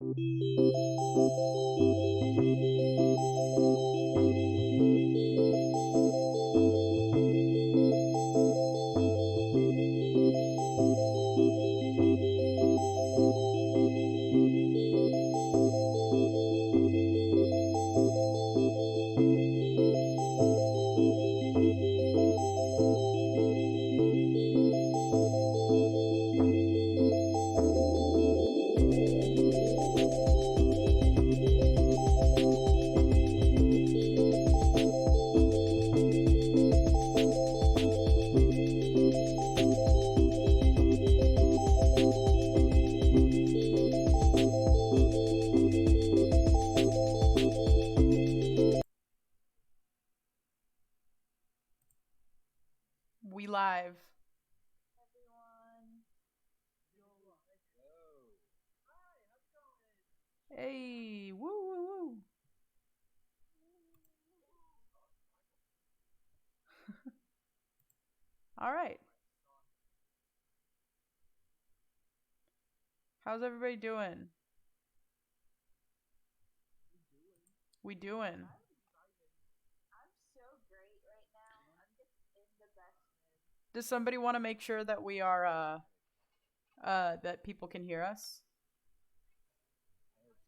We live. Everyone. Hey, woo woo woo. All right. How's everybody doing? We doing? I'm so great right now. I'm just in the best mood. Does somebody want to make sure that we are that people can hear us?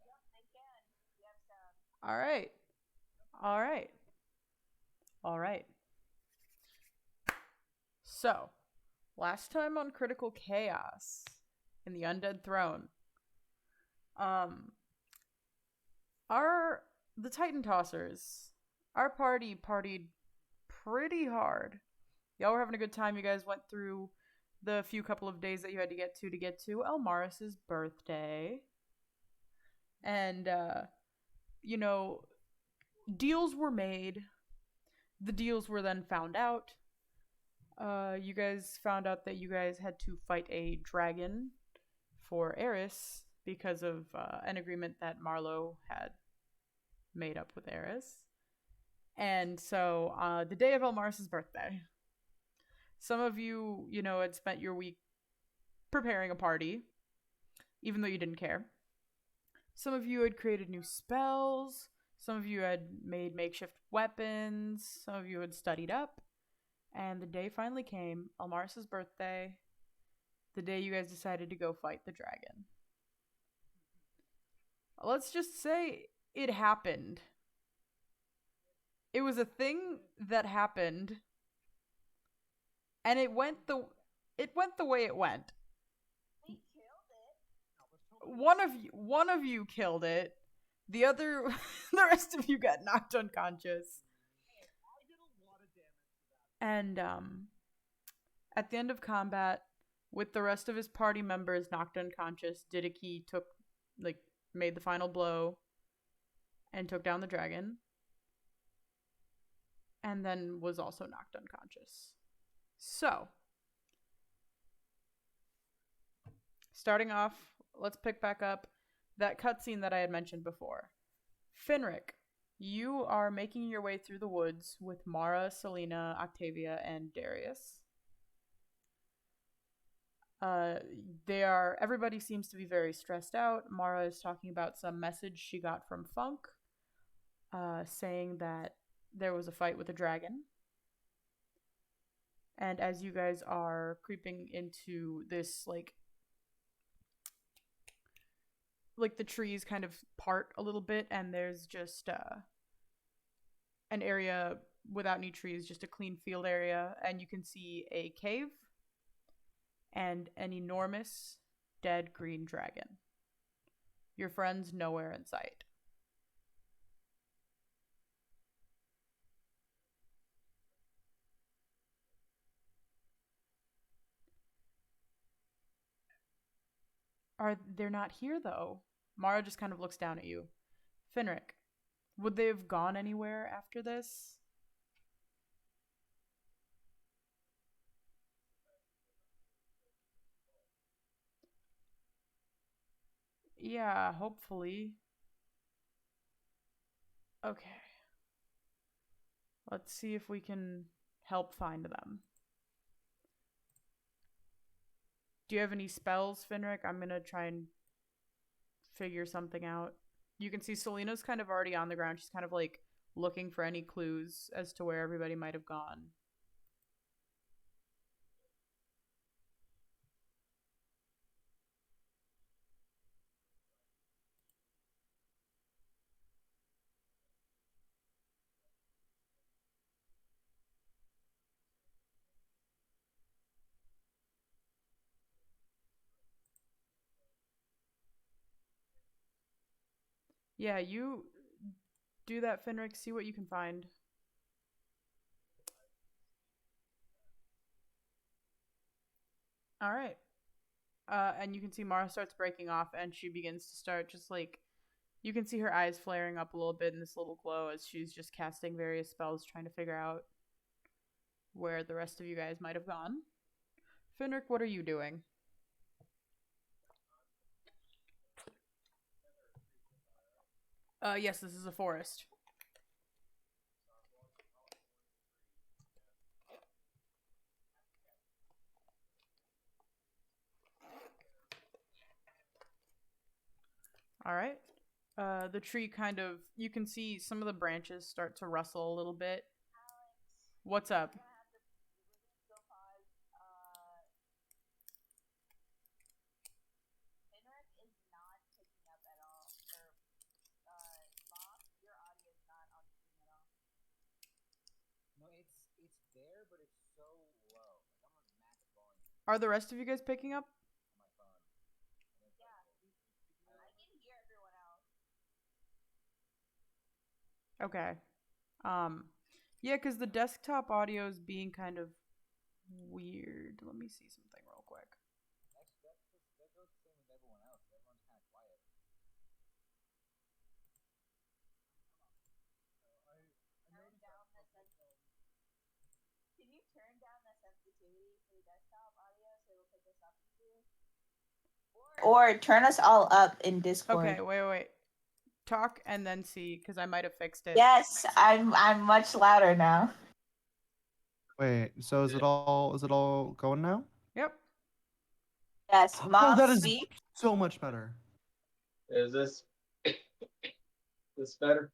Yep, I can. You have sound. All right. All right. All right. So, last time on Critical Chaos in the Undead Throne, um our the Titan Tossers, our party partied pretty hard. Y'all were having a good time. You guys went through the few couple of days that you had to get to Elmaris's birthday. And you know, deals were made. The deals were then found out. You guys found out that you guys had to fight a dragon for Eris because of an agreement that Marlowe had made up with Eris. And so, the day of Elmaris's birthday, some of you, had spent your week preparing a party, even though you didn't care. Some of you had created new spells. Some of you had made makeshift weapons. Some of you had studied up. And the day finally came, Elmaris's birthday, the day you guys decided to go fight the dragon. Let's just say it happened. It was a thing that happened, and it went the way it went. We killed it. One of you killed it. The other the rest of you got knocked unconscious. And at the end of combat, with the rest of his party members knocked unconscious, Didiki made the final blow and took down the dragon, and then was also knocked unconscious. So, starting off, let's pick back up that cutscene that I had mentioned before. Finric, you are making your way through the woods with Mara, Selena, Octavia, and Darius. Everybody seems to be very stressed out. Mara is talking about some message she got from Funk, saying that there was a fight with a dragon. And as you guys are creeping into this, like the trees kind of part a little bit, and there's just an area without any trees, just a clean field area, and you can see a cave and an enormous dead green dragon. Your friend's nowhere in sight. They're not here though? Mara just kind of looks down at you. Finric, would they have gone anywhere after this? Yeah, hopefully. Okay. Let's see if we can help find them. Do you have any spells, Finric? I'm gonna try and figure something out. You can see Selena's kind of already on the ground. She's kind of like looking for any clues as to where everybody might have gone. Yeah, you do that, Finrick. See what you can find. All right. And you can see Mara starts breaking off, and she begins to start just like you can see her eyes flaring up a little bit in this little glow as she's just casting various spells, trying to figure out where the rest of you guys might have gone. Finrick, what are you doing? Yes, this is a forest. All right. The tree kind of you can see some of the branches start to rustle a little bit. Alex, What's up? we're gonna have to really go pause. Finrick is not picking up at all. Or, Moth, your audio is not on screen at all. No, it's there, but it's so low. Like I'm on max volume Are the rest of you guys picking up? on my phone. Yeah, I can hear everyone else. Okay. Yeah, because the desktop audio is being kind of weird. Let me see something real quick. That goes the same with everyone else. Everyone's kind of quiet. Turn down the Can you turn down the sensitivity for the desktop audio so it'll pick us up easier? Or turn us all up in Discord. Okay, wait. Talk and then see, because I might have fixed it. Yes, I'm much louder now. Wait, so is it all going now? Yep. Yes, Oh, Moth, that is speak. so much better. Is this better?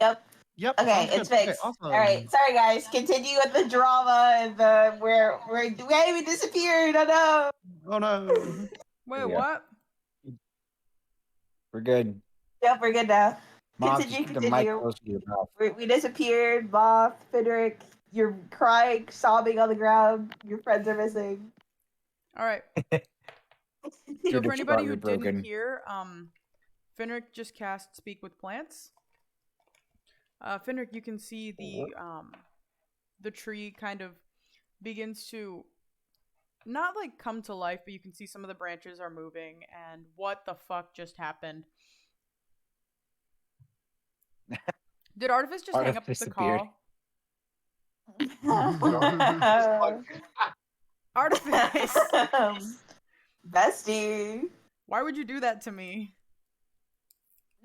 Yep. Yep. Okay, sounds it's good. fixed. Okay, awesome. All right, sorry guys. Continue with the drama and the where we disappeared. Oh no. Oh no. Wait, Yeah. what? We're good. Yep, we're good now. Mom, just keep the mic close to your mouth. We disappeared. Moth, Frederick, you're crying, sobbing on the ground. Your friends are missing. All right. So Dude, for it's anybody who probably broken. didn't hear, Finrick just cast Speak with Plants. Finrick, you can see the tree kind of begins to not like come to life, but you can see some of the branches are moving. And what the fuck just happened? Did Artifice just hang up the Disappeared. call? Artifice! Bestie. Why would you do that to me?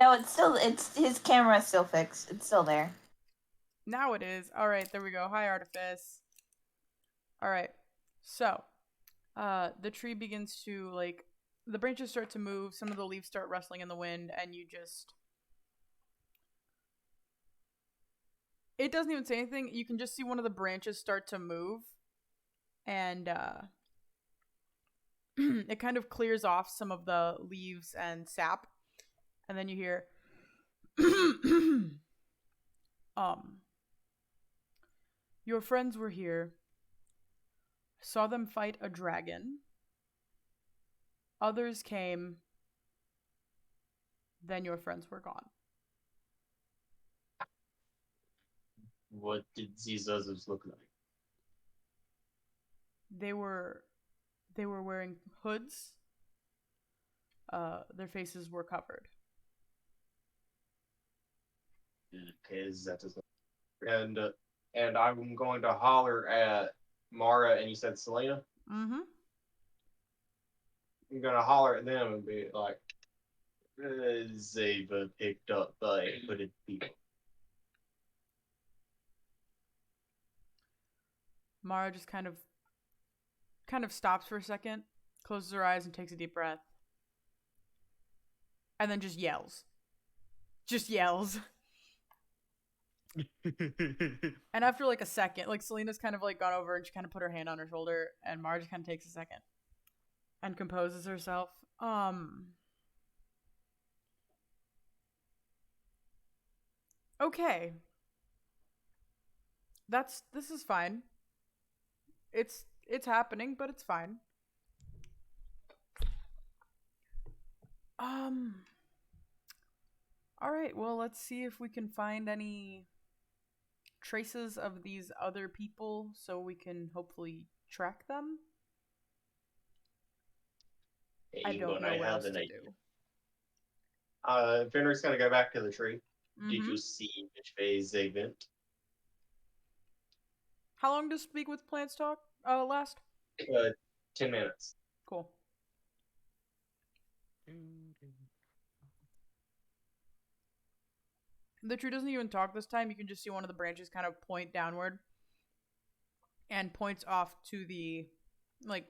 No, it's his camera's still fixed. It's still there. Now it is. All right, there we go. Hi, Artifice. All right. So, the tree begins to like the branches start to move, some of the leaves start rustling in the wind, and you just it doesn't even say anything. You can just see one of the branches start to move, and it kind of clears off some of the leaves and sap, and then you hear your friends were here. Saw them fight a dragon. Others came. Then your friends were gone. What did these others look like? They were wearing hoods. Their faces were covered. Okay, that is and I'm going to holler at Mara and you said Selena. Mm-hmm. I'm gonna holler at them and be like, Zava picked up by hooded people. Mara just kind of stops for a second, closes her eyes, and takes a deep breath. and then just yells. Just yells. And after like a second, like Selena's kind of like gone over and she kind of put her hand on her shoulder, and Mara just kind of takes a second and composes herself. Okay. This is fine. It's happening, but it's fine. All right, well, let's see if we can find any traces of these other people so we can hopefully track them. I don't know what else to do. Fenrir's gonna go back to the tree. Did Mm-hmm. you see which phase they went? How long does Speak with Plants talk last? 10 minutes. Cool. The tree doesn't even talk this time. You can just see one of the branches kind of point downward and points off to the, like,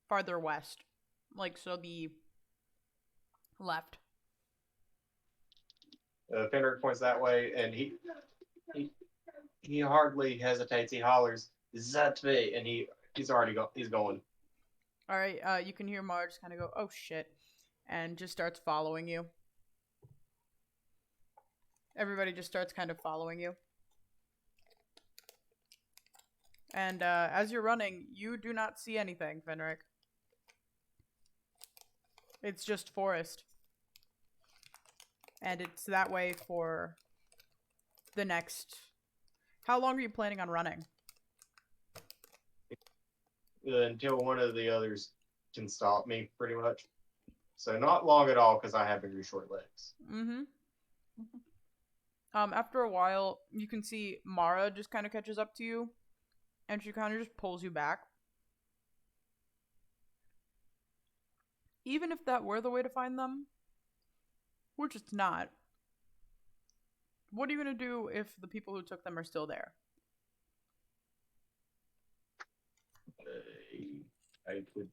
farther west. Like, so the left. Fenrir points that way, and he hardly hesitates. He hollers, "That way!" And he's already he's going. All right, you can hear Mara just kind of go, "Oh shit," and just starts following you. Everybody just starts kind of following you. And as you're running, you do not see anything, Fenric. It's just forest. And it's that way for the next... How long are you planning on running? Until one of the others can stop me, pretty much. So not long at all, because I have very short legs. Mm-hmm. After a while, you can see Mara just kind of catches up to you, and she kind of just pulls you back. Even if that were the way to find them, which it's not, what are you going to do if the people who took them are still there? I could...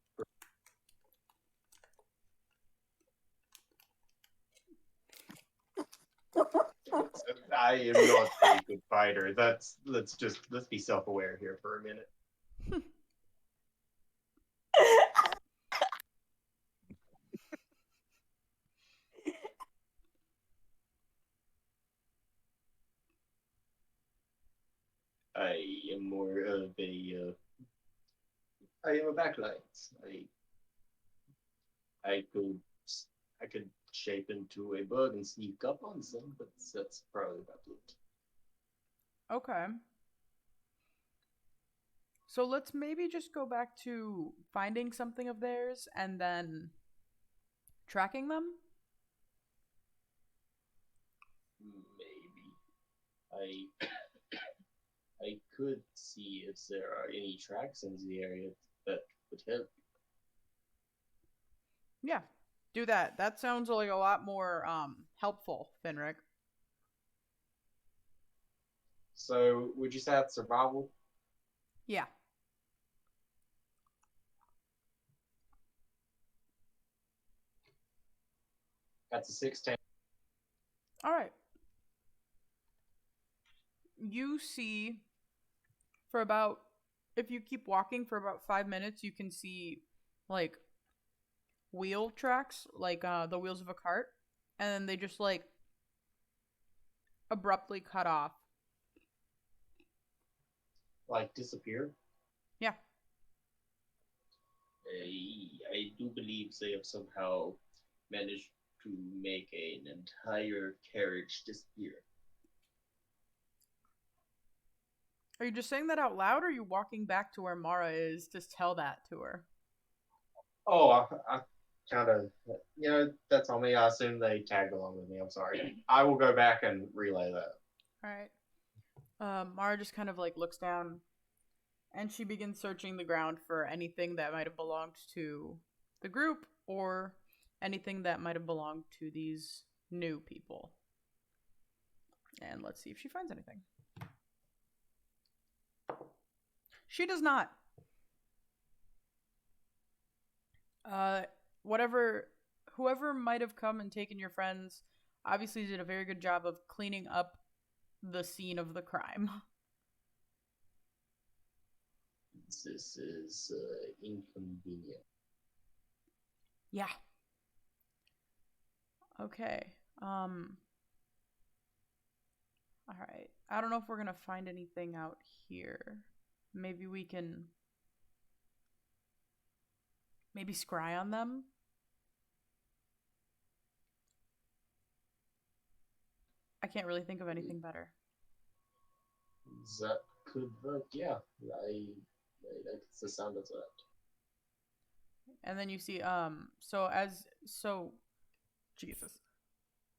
I am not a good fighter. Let's be self-aware here for a minute. I am more of a I am a backlight. I could shape into a bug and sneak up on some, but that's probably about it. Okay. So let's maybe just go back to finding something of theirs and then tracking them? Maybe. I could see if there are any tracks in the area that would help. Yeah, do that. That sounds like a lot more helpful, Finric. So, would you say that's survival? Yeah. That's a 16. All right. You see, for about, if you keep walking for about 5 minutes, you can see, like, wheel tracks, like the wheels of a cart, and then they just, like, abruptly cut off. Like, disappear? Yeah. I do believe they have somehow managed to make an entire carriage disappear. Are you just saying that out loud, or are you walking back to where Mara is to tell that to her? Oh, I kind of, that's on me. I assume they tagged along with me. I'm sorry. I will go back and relay that. All right. Mara just kind of like looks down, and she begins searching the ground for anything that might have belonged to the group or anything that might have belonged to these new people. And let's see if she finds anything. She does not. whoever might have come and taken your friends obviously did a very good job of cleaning up the scene of the crime. This is inconvenient. Yeah. Okay. All right. I don't know if we're going to find anything out here. Maybe we can maybe scry on them. I can't really think of anything better. That could work. Yeah, I like the sound of that. And then you see Jesus.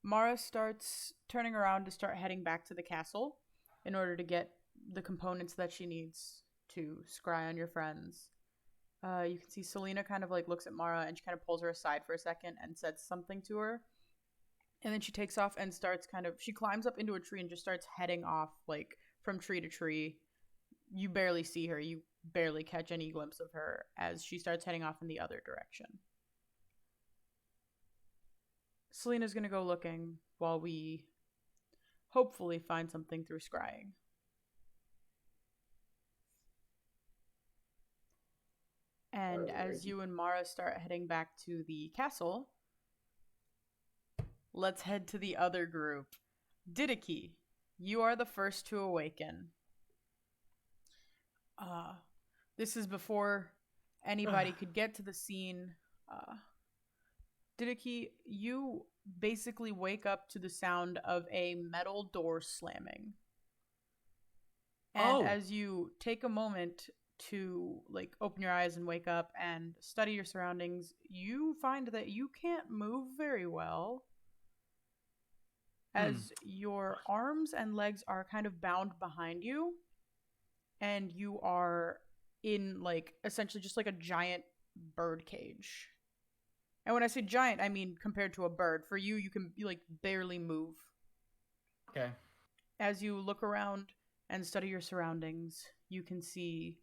Mara starts turning around to start heading back to the castle in order to get the components that she needs to scry on your friends. You can see Selena kind of like looks at Mara and she kind of pulls her aside for a second and says something to her. And then she takes off and she climbs up into a tree and just starts heading off like from tree to tree. You barely see her. You barely catch any glimpse of her as she starts heading off in the other direction. Selena's going to go looking while we hopefully find something through scrying. And as you and Mara start heading back to the castle, let's head to the other group. Didiki, you are the first to awaken. This is before anybody could get to the scene. Didiki, you basically wake up to the sound of a metal door slamming. And as you take a moment to like open your eyes and wake up and study your surroundings, you find that you can't move very well. As your arms and legs are kind of bound behind you, and you are in like essentially just like a giant bird cage. And when I say giant, I mean compared to a bird. For you, you can like barely move. Okay. As you look around and study your surroundings, you can see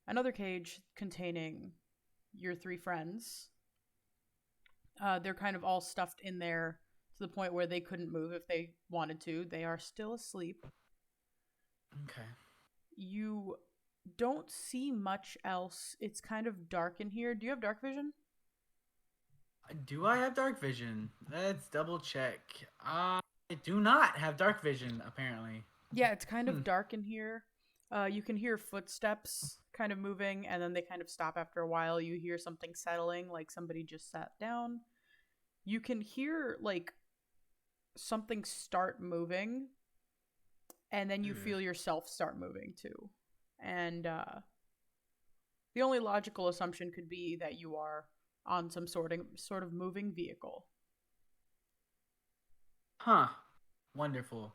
another cage containing your three friends. They're kind of all stuffed in there to the point where they couldn't move if they wanted to. They are still asleep. Okay. You don't see much else. It's kind of dark in here. Do you have dark vision? Do I have dark vision? Let's double check. I do not have dark vision, apparently. Yeah, it's kind of dark in here. You can hear footsteps kind of moving, and then they kind of stop after a while. You hear something settling, like somebody just sat down. You can hear, like, something start moving, and then you feel yourself start moving, too. And the only logical assumption could be that you are on some sort of moving vehicle. Huh. Wonderful.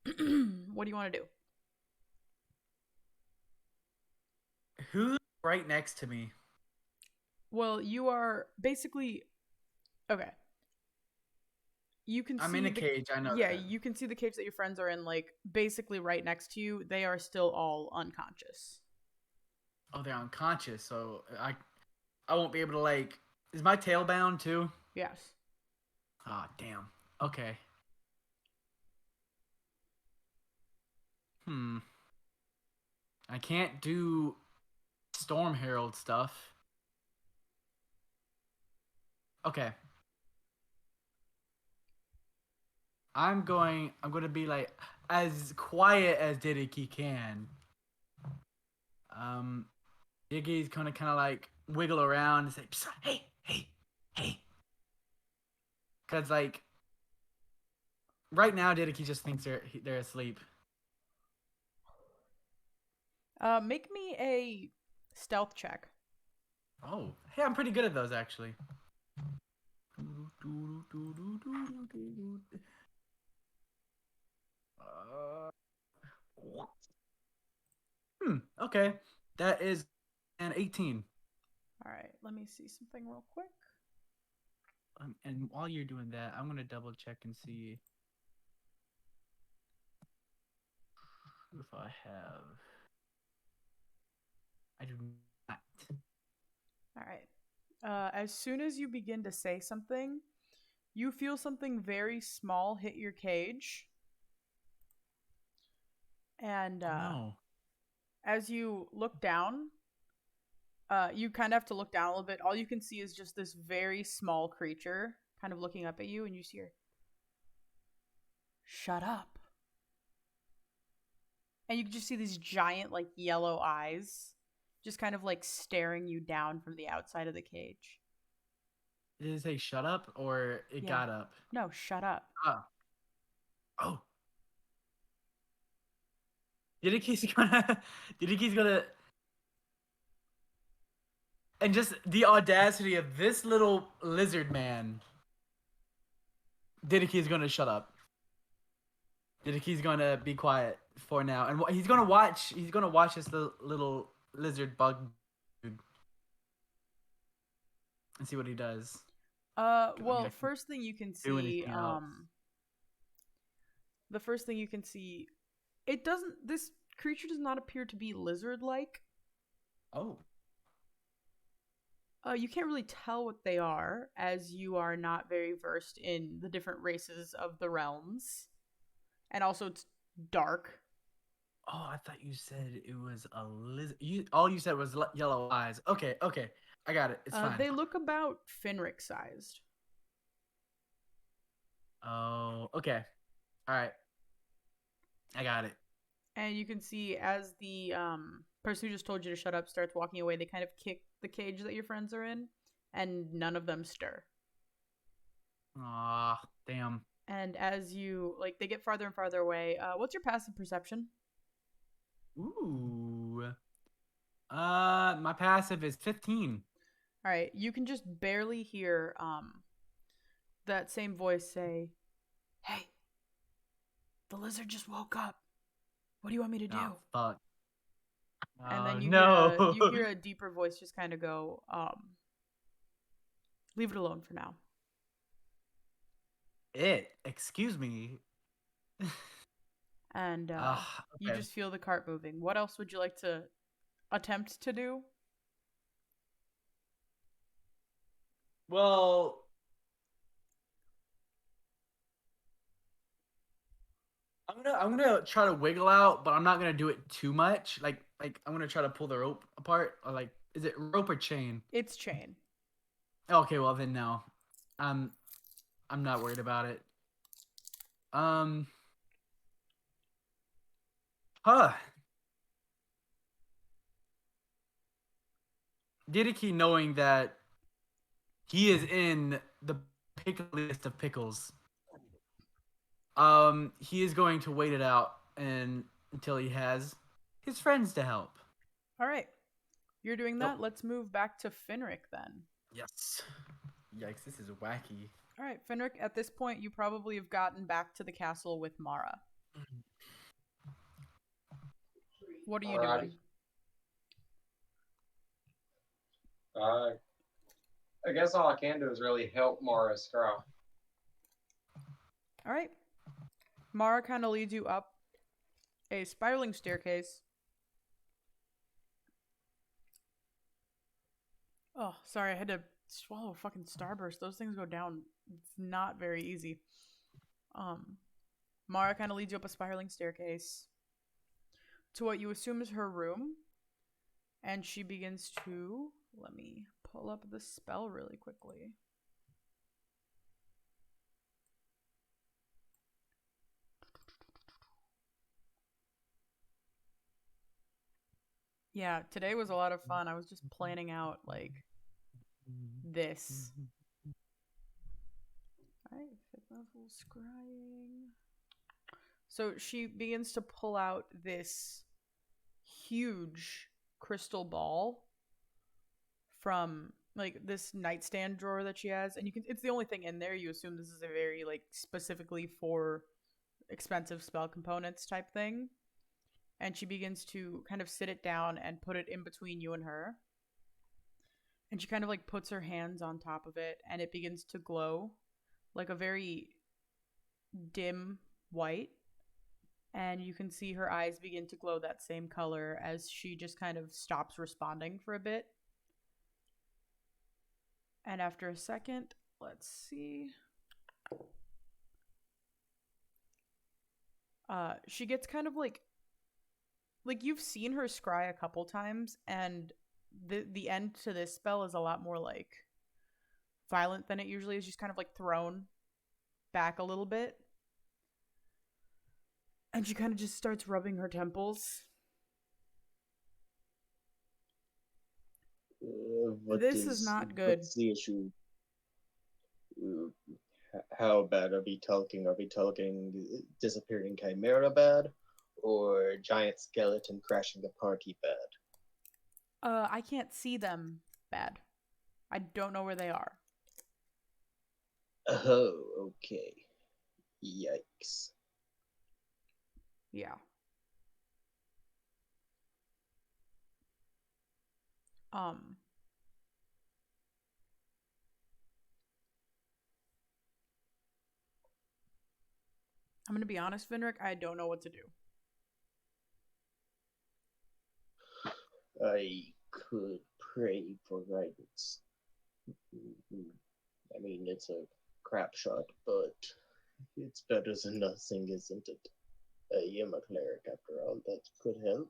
What do you want to do? Who's right next to me? Well, you are basically okay. You can I'm see in a cage, I know Yeah, that. you can see the cage that your friends are in, like basically right next to you. They are still all unconscious. Oh, they're unconscious, so I won't be able to like. Is my tail bound too? Yes. Ah, damn. Okay. I can't do Storm Herald stuff. Okay. I'm going to be like as quiet as Didiki can. Diggy's gonna kind of like wiggle around and say, "Psst, hey, hey, hey." Cause like right now, Didiki just thinks they're asleep. Make me a stealth check. Oh, hey, I'm pretty good at those actually. Okay, that is an 18. All right, let me see something real quick. And while you're doing that, I'm gonna double check and see if I have. I do not. All right. As soon as you begin to say something, you feel something very small hit your cage. And No. as you look down, you kind of have to look down a little bit. All you can see is just this very small creature kind of looking up at you, and you see her. Shut up. And you can just see these giant, like, yellow eyes just kind of, like, staring you down from the outside of the cage. Did it say shut up or it Yeah. got up? No, shut up. Oh. Oh. Didiki's gonna. Didiki's gonna. And just the audacity of this little lizard man. Didiki's gonna shut up. Didiki's gonna be quiet for now, and he's gonna watch. He's gonna watch this little lizard bug dude and see what he does. Well, first thing you can do see, anything else. the first thing you can see, this creature does not appear to be lizard-like. Oh. You can't really tell what they are, as you are not very versed in the different races of the realms. And also, it's dark. Oh, I thought you said it was a lizard. All you said was yellow eyes. Okay, I got it. It's fine. They look about Finric-sized. Oh, okay. All right. I got it. And you can see as the person who just told you to shut up starts walking away, they kind of kick the cage that your friends are in, and none of them stir. Aw, damn. And as you, like, they get farther and farther away, what's your passive perception? Ooh. My passive is 15. All right, you can just barely hear that same voice say, "Hey, the lizard just woke up. What do you want me to do?" Oh, fuck. And then you hear a deeper voice just kind of go, "Leave it alone for now." Excuse me. And you Okay. just feel the cart moving. What else would you like to attempt to do? Well, I'm gonna try to wiggle out, but I'm not gonna do it too much. Like I'm gonna try to pull the rope apart, or like, is it rope or chain? It's chain. Okay, well then no, I'm not worried about it. Huh. Didiki, knowing that he is in the pickliest of pickles, he is going to wait it out until he has his friends to help. All right. You're doing that. Yep. Let's move back to Finric then. Yes. Yikes, this is wacky. All right, Finric, at this point, you probably have gotten back to the castle with Mara. What are you Alrighty. doing? I guess all I can do is really help Mara scry. All right. Mara kind of leads you up a spiraling staircase. Oh, sorry, I had to swallow a fucking Starburst. Those things go down. It's not very easy. Mara kind of leads you up a spiraling staircase to what you assume is her room. And she begins to... Let me pull up the spell really quickly. Yeah, today was a lot of fun. I was just planning out, like, this. Alright, 5th level scrying. So she begins to pull out this huge crystal ball from, like, this nightstand drawer that she has. And it's the only thing in there. You assume this is a very, like, specifically for expensive spell components type thing. And she begins to kind of sit it down and put it in between you and her. And she kind of, like, puts her hands on top of it, and it begins to glow like a very dim white. And you can see her eyes begin to glow that same color as she just kind of stops responding for a bit. And after a second, let's see. She gets kind of like you've seen her scry a couple times, and the end to this spell is a lot more like violent than it usually is. She's kind of like thrown back a little bit, and she kind of just starts rubbing her temples. This is not good. What's the issue? How bad are we talking? Are we talking disappearing chimera bad, or giant skeleton crashing the party bad? I can't see them bad. I don't know where they are. Oh, okay. Yikes. Yeah. I'm gonna be honest, Vinrick, I don't know what to do. I could pray for guidance. I mean, it's a crap shot, but it's better than nothing, isn't it? I am a cleric after all. That could help.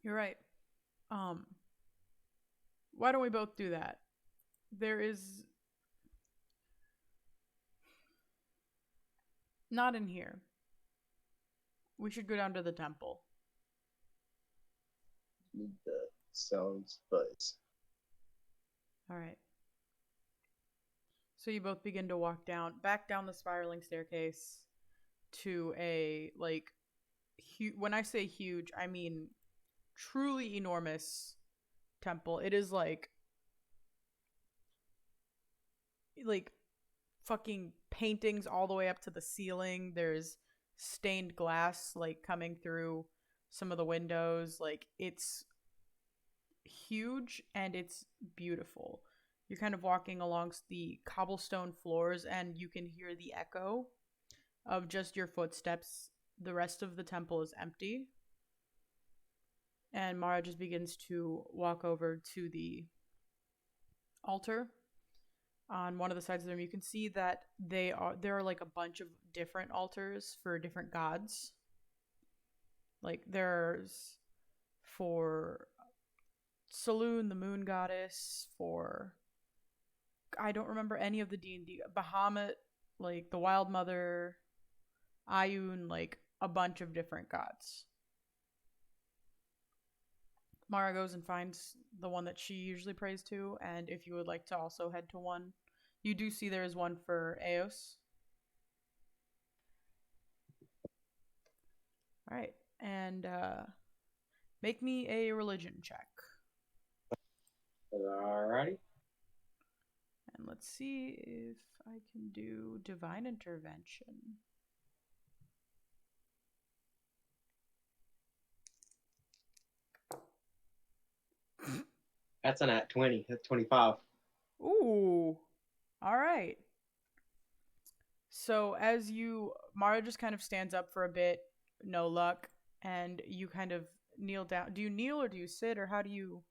You're right. Why don't we both do that? There is not in here. We should go down to the temple. That sounds buzz. All right. So you both begin to walk back down the spiraling staircase to a when I say huge, I mean truly enormous temple. It is like fucking paintings all the way up to the ceiling. There's stained glass like coming through some of the windows. Like, it's huge and it's beautiful. You're kind of walking along the cobblestone floors, and you can hear the echo of just your footsteps. The rest of the temple is empty. And Mara just begins to walk over to the altar. On one of the sides of the room, you can see that there are like a bunch of different altars for different gods. Like, there's for Saloon, the moon goddess, for I don't remember any of the D&D. Bahamut, like the Wild Mother, Ayun, like a bunch of different gods. Mara goes and finds the one that she usually prays to, and if you would like to also head to one, you do see there is one for Eos. All right, and make me a religion check. Alrighty. And let's see if I can do divine intervention. That's an at 20. That's 25. Ooh. All right. So as Mara just kind of stands up for a bit, no luck, and you kind of kneel down. Do you kneel or do you sit, or how do you?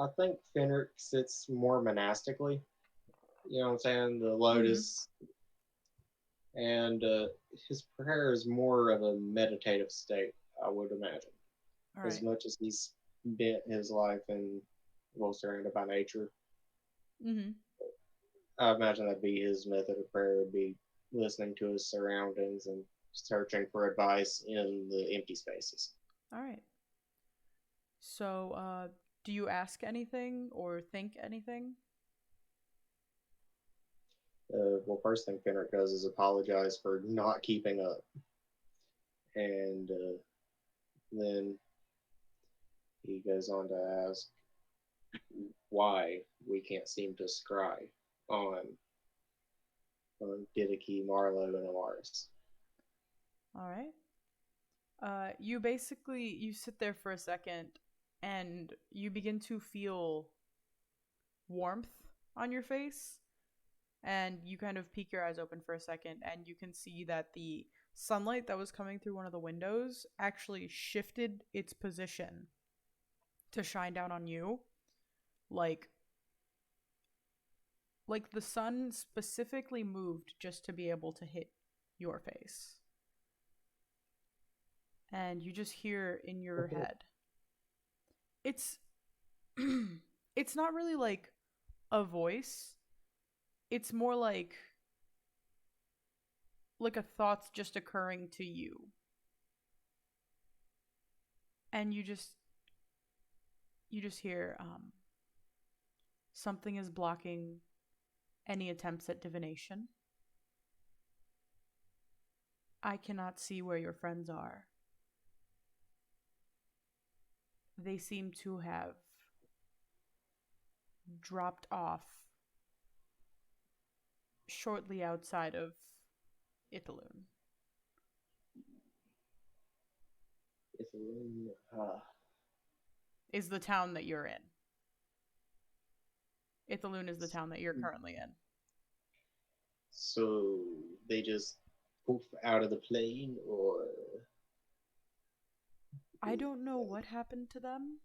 I think Fenric sits more monastically. You know what I'm saying? The lotus. And his prayer is more of a meditative state, I would imagine. All As right. much as he's bent his life and well surrounded by nature. Mm-hmm. I imagine that'd be his method of prayer, would be listening to his surroundings and searching for advice in the empty spaces. All right. So, do you ask anything or think anything? Well, first thing Fenric does is apologize for not keeping up. And then he goes on to ask why we can't seem to scry on Didache, Marlowe, and Amaris. All right. You sit there for a second, and you begin to feel warmth on your face, and you kind of peek your eyes open for a second, and you can see that the sunlight that was coming through one of the windows actually shifted its position to shine down on you, like the sun specifically moved just to be able to hit your face. And you just hear in your head. It's it's not really like a voice. It's more like a thought's just occurring to you. And you just hear something is blocking any attempts at divination. I cannot see where your friends are. They seem to have dropped off shortly outside of Ithaloon. Is the town that you're in. Ithaloon is the town that you're currently in. So they just poof out of the plane, or I don't know what happened to them.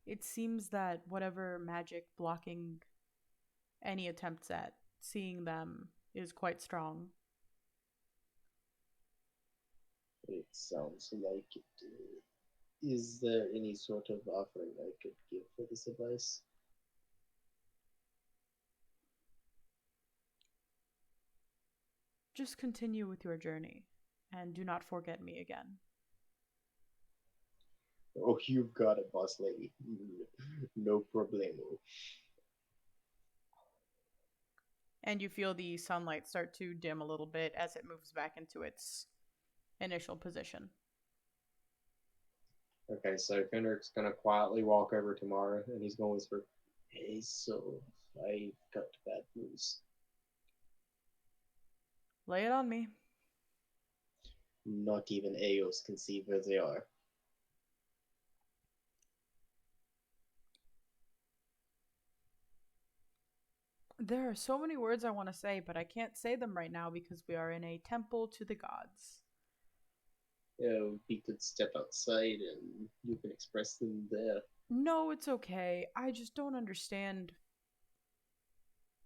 It seems that whatever magic blocking any attempts at seeing them is quite strong. it sounds like it. Is there any sort of offering I could give for this advice? Just continue with your journey, and do not forget me again. Oh, you've got it, boss lady. No problemo. And you feel the sunlight start to dim a little bit as it moves back into its initial position. Okay, so Fenric's gonna quietly walk over to Mara, and he's gonna whisper, "Hey, so I've got bad news. Lay it on me. Not even Eos can see where they are." There are so many words I want to say, but I can't say them right now because we are in a temple to the gods. We could step outside and you can express them there. No, it's okay. I just don't understand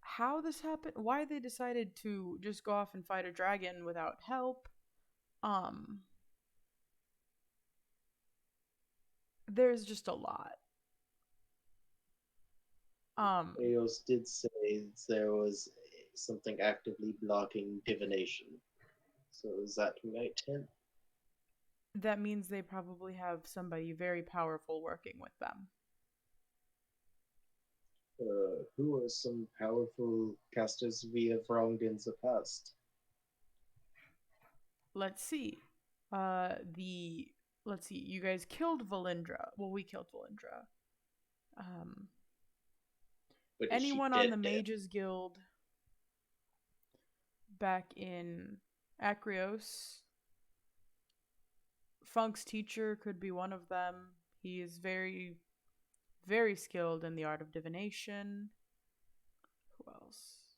how this happened. Why they decided to just go off and fight a dragon without help. There's just a lot. Eos did say there was something actively blocking divination. So is that right, Tim? That means they probably have somebody very powerful working with them. Who are some powerful casters we have wronged in the past? Let's see. Let's see. You guys killed Valindra. Well, we killed Valindra. But is Anyone she on dead the dead? Mages Guild back in Acreos. Funk's teacher could be one of them. He is very, very skilled in the art of divination. Who else?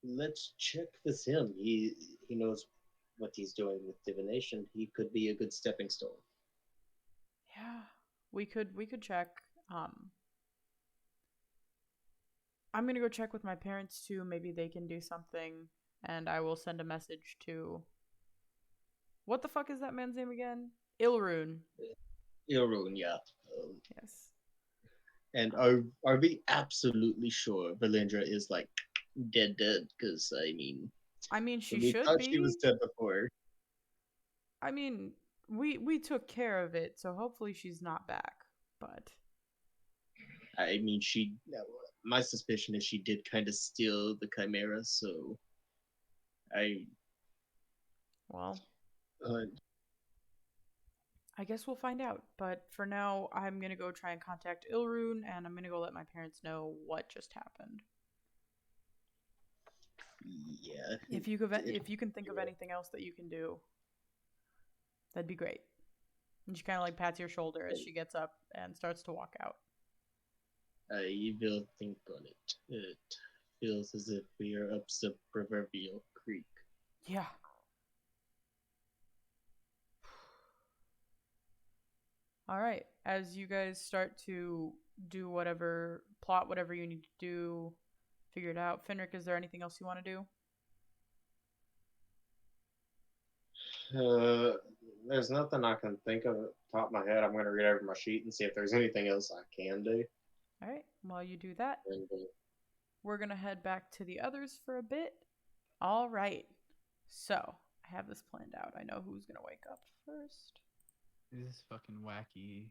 Let's check with him. He knows what he's doing with divination. He could be a good stepping stone. Yeah, we could check. I'm gonna go check with my parents too. Maybe they can do something, and I will send a message to. What the fuck is that man's name again? Ilrune. Ilrune, yeah. Yes. And are we absolutely sure Valindra is like dead? Because I mean, she we should thought she was be. dead before. I mean, we took care of it, so hopefully she's not back. But She. My suspicion is she did kind of steal the Chimera, so well, uh, I guess we'll find out. But for now, I'm gonna go try and contact Ilrune, and I'm gonna go let my parents know what just happened. yeah. If you can think of anything else that you can do, that'd be great. And she kind of like pats your shoulder as she gets up and starts to walk out. I will think on it. It feels as if we are up the proverbial creek. Yeah. All right. As you guys start to do whatever, plot whatever you need to do, figure it out. Finrick, is there anything else you want to do? There's nothing I can think of at the top of my head. I'm going to read over my sheet and see if there's anything else I can do. All right. While you do that, And, we're going to head back to the others for a bit. All right. So, I have this planned out. I know who's going to wake up first. This is fucking wacky.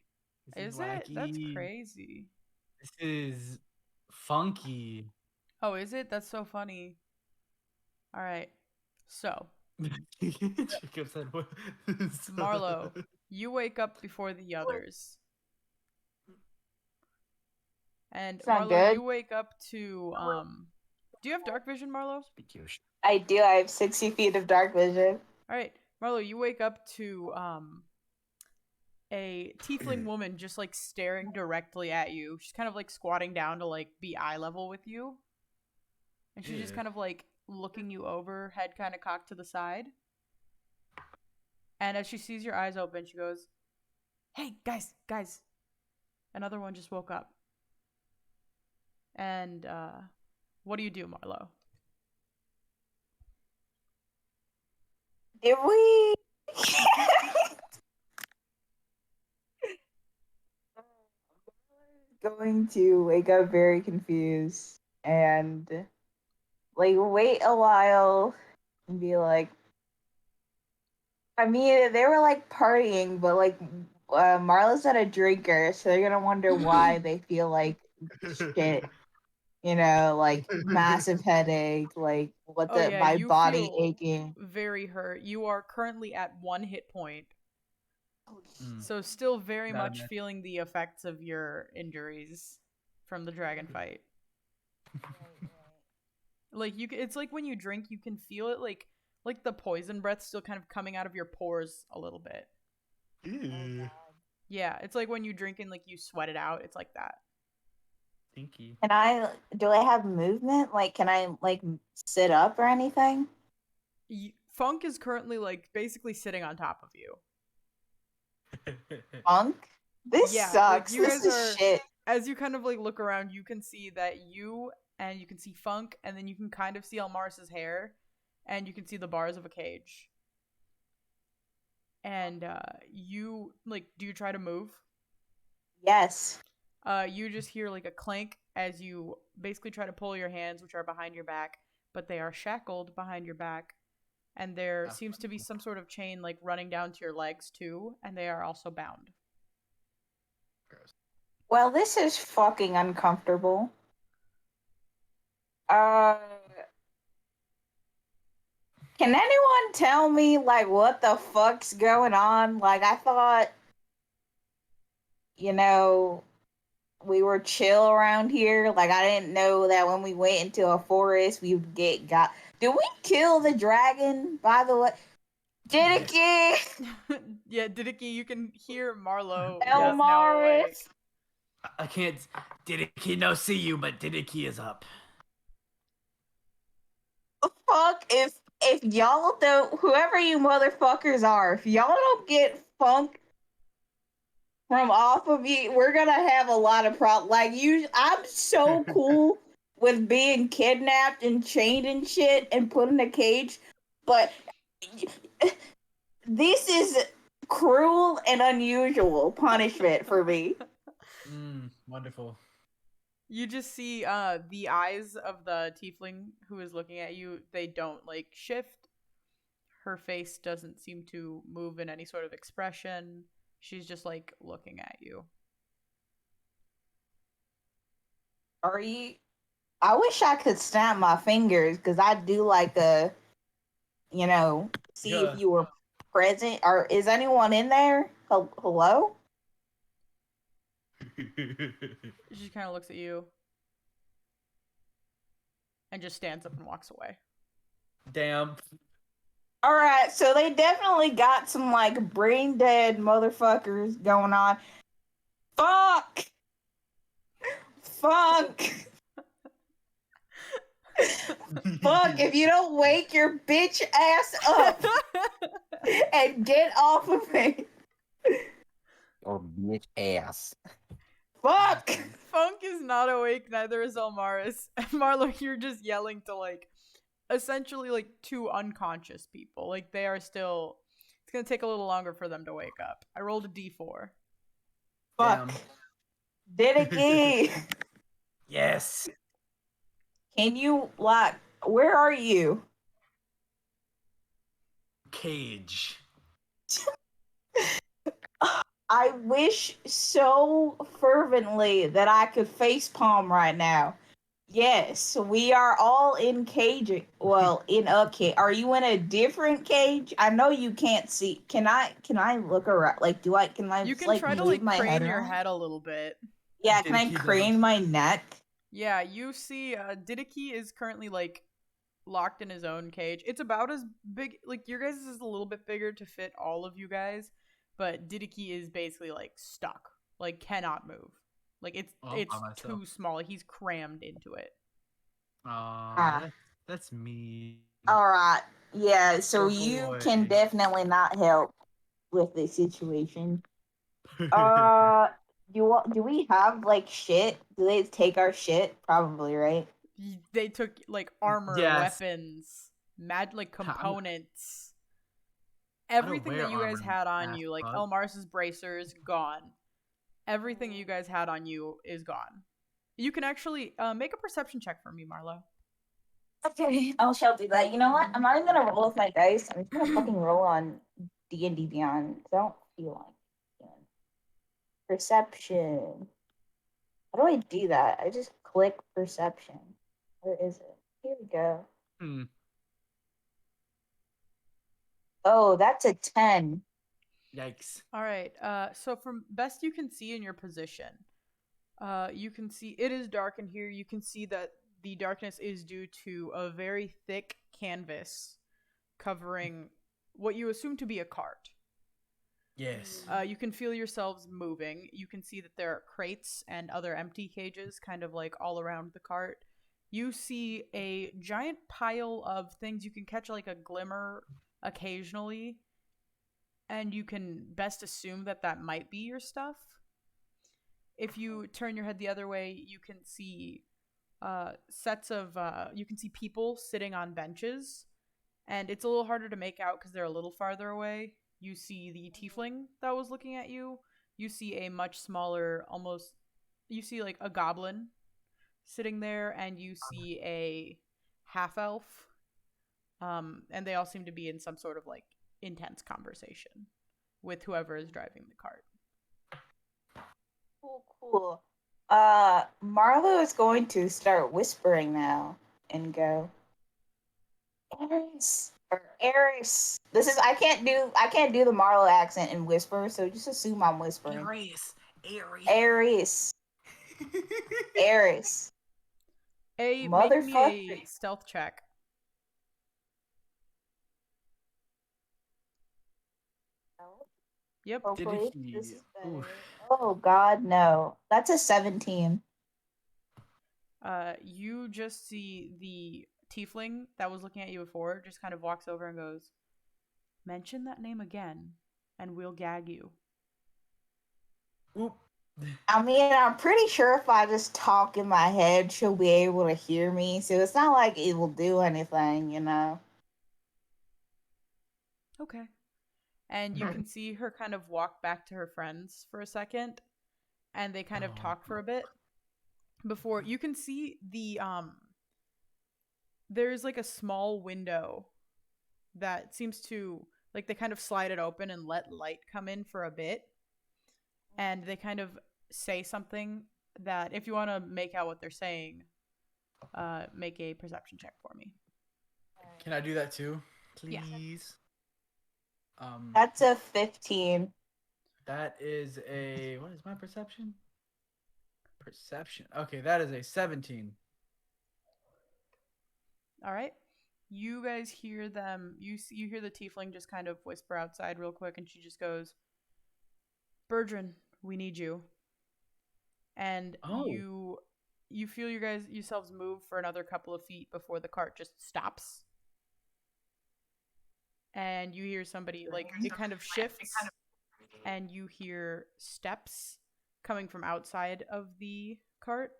Is it? That's crazy. This is funky. Oh, is it? That's so funny. All right. So, Jacob said, what? Marlo, you wake up before the others. And Sound Marlo, good? you wake up to do you have dark vision, Marlo? Speak your shit. I do. I have 60 feet of dark vision. All right. Marlo, you wake up to a tiefling woman just like staring directly at you. She's kind of like squatting down to like be eye level with you. And she's just Yeah. kind of like looking you over, head kind of cocked to the side. And as she sees your eyes open, she goes, "Hey, guys. Another one just woke up." And what do you do, Marlo? Did we? Going to wake up very confused and like wait a while and be like, I mean, they were like partying, but like Marla's not a drinker, so they're gonna wonder why they feel like shit. You know, like massive headache, like what Oh, yeah, my you body feel aching. very hurt. You are currently at 1 hit point. Mm. So still very Gotta much admit. feeling the effects of your injuries from the dragon fight. Like it's like when you drink, you can feel it like the poison breath still kind of coming out of your pores a little bit. Ew. Yeah, it's like when you drink and like you sweat it out. It's like that. Stinky. Do I have movement? Like, can I like sit up or anything? Funk is currently like basically sitting on top of you. Funk? This Yeah, sucks. like, you This guys is are- shit. As you kind of like look around, you can see that you can see Funk, and then you can kind of see Elmaris's hair, and you can see the bars of a cage. And you like, do you try to move? Yes. You just hear like a clank as you basically try to pull your hands, which are behind your back, but they are shackled behind your back, and there Ah, seems to be some sort of chain like running down to your legs too, and they are also bound. Gross. Well, this is fucking uncomfortable. Can anyone tell me like what the fuck's going on? Like I thought, you know, we were chill around here. Like I didn't know that when we went into a forest we would get got. Did we kill the dragon, by the way? Didiki! Yeah, Didiki, you can hear Marlo. Elmaris! I can't. Didiki no see you, but Didiki is up. Fuck, if y'all don't, whoever you motherfuckers are, if y'all don't get Funk from off of you, we're gonna have a lot of problems. Like I'm so cool with being kidnapped and chained and shit and put in a cage, but this is cruel and unusual punishment for me. Wonderful. You just see the eyes of the tiefling who is looking at you. They don't like shift. Her face doesn't seem to move in any sort of expression. She's just like looking at you. Are you? I wish I could snap my fingers because I do like a, see Yeah. if you were present. Or is anyone in there? Hello? She kind of looks at you and just stands up and walks away. Damn. All right, so they definitely got some like brain dead motherfuckers going on. Fuck! Fuck! Fuck, if you don't wake your bitch ass up and get off of me. Or your bitch ass. Fuck! Funk is not awake, neither is Elmaris. Marlo, you're just yelling to like essentially like two unconscious people. Like they are still. It's gonna take a little longer for them to wake up. I rolled a d4. Fuck. Damn. Diddy! Yes. Can you, like, where are you? Cage. I wish so fervently that I could facepalm right now. Yes, we are all in cage. Well, in a cage. Are you in a different cage? I know you can't see. Can I look around? Like, can I You just, can like, try to move like my head crane your around? head a little bit. Yeah, can I Diddy crane does. my neck? Yeah, you see, Didiki is currently like locked in his own cage. It's about as big. Like your guys is a little bit bigger to fit all of you guys, but Didiki is basically like stuck, like cannot move. Like it's All by myself. too small. He's crammed into it. Ah. That's me. All right. Yeah, so Walk you away. can definitely not help with the situation. Do we have like shit? Do they take our shit? Probably, right? They took like armor, Yes. weapons, like I'm- components, don't everything wear that you guys armor, had on ass you, like fuck. Elmaris's bracers, gone. Everything you guys had on you is gone. You can actually make a perception check for me, Marlo. Okay, I shall do that. You know what? I'm not even gonna roll with my dice. I'm just gonna fucking roll on D&D Beyond. 'Cause I don't feel like doing perception. How do I do that? I just click perception. Where is it? Here we go. Hmm. Oh, that's a 10. Yikes. All right. So from best you can see in your position, you can see it is dark in here. You can see that the darkness is due to a very thick canvas covering what you assume to be a cart. Yes. You can feel yourselves moving. You can see that there are crates and other empty cages kind of like all around the cart. You see a giant pile of things. You can catch like a glimmer occasionally, and you can best assume that that might be your stuff. If you turn your head the other way, you can see sets of you can see people sitting on benches, and it's a little harder to make out because they're a little farther away. You see the tiefling that was looking at you. You see a much smaller, almost you see like a goblin sitting there, and you see a half elf. And they all seem to be in some sort of like intense conversation with whoever is driving the cart. Cool. Marlo is going to start whispering now and go, Eris or Eris. I can't do the Marlo accent and whisper, so just assume I'm whispering. Aries. Eris. Eris. Make me a Motherfucker. stealth check. Yep. Hopefully he- this is better. oof. Oh god, no. That's a 17. You just see the tiefling that was looking at you before just kind of walks over and goes, "Mention that name again, and we'll gag you." Oop. I mean, I'm pretty sure if I just talk in my head, she'll be able to hear me. So it's not like it will do anything, you know? Okay. And you can see her kind of walk back to her friends for a second, and they kind of talk for a bit before you can see the there's like a small window that seems to like they kind of slide it open and let light come in for a bit, and they kind of say something that if you want to make out what they're saying, make a perception check for me. Can I do that too, Yeah. please? That's a 15. That is a what is my perception? Perception. Okay, that is a 17. All right. You guys hear them. You hear the tiefling just kind of whisper outside real quick, and she just goes, "Bergrin, we need you." And Oh. you feel yourselves move for another couple of feet before the cart just stops. And you hear somebody like it kind of shifts, and you hear steps coming from outside of the cart.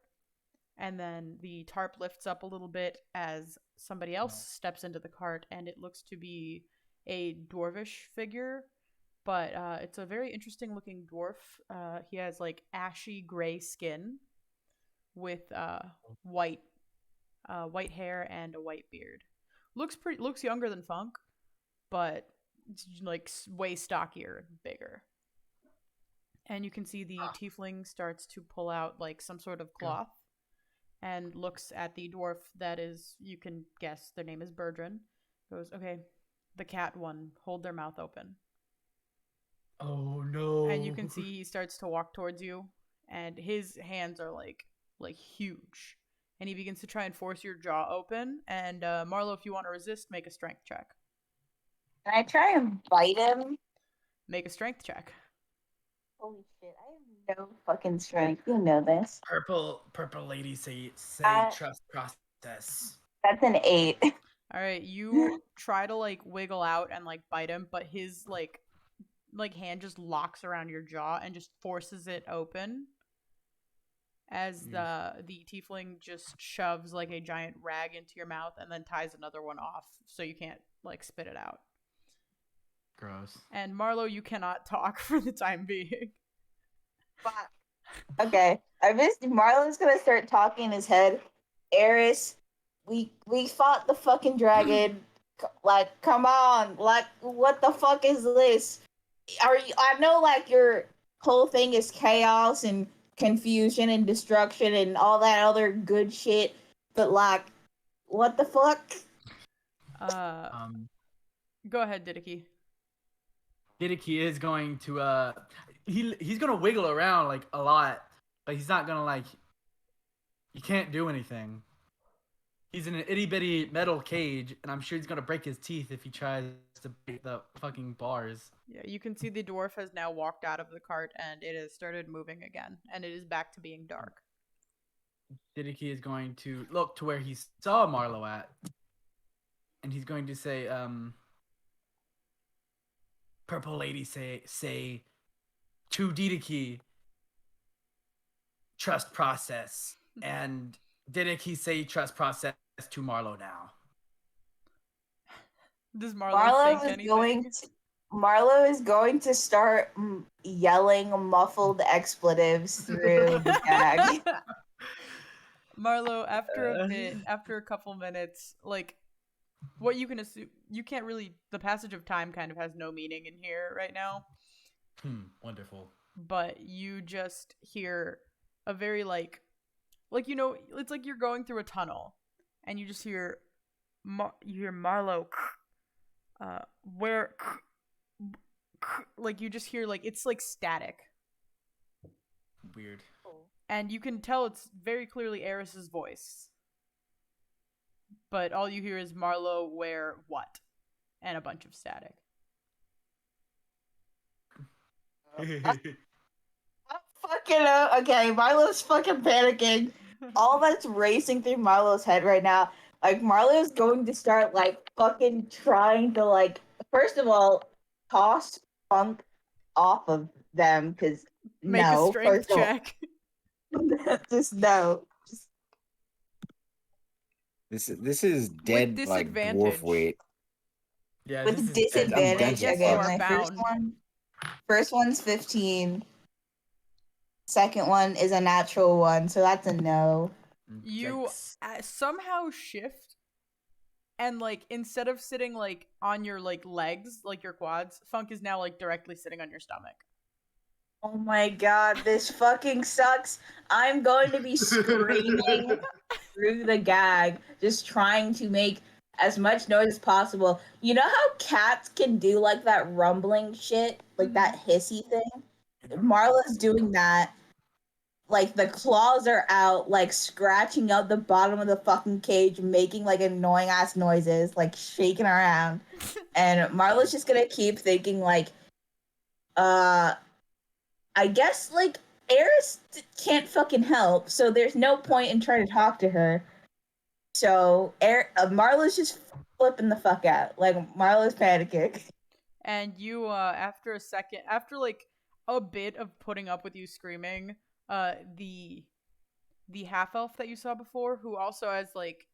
And then the tarp lifts up a little bit as somebody else steps into the cart, and it looks to be a dwarvish figure. But it's a very interesting looking dwarf. He has like ashy gray skin with white hair and a white beard. Looks younger than Funk, but it's like way stockier and bigger. And you can see the tiefling starts to pull out like some sort of cloth and looks at the dwarf that is, you can guess their name is Berdrin. Goes, okay, the cat one, hold their mouth open. Oh no. And you can see he starts to walk towards you, and his hands are like huge. And he begins to try and force your jaw open. And Marlo, if you want to resist, make a strength check. Can I try and bite him? Make a strength check. Holy shit, I have no fucking strength. You know this. Purple lady say trust process. That's an 8. All right, you try to like wiggle out and like bite him, but his like hand just locks around your jaw and just forces it open. As the tiefling just shoves like a giant rag into your mouth and then ties another one off so you can't like spit it out. Gross. And Marlo, you cannot talk for the time being. Fuck. Okay, Marlon's gonna start talking in his head. Eris, we fought the fucking dragon. Like, come on. Like, what the fuck is this? I know like your whole thing is chaos and confusion and destruction and all that other good shit, but like, what the fuck? Go ahead, Didiki. Didiki is going to he's gonna wiggle around like a lot, but he's not gonna like. You can't do anything. He's in an itty bitty metal cage, and I'm sure he's gonna break his teeth if he tries to break the fucking bars. Yeah, you can see the dwarf has now walked out of the cart, and it has started moving again, and it is back to being dark. Didiki is going to look to where he saw Marlo at, and he's going to say, Purple lady say to Didiki, trust process, and Didiki say trust process to Marlo now. Does Marlo think anything? Marlo is going to start yelling muffled expletives through the gag. Marlo, after a couple minutes, like, what you can assume, you can't really, the passage of time kind of has no meaning in here right now. Wonderful. But you just hear a very you know, it's like you're going through a tunnel, and you just hear, Marlo, where, like, you just hear, like, it's like static. Weird. And you can tell it's very clearly Eris's voice. But all you hear is Marlo, where, what? And a bunch of static. Fucking okay, Marlo's fucking panicking. All that's racing through Marlo's head right now. Like, Marlo's going to start, like, fucking trying to, like, first of all, toss Funk off of them, because Make a strength check. Just no. This is dead like dwarf weight. Yeah, with disadvantage. I'm Okay, you are my bound. first one's 15. Second one is a natural one, so that's a no. You somehow shift, and like instead of sitting like on your like legs, like your quads, Funk is now like directly sitting on your stomach. Oh my god, this fucking sucks. I'm going to be screaming through the gag, just trying to make as much noise as possible. You know how cats can do like that rumbling shit, like that hissy thing? Marla's doing that. Like, the claws are out, like, scratching out the bottom of the fucking cage, making, like, annoying ass noises, like, shaking around. And Marla's just gonna keep thinking, like, I guess, like, Eris can't fucking help, so there's no point in trying to talk to her. So, Marla's just flipping the fuck out. Like, Marla's panicking. And you, after a second, after like a bit of putting up with you screaming. The half elf that you saw before, who also has like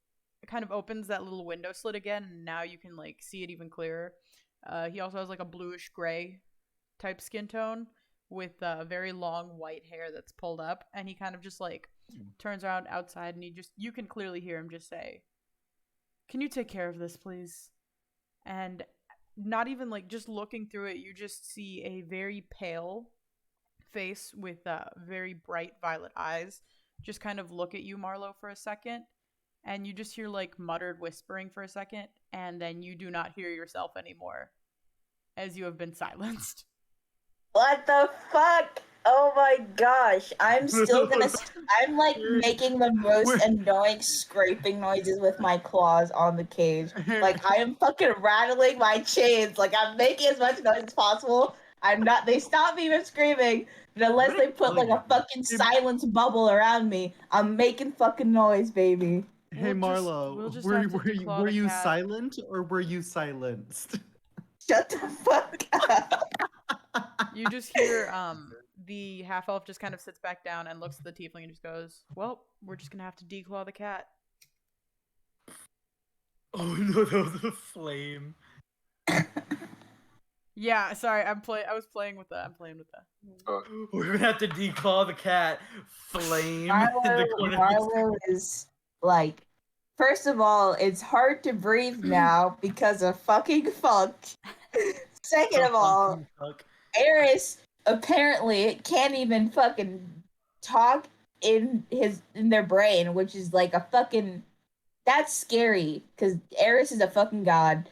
kind of opens that little window slit again, and now you can like see it even clearer. He also has like a bluish gray type skin tone with very long white hair that's pulled up, and he kind of just like turns around outside, and you can clearly hear him just say, "Can you take care of this, please?" And not even like just looking through it, you just see a very pale face with very bright violet eyes just kind of look at you, Marlo, for a second, and you just hear like muttered whispering for a second, and then you do not hear yourself anymore as you have been silenced. What the fuck? Oh my gosh. I'm still gonna. I'm like making the most annoying scraping noises with my claws on the cage. Like, I am fucking rattling my chains. Like, I'm making as much noise as possible. I'm not. They stop me from screaming. But unless they put like a fucking silence bubble around me, I'm making fucking noise, baby. Hey Marlo, we'll just have to declaw were the you cat. silent or were you silenced? Shut the fuck up. You just hear the half elf just kind of sits back down and looks at the tiefling and just goes, "Well, we're just gonna have to declaw the cat." Oh no, that was a flame. Yeah, sorry, I was playing with that. We're gonna have to declaw the cat. Flame in the corner. Marlo is like, first of all, it's hard to breathe now because of fucking funk. Second of all, Eris apparently can't even fucking talk in their brain, which is like a fucking, that's scary because Eris is a fucking god.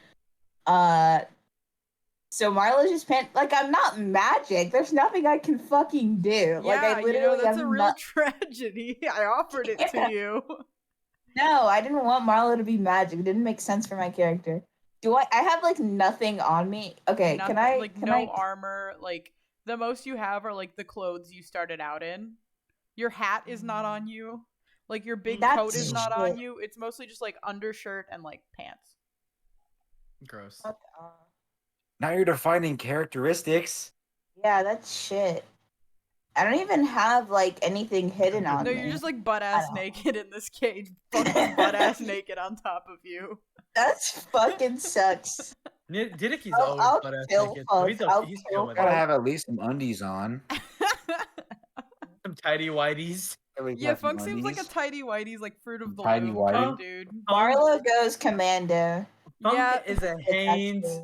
So Marlo's just like, I'm not magic. There's nothing I can fucking do. Yeah, like, I literally that's a real not... tragedy. I offered it to you. No, I didn't want Marlo to be magic. It didn't make sense for my character. Do I have like nothing on me? Okay, Nothing, can I like no armor, like the most you have are like the clothes you started out in. Your hat is not on you. Like your big coat is not on you. It's mostly just like undershirt and like pants. Gross. Now you're defining characteristics. Yeah, that's shit. I don't even have like anything hidden on me. No, you're just like butt ass naked in this cage. Fucking butt ass naked on top of you. That's fucking sucks. Didiki's always butt ass naked. So he's chill with Gotta it. have at least some undies on. Some tidy whities. Yeah, Funk seems like a tidy whitey's like Fruit of the Tidy Loom whitey. kind of dude. Marlo goes commando. Funk is a Hanes.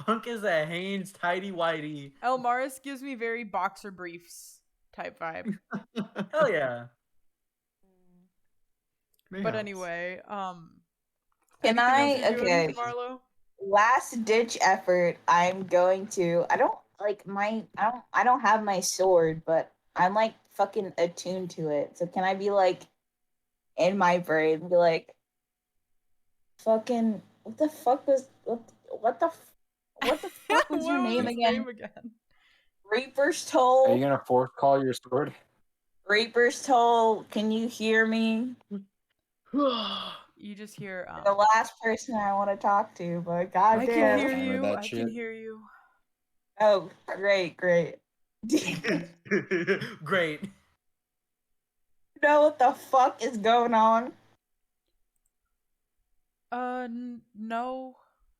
Funk is a Hanes tidy whitey. Elmaris gives me very boxer briefs type vibe. Hell yeah. But anyway, can I? else you're doing, Okay. Marlo? Last ditch effort. I'm going to. I don't like my. I don't have my sword, but I'm like fucking attuned to it. So can I be like in my brain, be like, fucking, what the fuck was what the fuck was your name again? Reaper's Toll. Are you gonna force call your sword? Reaper's Toll. Can you hear me? You just hear the last person I want to talk to, but goddamn. I can hear you. I can hear you. Oh, great. Great. You know what the fuck is going on? No.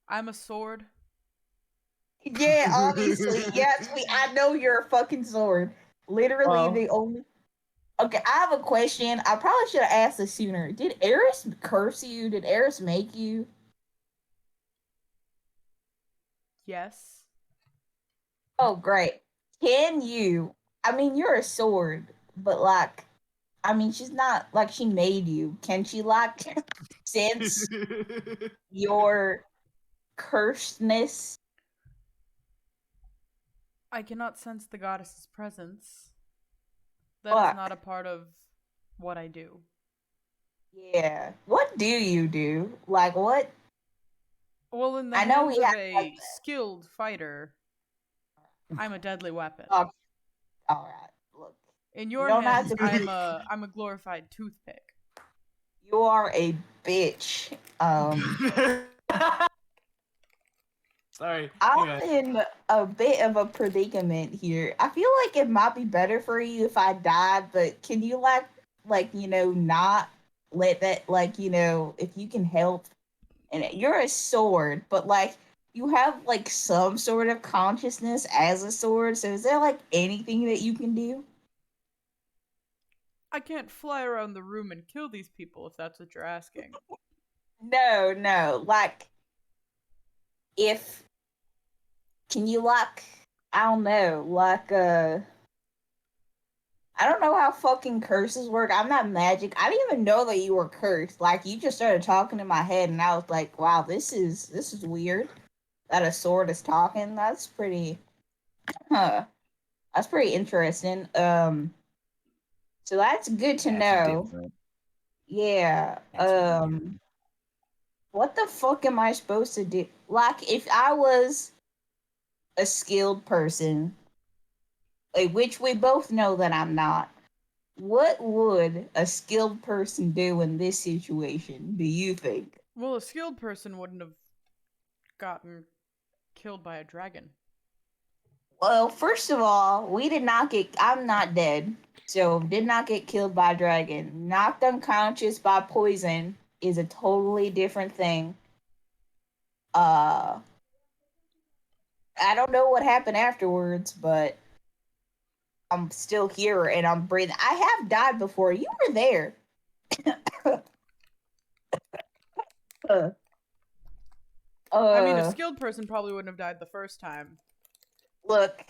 I'm a sword. Yeah, obviously. Yes, I know you're a fucking sword. Literally the only... Okay, I have a question. I probably should have asked this sooner. Did Eris curse you? Did Eris make you? Yes. Oh, great. Can you... I mean, you're a sword, but like... I mean, she's not like she made you. Can she like sense your cursedness? I cannot sense the goddess's presence. That is not a part of what I do. Yeah. What do you do? Like what? Well, in the hands of a skilled fighter, I'm a deadly weapon. All right. Look. In your hands, I'm a glorified toothpick. You are a bitch. Sorry. I'm Anyway. in a bit of a predicament here. I feel like it might be better for you if I died, but can you not let that if you can help, and you're a sword, but you have some sort of consciousness as a sword. So is there anything that you can do? I can't fly around the room and kill these people if that's what you're asking. No. If can you I don't know, I don't know how fucking curses work. I'm not magic. I didn't even know that you were cursed. You just started talking in my head, and I was like, "Wow, this is weird." That a sword is talking. That's pretty. Huh. That's pretty interesting. So that's good to That's know. different. Yeah. That's weird. What the fuck am I supposed to do? If I was a skilled person, which we both know that I'm not. What would a skilled person do in this situation, do you think? Well, a skilled person wouldn't have gotten killed by a dragon. Well, first of all, I'm not dead, so did not get killed by a dragon. Knocked unconscious by poison is a totally different thing. I don't know what happened afterwards, but I'm still here and I'm breathing. I have died before. You were there. I mean, a uh, skilled person probably wouldn't have died the first time. Look,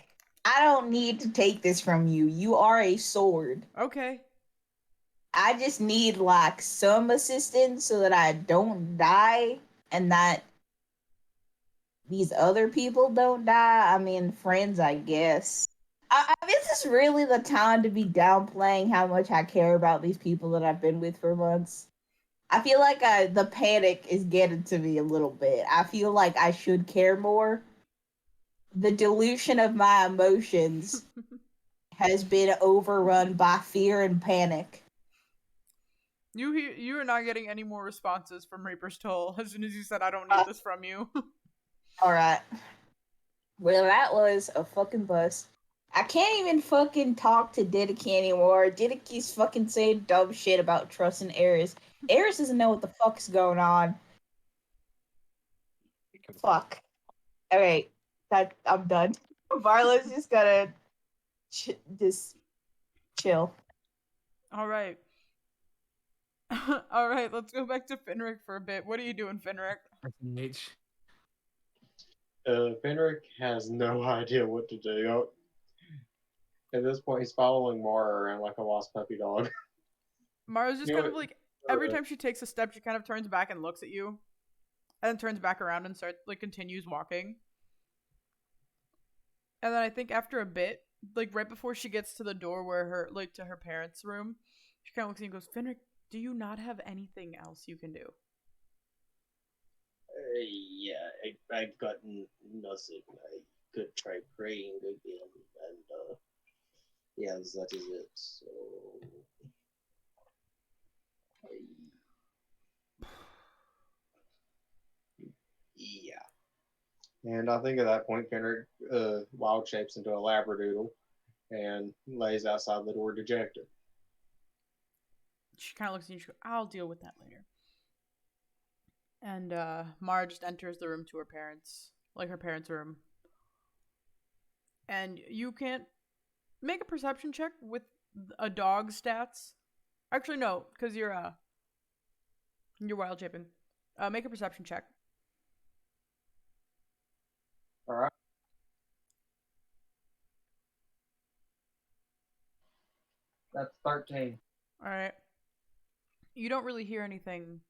I don't need to take this from you. You are a sword. Okay. I just need some assistance so that I don't die and that these other people don't die. I mean, friends, I guess. This is really the time to be downplaying how much I care about these people that I've been with for months. I feel like the panic is getting to me a little bit. I feel like I should care more. The dilution of my emotions has been overrun by fear and panic. You are not getting any more responses from Reaper's Toll as soon as you said I don't need this from you. Alright. Well, that was a fucking bust. I can't even fucking talk to Didiki anymore. Didiki's fucking saying dumb shit about trusting Eris. Eris doesn't know what the fuck's going on. Fuck. Alright. I'm done. Marlo's just gotta just chill. Alright. Alright, let's go back to Finrick for a bit. What are you doing, Finrick? H. Fenric has no idea what to do. At this point, he's following Mara around like a lost puppy dog. Mara's just kind of every time she takes a step, she kind of turns back and looks at you, and then turns back around and continues walking. And then I think after a bit, right before she gets to the door where to her parents' room, she kind of looks at you and goes, "Finrick, do you not have anything else you can do?" Yeah, I've gotten nothing. I could try praying again, and yes, that is it. So, yeah. And I think at that point, Fenric wild shapes into a labradoodle and lays outside the door dejected. She kind of looks at you and she goes, "I'll deal with that later." And Mara just enters the room to her parents, her parents' room. And you can't make a perception check with a dog's stats. Actually, no, because you're wild shaping. Make a perception check. All right. That's 13. All right. You don't really hear anything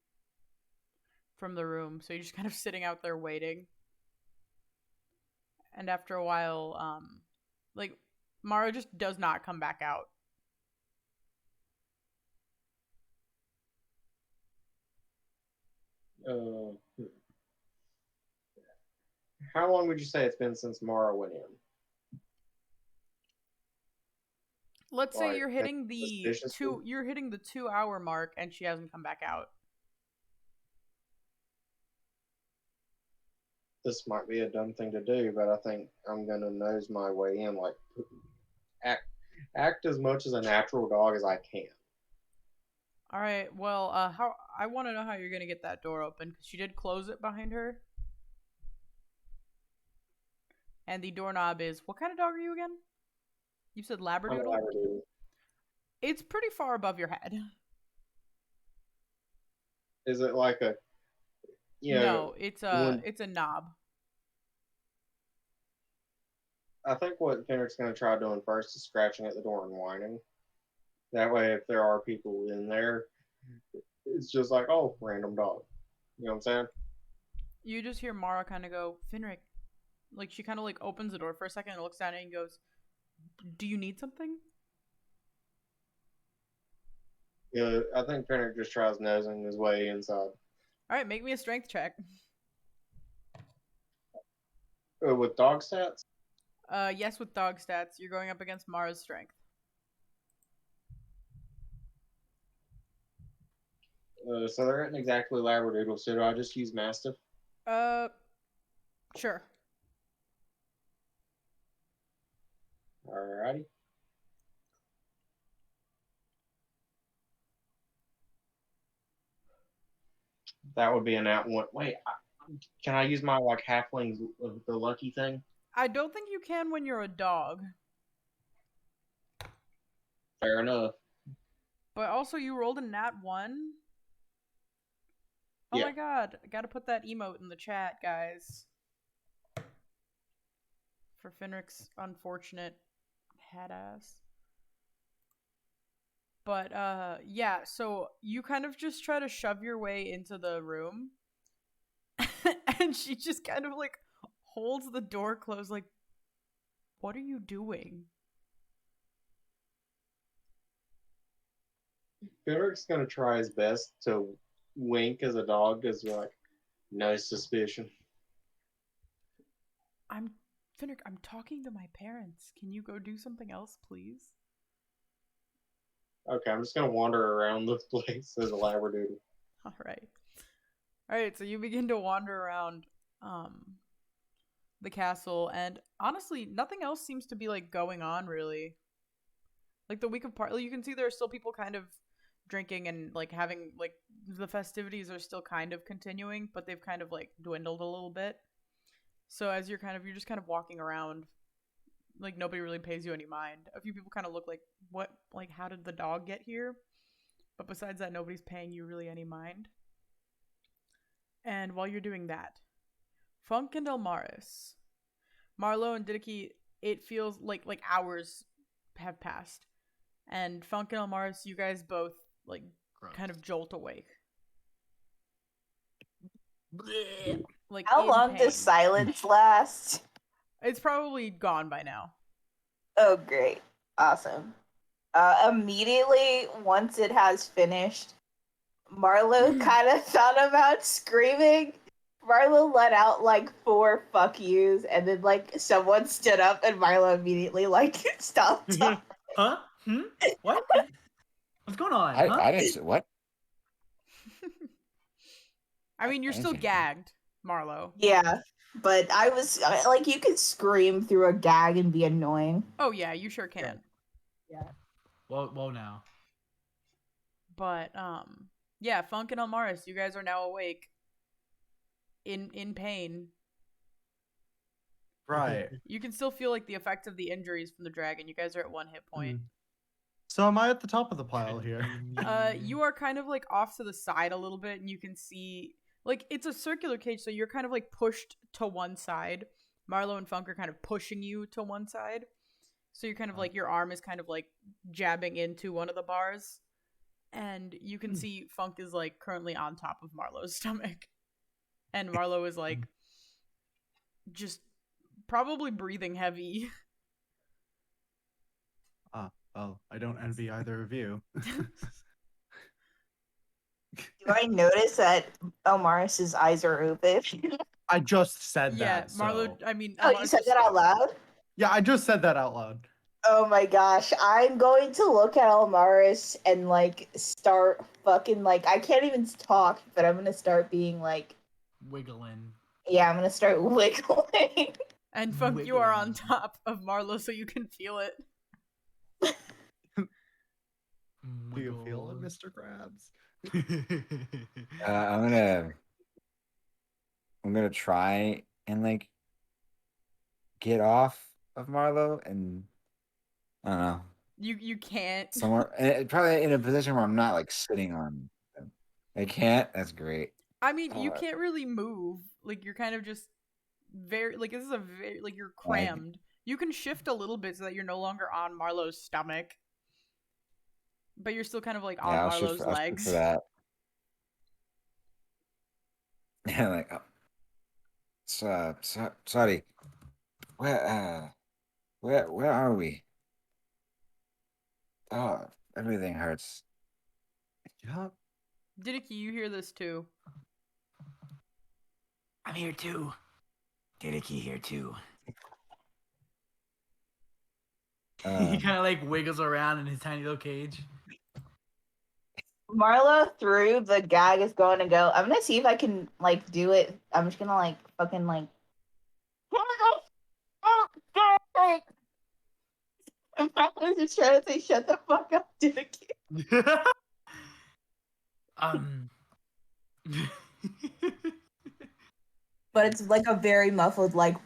from the room, so you're just kind of sitting out there waiting. And after a while, Mara just does not come back out. How long would you say it's been since Mara went in? Let's say you're hitting the 2-hour mark and she hasn't come back out. this might be a dumb thing to do, but I think I'm gonna nose my way in, like act as much as a natural dog as I can. All right. Well, how I want to know how you're gonna get that door open because she did close it behind her. And the doorknob is what kind of dog are you again? You said I'm a Labradoodle. Labradoodle. It's pretty far above your head. Is it like a No, it's a knob. I think what Fenric's gonna try doing first is scratching at the door and whining. That way, if there are people in there, it's just like, oh, random dog. You know what I'm saying? You just hear Mara kind of go, Finric. Like, she kind of, like, opens the door for a second and looks down at it and goes, do you need something? Yeah, I think Fenric just tries nosing his way inside. Alright, make me a strength check. With dog stats? Yes, with dog stats. You're going up against Mara's strength. So they're not exactly Labradoodle, so do I just use Mastiff? Sure. Alrighty. That would be an at one. Wait, can I use my like halfling the lucky thing? I don't think you can when you're a dog. Fair enough. But also, you rolled a nat 1. Oh Yeah. my god, I gotta put that emote in the chat, guys. For Finric's unfortunate head ass. But, yeah, so you kind of just try to shove your way into the room. And she just kind of, like, holds the door closed, like, what are you doing? Fenric's gonna try his best to wink as a dog, as you're like, no suspicion. Finric, I'm talking to my parents. Can you go do something else, please? Okay, I'm just gonna wander around this place as a Labradoodle. Alright, so you begin to wander around the castle, and honestly, nothing else seems to be like going on really. Like the week of you can see there are still people kind of drinking and like having like the festivities are still kind of continuing, but they've kind of like dwindled a little bit. So as you're just kind of walking around, like nobody really pays you any mind. A few people kind of look like, what, like how did the dog get here? But besides that, nobody's paying you really any mind. And while you're doing that, Funk and Elmaris, Marlo and Didiki, it feels like hours have passed. And Funk and Elmaris, you guys both like Gross. kind of jolt awake. Like How in long pain. does silence last? It's probably gone by now. Oh, great. Awesome. Immediately, once it has finished, Marlo kind of thought about screaming. Marlo let out like 4 fuck yous, and then like someone stood up, and Marlo immediately like stopped. Huh? What? What's going on? I didn't. What? I mean, you're still gagged, Marlo. Yeah, but I was like, you could scream through a gag and be annoying. Oh yeah, you sure can. Yeah. Whoa now. But yeah, Funk and Elmaris, you guys are now awake. In pain. Right. You can still feel like the effects of the injuries from the dragon. You guys are at 1 hit point. So am I at the top of the pile here? You are kind of like off to the side a little bit, and you can see like it's a circular cage, so you're kind of like pushed to one side. Marlo and Funk are kind of pushing you to one side. So you're kind of like your arm is kind of like jabbing into one of the bars. And you can see Funk is like currently on top of Marlo's stomach. And Marlo is like just probably breathing heavy. Well, I don't envy either of you. Do I notice that Elmaris's eyes are open? I just said Yeah, that. Marlo, So. I mean, Oh, you said that out loud? Yeah, I just said that out loud. Oh my gosh, I'm going to look at Elmaris and like start fucking like I can't even talk, but I'm gonna start being like Wiggling. Yeah, I'm gonna start wiggling. And Funk, you are on top of Marlo, so you can feel it. Do you feel it, Mr. Krabs? I'm gonna try and like get off of Marlo and I don't know You can't. somewhere probably in a position where I'm not like sitting on them. I can't. That's great. I mean, you can't really move. Like you're kind of just very like this is a very like you're crammed. You can shift a little bit so that you're no longer on Marlo's stomach, but you're still kind of like on Yeah, I'll Marlo's shoot for legs. that. Yeah, like sorry. Where are we? Oh, everything hurts. Yeah. Didiki, you hear this too. I'm here too. Didiki here too. He kind of like wiggles around in his tiny little cage. Marlo through the gag is going to go. I'm gonna see if I can like do it. I'm just gonna like fucking like. I'm just trying to say, shut the fuck up, Didiki. But it's like a very muffled, like.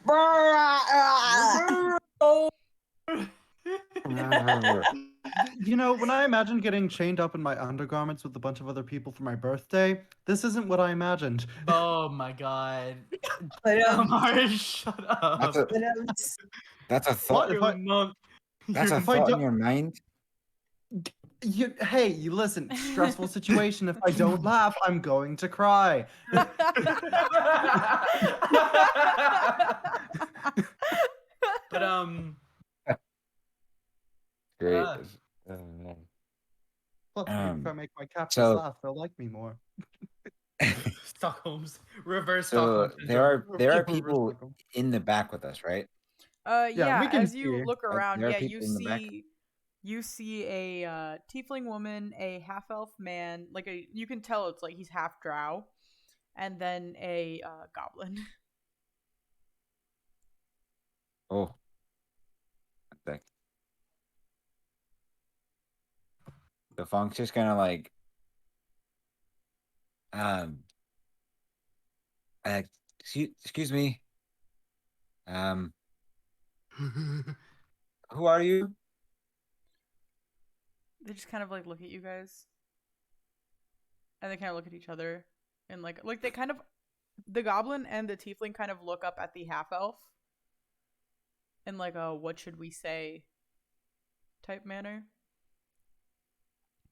You know, when I imagine getting chained up in my undergarments with a bunch of other people for my birthday, this isn't what I imagined. Oh my god. But, Omar, shut up. That's a thought. What? That's a if I thought in don't- your mind. Hey, you listen. Stressful situation. If I don't laugh, I'm going to cry. But Great. Plus, maybe if I make my captors so- laugh, they'll like me more. Stockholm's reverse So Stockholm. there are Yeah, people reverse in the back with us, right? Yeah, we can as you see. look around, there are yeah, people in the back? you see a tiefling woman, a half elf man, like you can tell it's like he's half drow, and then a goblin. Oh. Okay. The Funk's just gonna like excuse me. Who are you? They just kind of like look at you guys, and they kind of look at each other, and like they kind of the goblin and the tiefling kind of look up at the half elf, in like a what should we say type manner.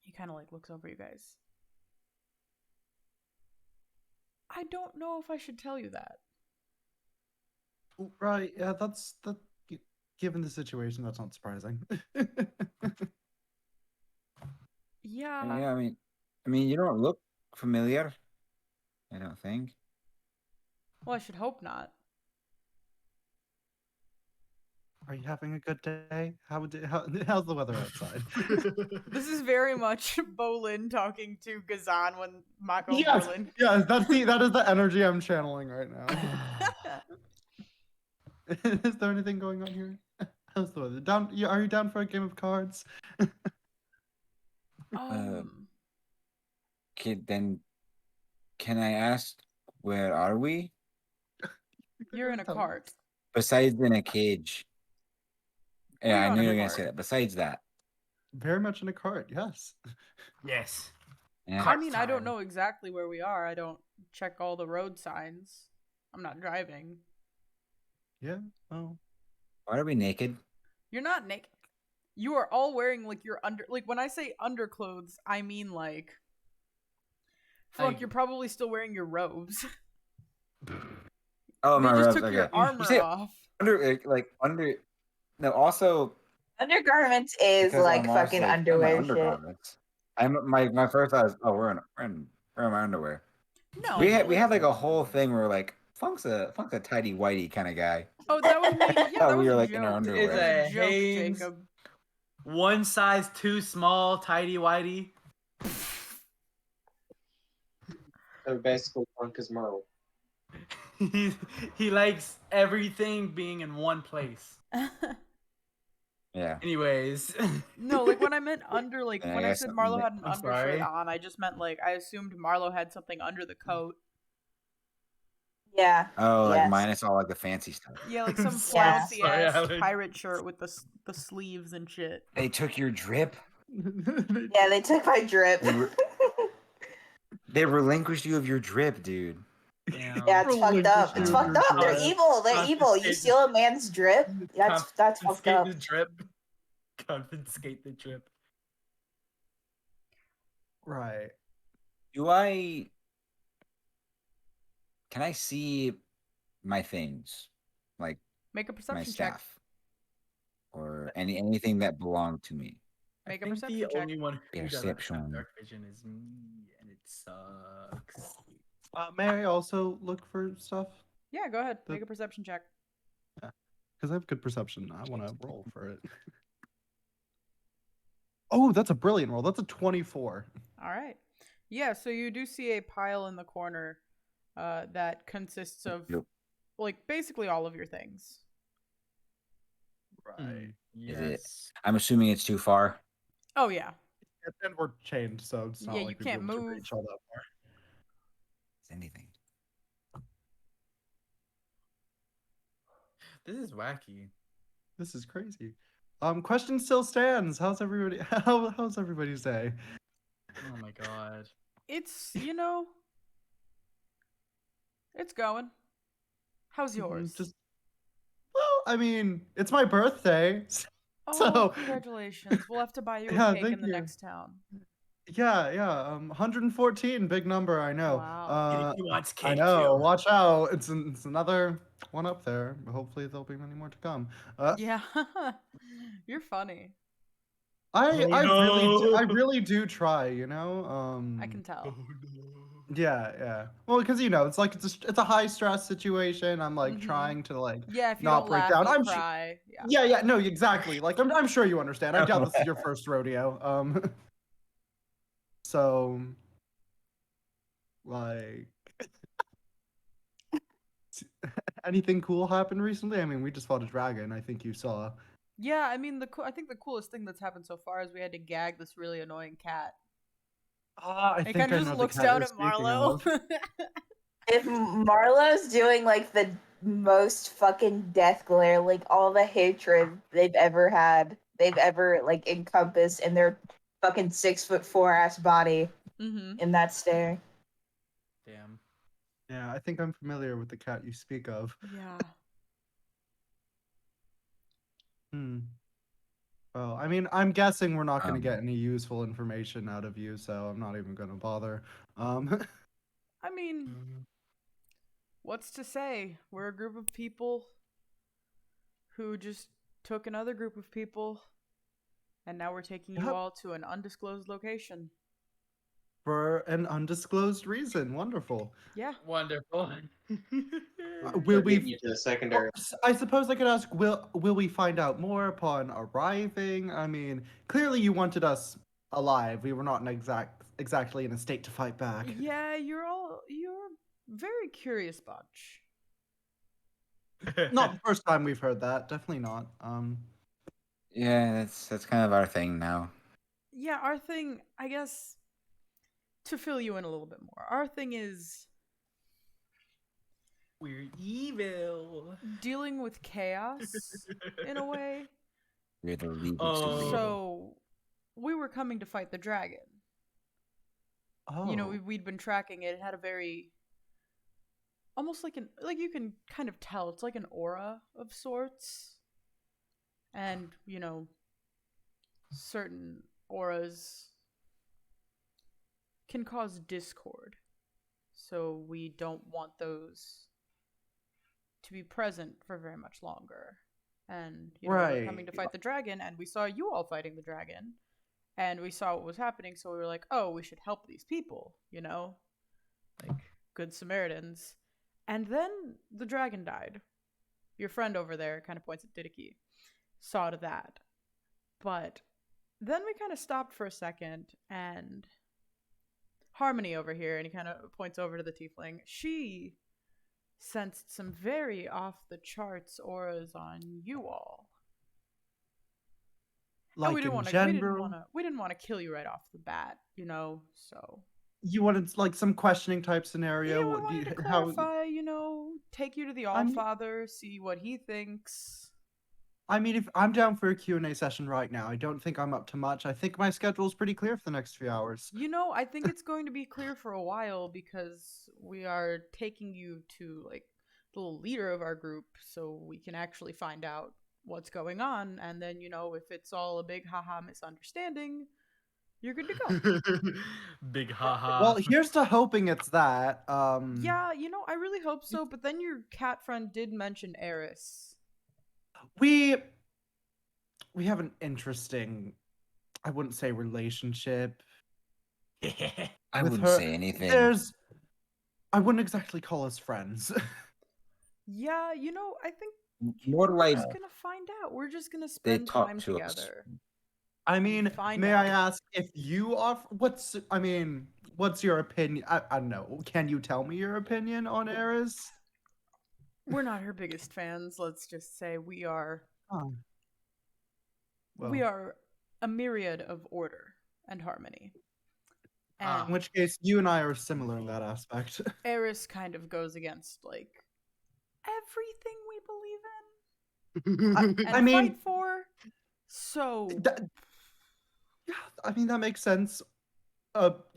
He kind of like looks over you guys. I don't know if I should tell you that. Right, yeah, that's that. Given the situation, that's not surprising. Yeah. Yeah, I mean, you don't look familiar. I don't think. Well, I should hope not. Are you having a good day? How's the weather outside? This is very much Bolin talking to Gazan when Mako Yes, Berlin. yes, that is the energy I'm channeling right now. Is there anything going on here? How's the weather? Are you down for a game of cards? Then can I ask where are we? You're in a cart. Besides in a cage. Yeah, I on knew a you were gonna cart. say that. Besides that. Very much in a cart, yes. Yes. Yeah. I mean, I don't know exactly where we are. I don't check all the road signs. I'm not driving. Yeah. Oh. Why are we naked? You're not naked. You are all wearing like your when I say underclothes, I mean like Funk, you're probably still wearing your robes. Oh, they my just robes. took your armor off. Under. No, also. Undergarments is like fucking my underwear shit. undergarments. My first thought is, we're in my underwear. No, we had like a whole thing where like Funk's a tidy whitey kind of guy. Oh, that was me. Yeah, that we was were a like joke. in our It underwear. was a joke, Hanes. Jacob. One size too small, tidy whitey. So basically, Funk is Merle. he likes everything being in one place. Yeah. Anyways. No, like when I meant under, like Yeah, I when I got said something Marlo that- had an I'm undershirt sorry. on, I just meant like I assumed Marlo had something under the coat. Yeah. Oh, like Yes. minus all like the fancy stuff. Yeah, like some Yeah. flouncy Sorry, ass Alex. pirate shirt with the sleeves and shit. They took your drip. Yeah, they took my drip. They re- They relinquished you of your drip, dude. Damn. Yeah, it's fucked up. It's fucked up. They're drip. evil. They're evil. You Confiscate- steal a man's drip. That's fucked Confiscate up. the drip. Confiscate the drip. Right. Do I? Can I see my things, like Make a my perception check. staff, or anything that belonged to me? Make I a think perception the check. only one who doesn't have Perception. dark vision is me, and it sucks. May I also look for stuff? Yeah, go ahead. The- Make a perception check. Because I have good perception. I want to roll for it. Oh, that's a brilliant roll. That's a 24. All right. Yeah, so you do see a pile in the corner that consists of Yep. like basically all of your things. Right. Is it- Yes. I'm assuming it's too far. Oh yeah. And we're chained, so it's not Yeah, like you we'd can't be able to move. reach all that far. Is anything? This is wacky. This is crazy. Question still stands. How's everybody? How's everybody's day? Oh my god. It's, it's going. How's yours? Just well, I mean, it's my birthday. Oh, so- congratulations. We'll have to buy you a Yeah, cake thank in the you. next town. Yeah. 114, big number. I know. Wow. He wants cake I know. too. Watch out. It's another one up there. Hopefully, there'll be many more to come. Yeah. You're funny. I Oh, no. really do try. You know. I can tell. Yeah. Well, because it's like it's a high stress situation. I'm like Mhm. trying to like Yeah, if you not don't break laugh, down. you'll I'm sure. cry. Yeah. Yeah. No, exactly. Like I'm sure you understand. I doubt this is your first rodeo. So like anything cool happened recently? I mean, we just fought a dragon. I think you saw. Yeah, I mean I think the coolest thing that's happened so far is we had to gag this really annoying cat. I It think kind I of know just the looks cat down you're at speaking Marlo. of. If Marlo's doing like the most fucking death glare, like all the hatred they've ever had, they've ever like encompassed in their fucking 6'4" ass body Mm-hmm. in that stare. Damn. Yeah, I think I'm familiar with the cat you speak of. Yeah. Well, I mean, I'm guessing we're not going to get Um, any useful information out of you, so I'm not even going to bother. I mean, what's to say? We're a group of people who just took another group of people, and now we're taking you Yep. all to an undisclosed location. For an undisclosed reason. Wonderful. Yeah. Wonderful. Will They're we? getting you to the secondary. I suppose I could ask. Will we find out more upon arriving? I mean, clearly you wanted us alive. We were not exactly in a state to fight back. Yeah, you're very curious bunch. Not the first time we've heard that. Definitely not. Yeah, that's kind of our thing now. Yeah, our thing, I guess, to fill you in a little bit more, our thing is We're evil. dealing with chaos in a way. We're the legal Oh. to So we were coming to fight the dragon. Oh. We'd been tracking it. It had a very almost like you can kind of tell it's like an aura of sorts. And, certain auras can cause discord. So we don't want those to be present for very much longer. And we're coming to Right. fight the dragon, and we saw you all fighting the dragon, and we saw what was happening, so we were like, oh, we should help these people, like good Samaritans. And then the dragon died. Your friend over there kind of points at Didiki, saw to that. But then we kind of stopped for a second, and Harmony over here, and he kind of points over to the tiefling, she sensed some very off the charts auras on you all. And Like in general, we didn't want to kill you right off the bat, you know. So you wanted like some questioning type yeah, scenario. we What do wanted you, to how? clarify, you know, take you to the I'm. Allfather, see what he thinks. I mean, if I'm down for a Q&A session right now, I don't think I'm up to much. I think my schedule's pretty clear for the next few hours. You know, I think it's going to be clear for a while because we are taking you to like the little leader of our group so we can actually find out what's going on, and then, you know, if it's all a big haha misunderstanding, you're good to go. Big haha. Well, here's to hoping it's that. Yeah, you know, I really hope so, but then your cat friend did mention Eris. we have an interesting, I wouldn't say relationship I with wouldn't her. say anything. I wouldn't exactly call us friends. Yeah, you know, I think More we're like just gonna find out. We're just gonna they spend talk time to us. together. I mean, Find may I out. ask if you are? What's your opinion? I don't know. Can you tell me your opinion on Eris? We're not her biggest fans. Let's just say we are. Oh, We well, are a myriad of order and harmony. Ah. And in which case, you and I are similar in that aspect. Eris kind of goes against like everything we believe in and I mean, fight for. So that, yeah, I mean that makes sense.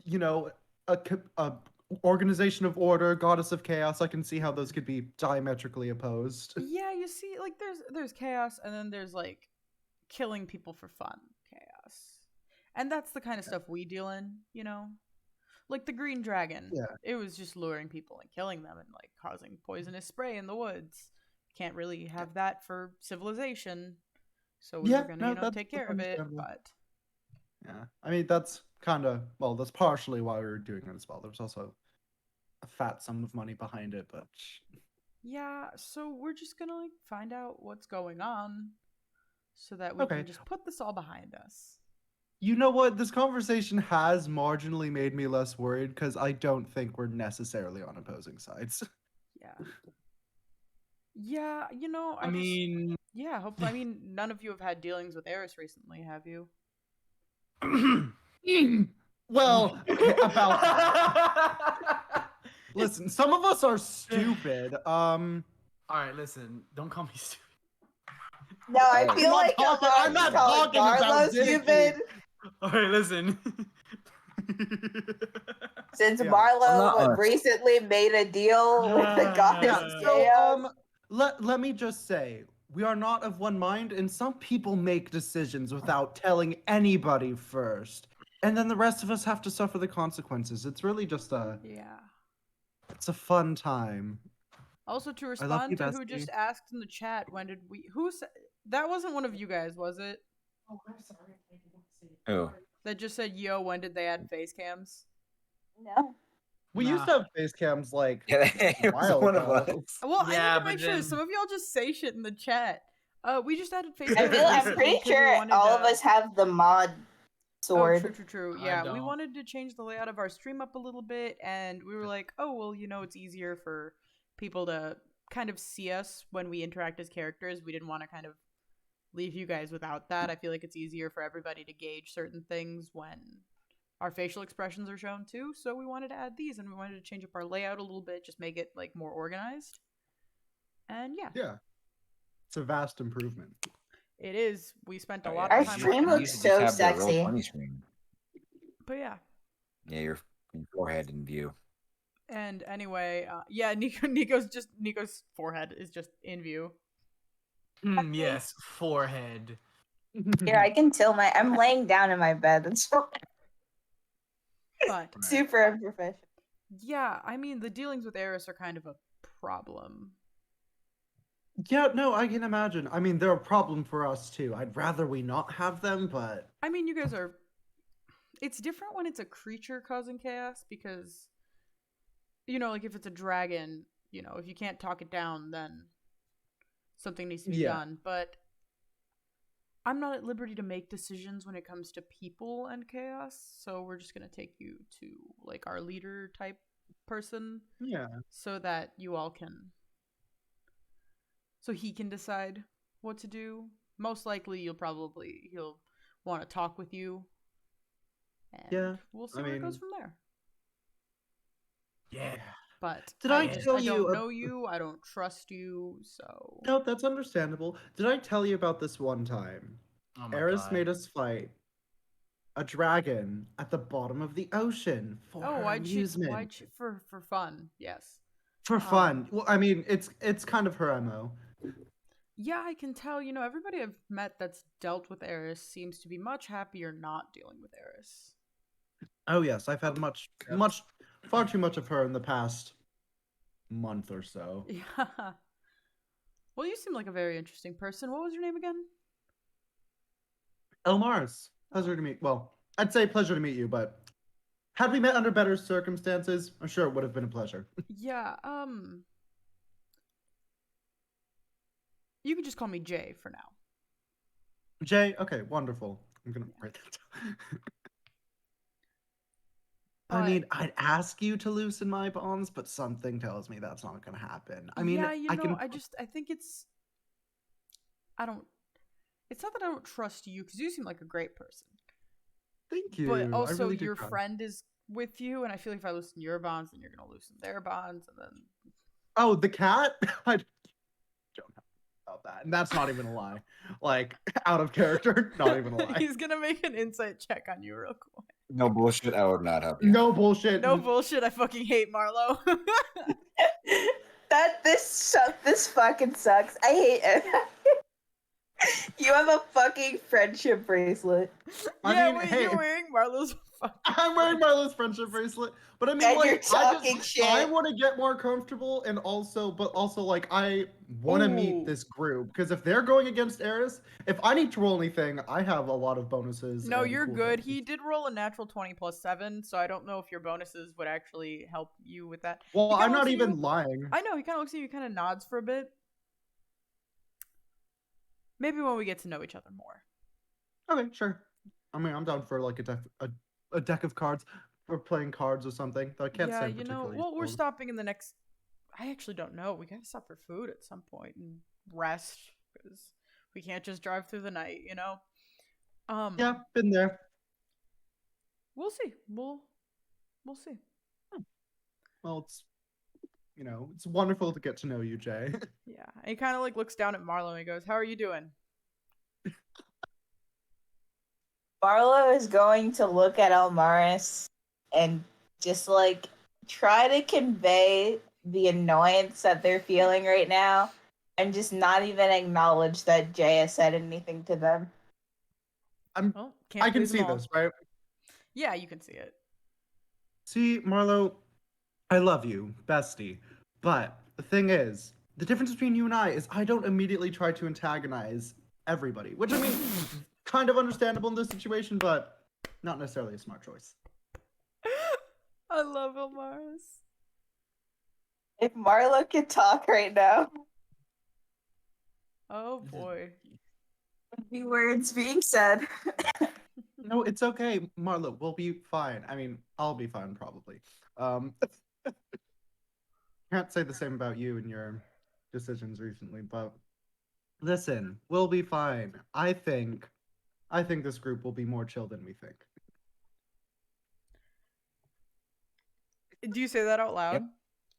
You know, a organization of order, goddess of chaos. I can see how those could be diametrically opposed. yeah, you see, like there's chaos, and then there's like killing people for fun chaos, and that's the kind of stuff we deal in. You know, like the green dragon. Yeah. It was just luring people and killing them and like causing poisonous spray in the woods. Can't really have that for civilization. So we Yeah, were gonna, no, you know, take that's care of it, understandable. but Yeah, I mean that's kind of that's partially why we were doing it as well. There was also a fat sum of money behind it, but yeah, so we're just gonna like find out what's going on so that we okay. can just put this all behind us. You know what? This conversation has marginally made me less worried because I don't think we're necessarily on opposing sides. Yeah. Yeah, you know, I mean, yeah, hopefully, I mean, none of you have had dealings with Eris recently, have you? Well, okay, about that. Listen, some of us are stupid. All right, listen. Don't call me stupid. No, I Hey. feel like I'm not talking about Darlo Dicky. stupid. All right, listen. Since Yeah. Marlo Not recently made a deal with the goddess Yeah, of so chaos. let me just say, we are not of one mind, and some people make decisions without telling anybody first. And then the rest of us have to suffer the consequences. It's really just Yeah. it's a fun time. Also, to I love respond you, to who bestie. just asked in the chat, when did we, who said, that wasn't one of you guys, was it? Oh, I'm sorry. I didn't see. Who? That just said, yo, when did they add face cams? No. We used Nah. to have face cams like Yeah, a it was while one ago. of us. Well, I Yeah, need to but make sure. then- Some of y'all just say shit in the chat. We just added face I'm cams recently pretty 'cause we sure wanted all of to- us have the mod sword. Oh, true. I Yeah, we don't. wanted to change the layout of our stream up a little bit, and we were like, oh, well, you know, it's easier for people to kind of see us when we interact as characters. We didn't want to kind of leave you guys without that. I feel like it's easier for everybody to gauge certain things when our facial expressions are shown too. So we wanted to add these, and we wanted to change up our layout a little bit, just make it like more organized. And yeah, Yeah. It's a vast improvement. it is. We spent a Oh, lot yeah, of Our time stream working on looks it. so have the roll sexy. 20 screen. But yeah. Yeah, your forehead in view. And anyway, yeah, Nico's forehead is just in view. Yes, forehead. Here, I can tilt my. I'm laying down in my bed. That's But super unprofessional. yeah, I mean, the dealings with Eris are kind of a problem. Yeah, no, I can imagine. I mean, they're a problem for us too. I'd rather we not have them, but I mean, you guys are. It's different when it's a creature causing chaos because, you know, like if it's a dragon, you know, if you can't talk it down, then something needs to be Yeah. done. But I'm not at liberty to make decisions when it comes to people and chaos, so we're just gonna take you to like our leader type person Yeah. so that you all can. So he can decide what to do. Most likely, he'll want to talk with you, and Yeah, we'll see I where it goes mean- from there. Yeah. But Did I just tell I you don't a- know you. I don't trust you. So No, that's understandable. Did I tell you about this one time? Oh my Eris god. made us fight a dragon at the bottom of the ocean for oh, her amusement. why'd she for fun? Yes. For fun. Well, I mean, it's kind of her MO. Yeah, I can tell. You know, everybody I've met that's dealt with Eris seems to be much happier not dealing with Eris. Oh yes, I've had Yep. far too much of her in the past month or so. Yeah. Well, you seem like a very interesting person. What was your name again? Elmars, pleasure to meet. Well, I'd say pleasure to meet you, but had we met under better circumstances, I'm sure it would have been a pleasure. Yeah, you can just call me Jay for now. Jay, okay, wonderful. I'm gonna write that down. I But mean, I'd ask you to loosen my bonds, but something tells me that's not gonna happen. I mean, yeah, you I know, can. I think I don't, it's not that I don't trust you because you seem like a great person. Thank you. But I also, really do your try. friend is with you, and I feel like if I loosen your bonds, then you're gonna loosen their bonds, and then Oh, the cat? I don't know about that. And that's not even a lie. Like, out of character, not even a lie. he's gonna make an insight check on you real quick. No bullshit. I would not help you. No bullshit. No bullshit. I fucking hate Marlo. This fucking sucks. I hate it. You have a fucking friendship bracelet. I yeah, mean, wait, hey, you're wearing Marlo's fucking I'm wearing Marlo's friendship bracelet, but I mean, And like, you're talking shit. I want to get more comfortable, and but also, like, I want to Ooh. meet this group because if they're going against Eris, if I need to roll anything, I have a lot of bonuses. No, and you're good. cooldowns. He did roll a natural 20 plus 7, so I don't know if your bonuses would actually help you with that. Well, He kinda I'm not looks at even you- lying. I know, he kind of looks at you, kind of nods for a bit. Maybe when we get to know each other more. Okay, sure. I mean, I'm down for like a deck of cards for playing cards or something. Though I can't Yeah, say I'm you know, particularly well, we're skilled. stopping in the next. I actually don't know. We gotta stop for food at some point and rest because we can't just drive through the night, you know. Yeah, been there. We'll see. We'll see. Well, it's wonderful to get to know you, Jay. Yeah, and he kind of like looks down at Marlo and he goes, "How are you doing?" Barlow is going to look at Elmaris and just like try to convey the annoyance that they're feeling right now and just not even acknowledge that Jay has said anything to them. Well, can't I can please them see all. this, right? Yeah, you can see it. See, Marlo, I love you, bestie. But the thing is, the difference between you and I is I don't immediately try to antagonize everybody, which I mean, kind of understandable in this situation, but not necessarily a smart choice. I love Elmaris. If Marlo could talk right now, Oh boy. the words being said. No, it's okay, Marlo. We'll be fine. I mean, I'll be fine probably. Can't say the same about you and your decisions recently, but listen, we'll be fine. I think this group will be more chill than we think. Do you say that out loud? Yep.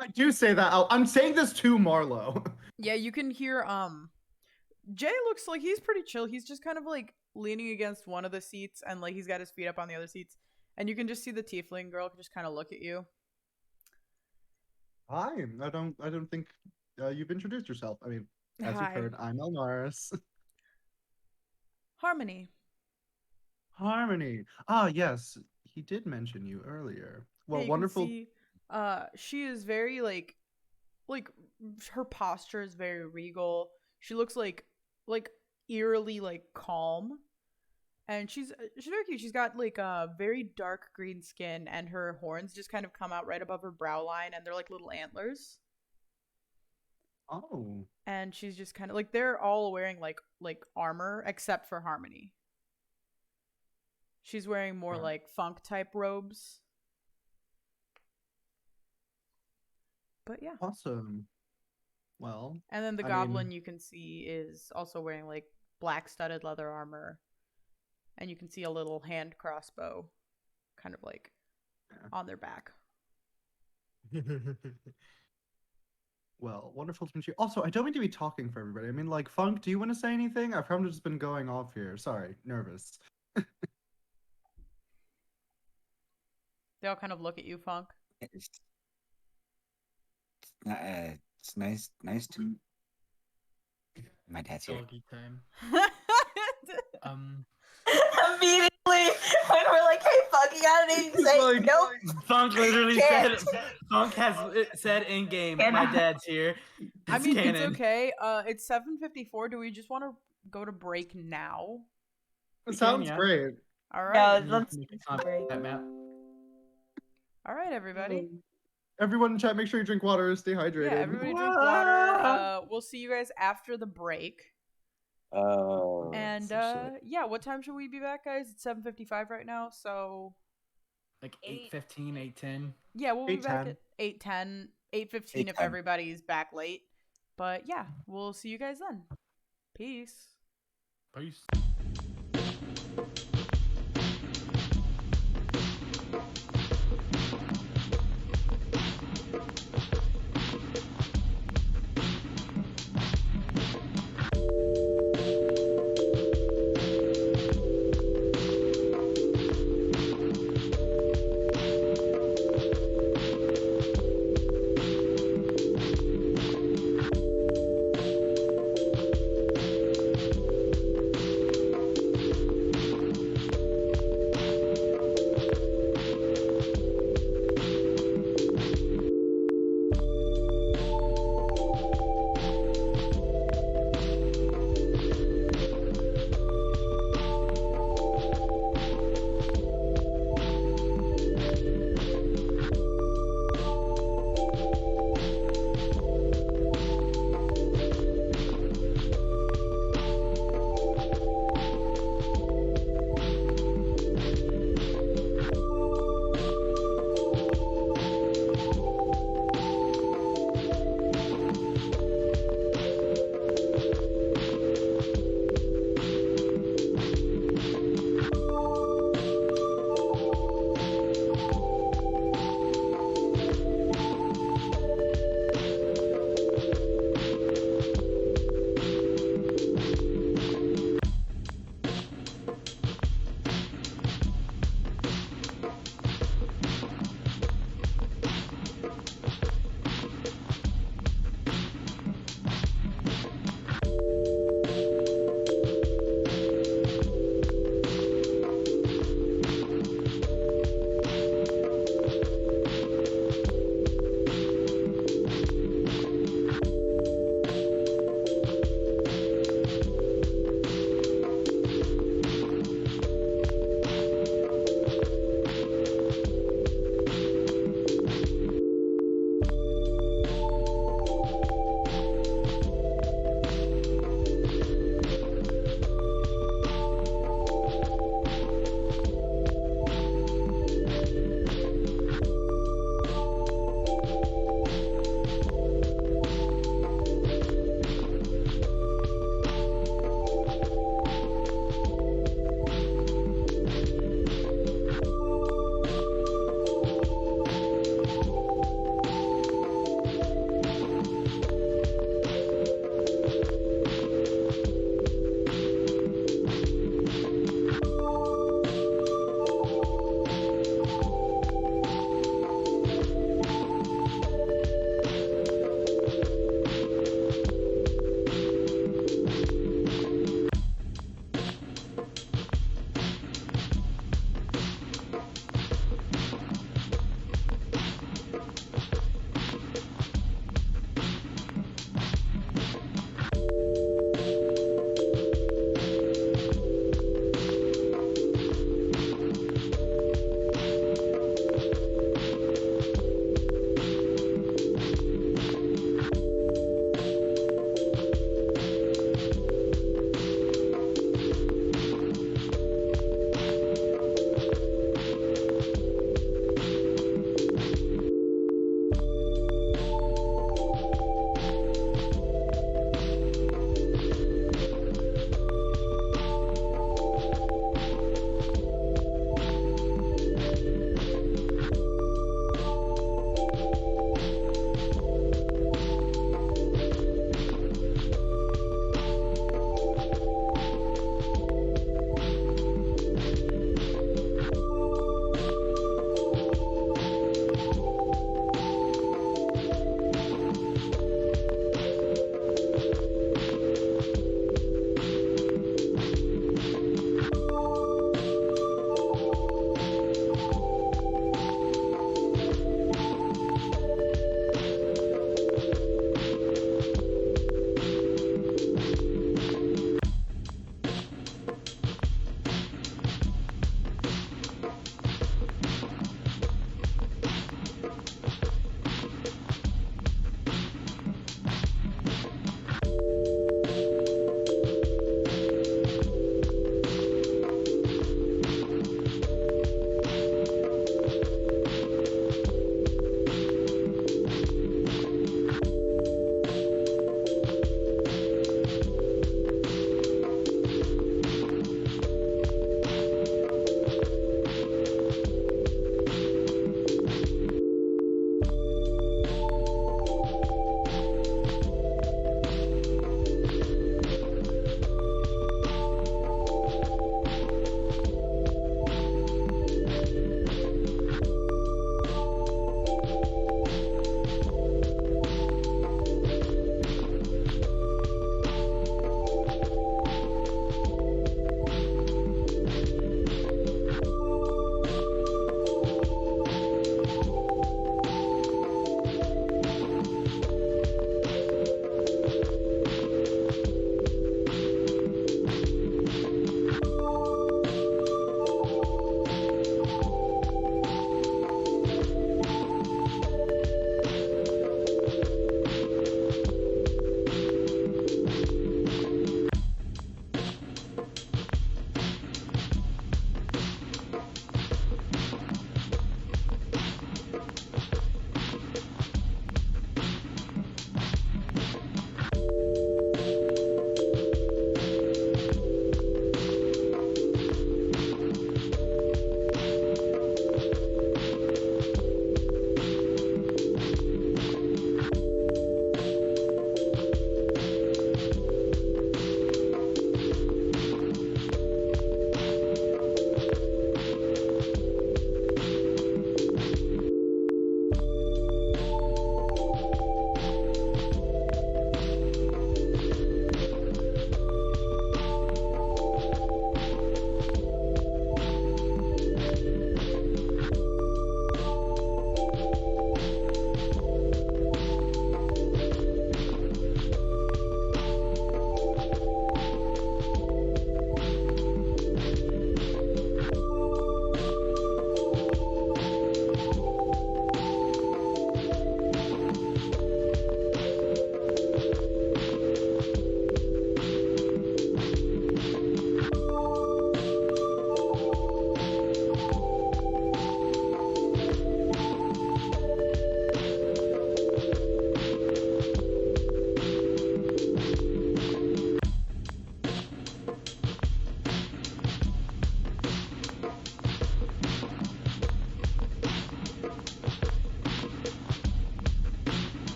I do say that out. I'm saying this to Marlo. Yeah, you can hear Jay looks like he's pretty chill. He's just kind of like leaning against one of the seats and like he's got his feet up on the other seats. And you can just see the tiefling girl just kind of look at you. Fine. I don't think you've introduced yourself. I mean, as Hi. you've heard, I'm Elmaris. Harmony. Harmony. Ah, yes. He did mention you earlier. Well, Yeah, you wonderful. Can see, she is very like her posture is very regal. She looks like eerily like calm. And she's very cute. She's got like a very dark green skin and her horns just kind of come out right above her brow line and they're like little antlers. Oh. And she's just kind of like they're all wearing like armor except for Harmony. She's wearing more Right. like funk type robes. But yeah. Awesome. Well, And then the I goblin mean- you can see is also wearing like black studded leather armor. And you can see a little hand crossbow kind of like on their back. Well, wonderful to meet you. Also, I don't mean to be talking for everybody. I mean, like, Funk, do you want to say anything? I've kind of just been going off here. Sorry, nervous. They all kind of look at you, Funk. It's, it's nice to. My dad's here. Doggy time. Immediately when we're like, "Hey, fuck, you got anything to say?" Like- Nope. Funk literally Can't. said. Funk has said in game, Can my I- dad's here. I mean, canon. it's okay. It's 7:54. Do we just want to go to break now? It sounds yeah. great. All No, right. let's Make a comment, Matt. All right, everybody. Everyone in chat, make sure you drink water, stay hydrated. Yeah, everybody drink water. We'll see you guys after the break. Oh. And so yeah, what time should we be back, guys? It's 7:55 right now, so Like 8. 8:15, 8:10. yeah, we'll be back 8:10. at 8:10, 8:15 if 8:10. everybody's back late. But yeah, we'll see you guys then. Peace. Peace.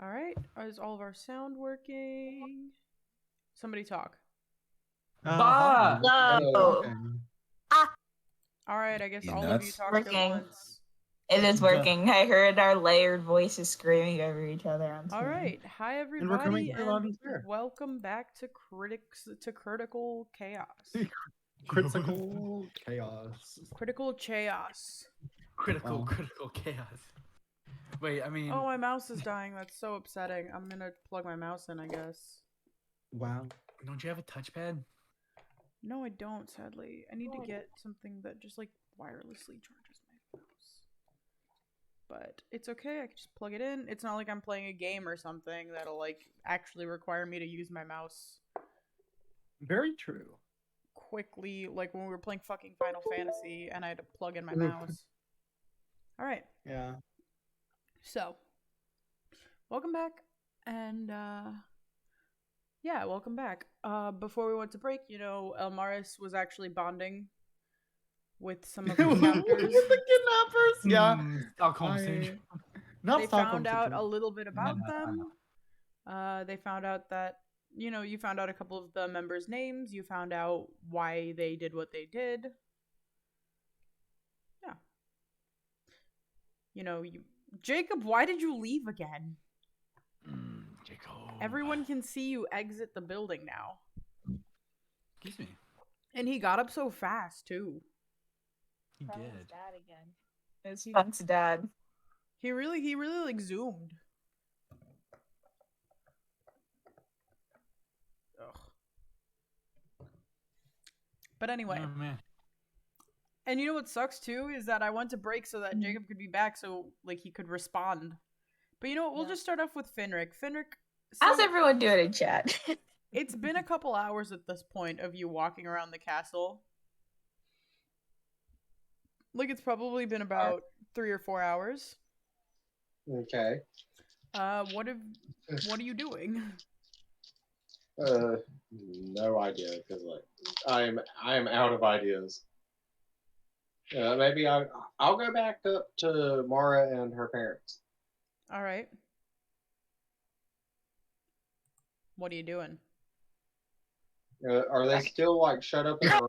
All right. Is all of our sound working? Somebody talk. Bah! Hello. All right. I guess You all of you nuts? talked at Working. once. It is Duh. working. I heard our layered voices screaming over each other on All screen. right. Hi, And we're coming everybody, through loud and clear. welcome back to Critical Chaos. Critical chaos. Critical Chaos. Critical Wow. chaos. Wait, I mean, Oh, my mouse is dying. That's so upsetting. I'm gonna plug my mouse in, I guess. Wow. don't you have a touchpad? No, I don't, sadly. I need to get something that just, like, wirelessly charges my mouse. But it's okay. I can just plug it in. It's not like I'm playing a game or something that'll, like, actually require me to use my mouse Very true. quickly, like when we were playing fucking Final Fantasy and I had to plug in my mouse. All right. Yeah. So, welcome back, and yeah, welcome back. Before we went to break, you know, Elmaris was actually bonding with some of his With captors. the kidnappers. Yeah. Stockholm syndrome. Not They Stockholm found out a syndrome. little bit about I them. know. They found out that, you know, you found out a couple of the members' names. You found out why they did what they did. Yeah. You know, Jacob, why did you leave again? Jacob. Everyone can see you exit the building now. Excuse me. And he got up so fast, too. He That was did. dad again. It's Funk's dad. He really like zoomed. Ugh. But anyway. Oh, man. And you know what sucks too is that I went to break so that Jacob could be back, so like he could respond. But you know what? We'll just start off with Finrick. Finrick, How's so everyone doing in chat? it's been a couple hours at this point of you walking around the castle. Like it's probably been about 3 or 4 hours. Okay. What are you doing? No idea, because like I am out of ideas. Maybe I'll go back up to Mara and her parents. All right. What are you doing? Are they still like shut up in the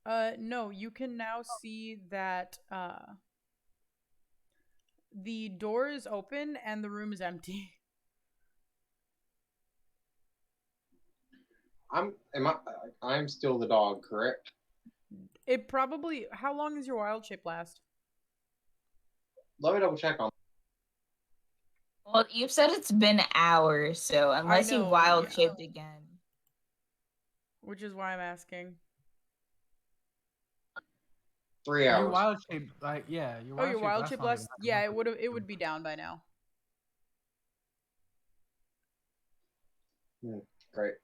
room? No, you can now see that the door is open and the room is empty. I'm still the dog, correct? It probably. How long does your wild shape last? Let me double check on. Well, you've said it's been hours, so unless you know, wild yeah. shaped again. Which is why I'm asking. 3 hours. Your wild shape, like, yeah. Your Oh, your wild lasts shape longer last. than Yeah, mine. it would be down by now. Great.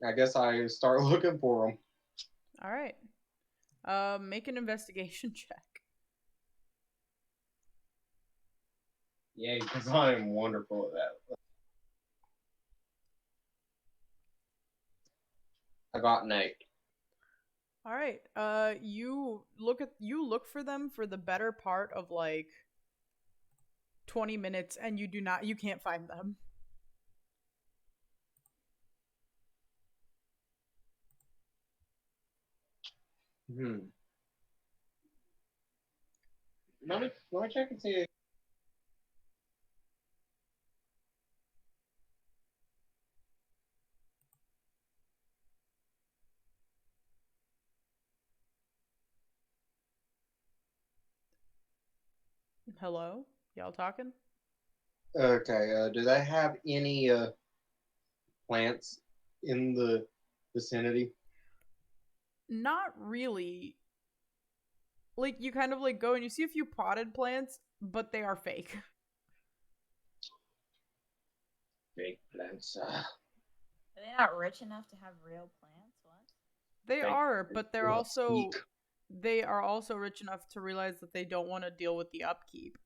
I guess I start looking for them. All right. Make an investigation check. Yay, because I am wonderful at that. I got an 8. All right. You look for them for the better part of like 20 minutes, and you can't find them. Let me check and see. Hello? Y'all talking? Okay. Do they have any plants in the vicinity? Not really. Like you kind of like go and you see a few potted plants, but they are fake. Fake plants. Are they not rich enough to have real plants? What? They Fake are, but they're plants. also Eek. they are also rich enough to realize that they don't want to deal with the upkeep.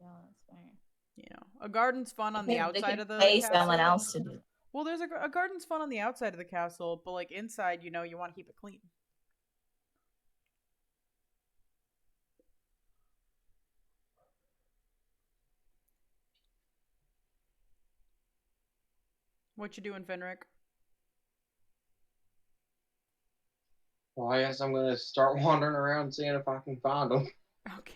Yeah, that's fair. You know, a garden's fun on the They outside could of the pay castle. someone else to do it. Well, there's a garden's fun on the outside of the castle, but like inside, you know, you want to keep it clean. What you doing, Fenric? Well, I guess I'm gonna start wandering around seeing if I can find them Okay.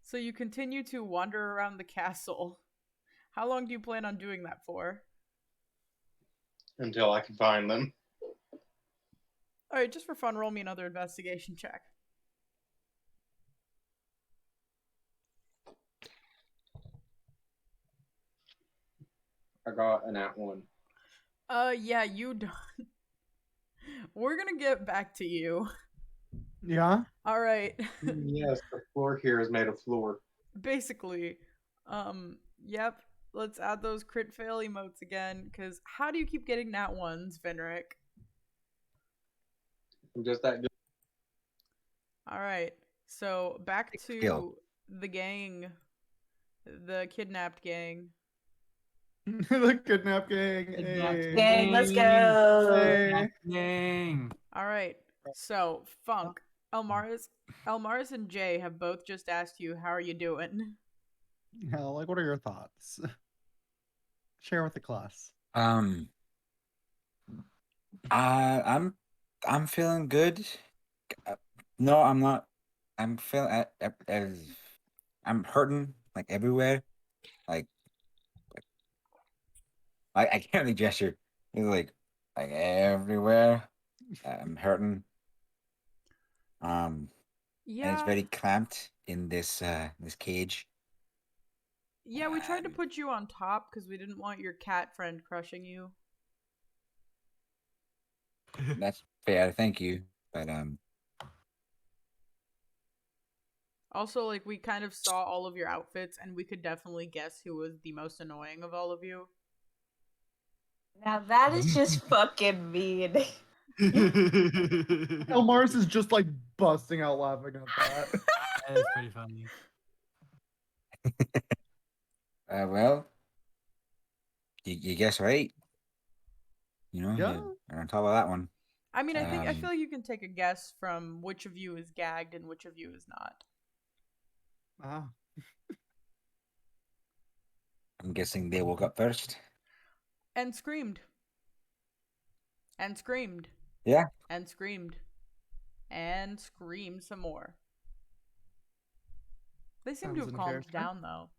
So you continue to wander around the castle. How long do you plan on doing that for? until I can find them. Alright, just for fun, roll me another investigation check. I got an at one. Yeah, you don't. We're gonna get back to you. Yeah. Alright. Yes, the floor here is made of floor. Basically. Yep. Let's add those crit fail emotes again, because how do you keep getting nat ones, Fenric? I'm just that good. Alright. So back Big to skill. the gang. The kidnapped gang. The kidnap gang. Hey. Gang, let's go. Hey. Dang. Alright. So, Funk, Elmaris and Jay have both just asked you, how are you doing? Hell, like, what are your thoughts? Share with the class. I'm feeling good. Uh, No, I'm not. I'm feeling as I'm hurting like everywhere. Like I can't really gesture. It's like everywhere. I'm hurting. And it's Yeah. very clamped in this cage. Yeah, we tried to And put you on top because we didn't want your cat friend crushing you. that's fair. Thank you. But Also, like, we kind of saw all of your outfits and we could definitely guess who was the most annoying of all of you. Now that is just fucking mean. Elmaris is just like busting out laughing at that. That is pretty funny. well, you guess right. You know, Yeah. you're on top of that one. I mean, I Um, feel like you can take a guess from which of you is gagged and which of you is not. Ah. I'm guessing they woke up first. And screamed. And screamed. Yeah. And screamed. And screamed some more. They seem to Sounds have calmed interesting. down, though.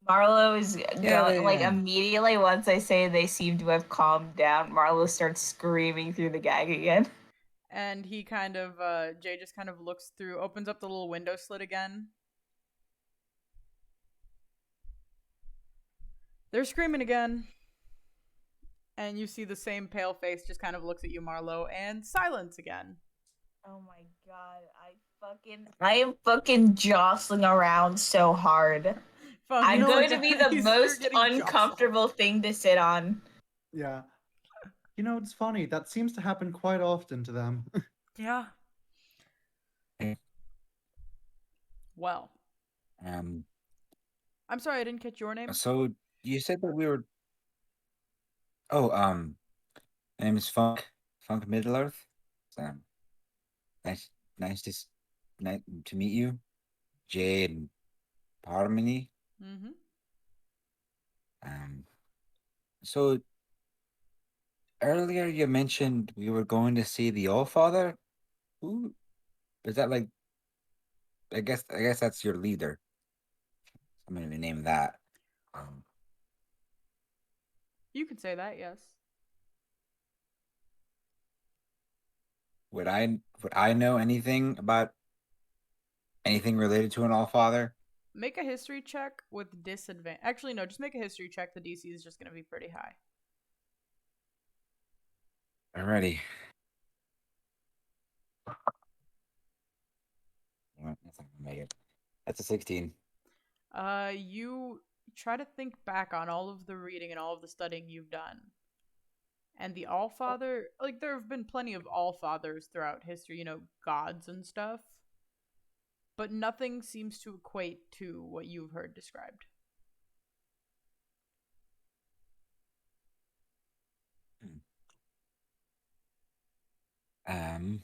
Marlo is Yeah, going they, like immediately once I say they seem to have calmed down, Marlo starts screaming through the gag again. And he kind of, Jay just kind of looks through, opens up the little window slit again. They're screaming again. And you see the same pale face just kind of looks at you, Marlo, and silence again. Oh my god, I am fucking jostling around so hard. Funk, I'm you know going what, to be the guys? You're most getting jostled. uncomfortable thing to sit on. Yeah. You know, it's funny. That seems to happen quite often to them. Yeah. Well, um. I'm sorry I didn't catch your name. So you said that we were. Oh, my name is Funk. Funk Middle Earth. Um, nice, nice to, nice to meet you, Jay and Harmony. Mm-hmm. Um. So earlier you mentioned we were going to see the All Father. Who is that? Like, I guess that's your leader. I'm gonna name that. Um, You could say that, yes. would I know anything about anything related to an All Father? Make a history check with disadvantage. Actually, no, just make a history check. The DC is just going to be pretty high. Alrighty. That's not gonna make it. That's a 16. You try to think back on all of the reading and all of the studying you've done. And the Allfather, like, there have been plenty of Allfathers throughout history, gods and stuff. But nothing seems to equate to what you've heard described. Um,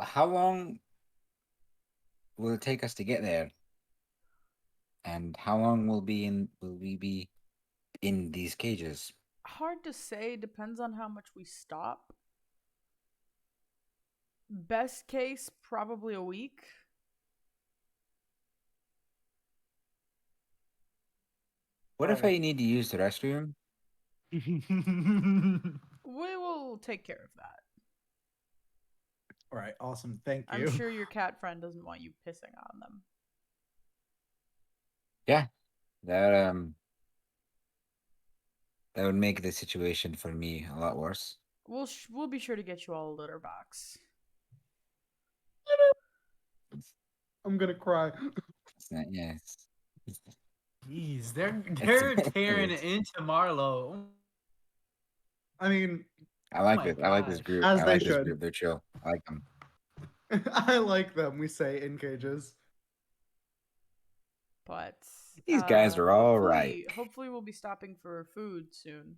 how long will it take us to get there? And how long will we be in these cages? Hard to say. Depends on how much we stop. Best case, probably a week. What if Right. I need to use the restroom? We will take care of that. All right, awesome. Thank you. I'm sure your cat friend doesn't want you pissing on them. Yeah, that would make the situation for me a lot worse. We'll be sure to get you all a litter box. I'm gonna cry. It's not, yes. Jeez, they're It's- tearing it's- into Marlo. I mean, I like my it. I like this gosh. group. As I they like this should. group. They're chill. I like them. I like them. We say in cages. But These guys are all hopefully- right. Hopefully, we'll be stopping for food soon.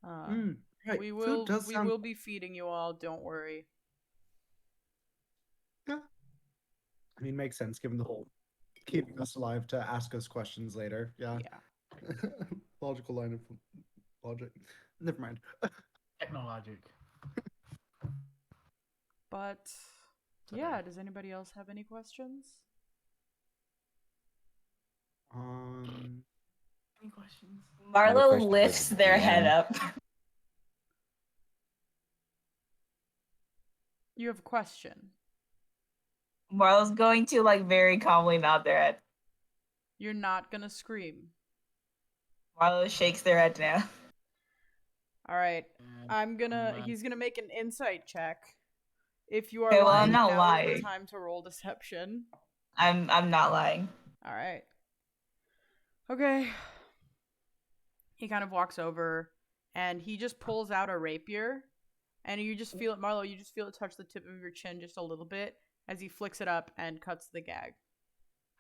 Right. We Food will. does We sound- will be feeding you all. Don't worry. I mean, makes sense given the whole keeping us alive to ask us questions later. Yeah. Yeah. Logical line of logic. Never mind. Technologic. But yeah, does anybody else have any questions? Any questions? I have a Marlo question for lifts the their DM. head up. You have a question. Marlo's going to like very calmly nod their head. You're not gonna scream. Marlo shakes their head now. All right. He's gonna make an insight check. If you are Okay, well, lying, I'm not now is the lying. time to roll deception. I'm not lying. All right. Okay. He kind of walks over and he just pulls out a rapier, and you just feel it, Marlo. You just feel it touch the tip of your chin just a little bit as he flicks it up and cuts the gag.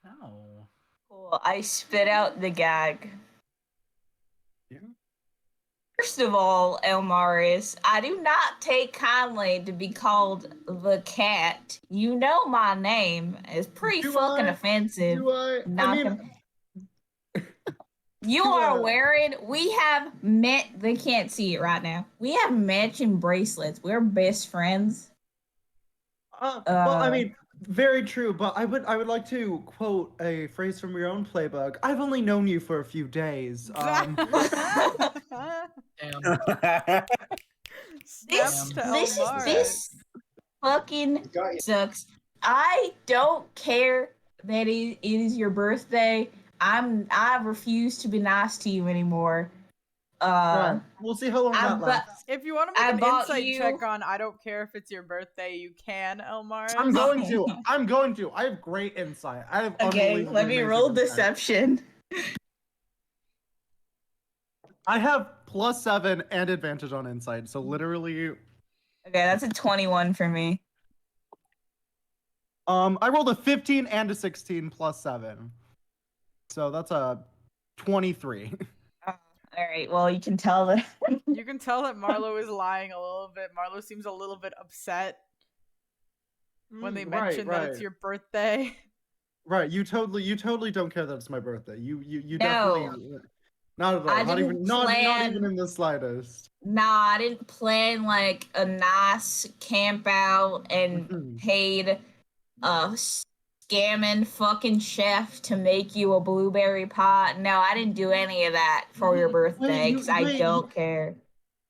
No. Cool. I spit out the gag. Yeah. First of all, Elmaris, I do not take kindly to be called the cat. You know my name. It's pretty Do fucking I? offensive. Do I? Not I mean, gonna- You are wearing. We have met. They can't see it right now. We have matching bracelets. We're best friends. well, I mean, very true. But I would like to quote a phrase from your own playbook. I've only known you for a few days. Damn. This to this Elmaris. this fucking Got you. sucks. I don't care that it is your birthday. I refuse to be nice to you anymore. Right. We'll see how long I that bu- lasts. If you want to I make an bought insight you- check on I don't care if it's your birthday, you can, Elmaris. I'm going to. I'm going to. I have great insight. I have Okay, unbelievably let me amazing roll insight. deception. I have +7 and advantage on insight. So literally, Okay, that's a 21 for me. I rolled a 15 and a 16 +7. So that's a 23. All right, well, you can tell that. You can tell that Marlo is lying a little bit. Marlo seems a little bit upset when they mention that it's your birthday. Right, you totally don't care that it's my birthday. You No. definitely not at all. I Not didn't even not plan- even in the slightest. Nah, I didn't plan like a nice camp out and Mhm. paid a scamming fucking chef to make you a blueberry pie. No, I didn't do any of that for your birthday you- because I wait, don't care.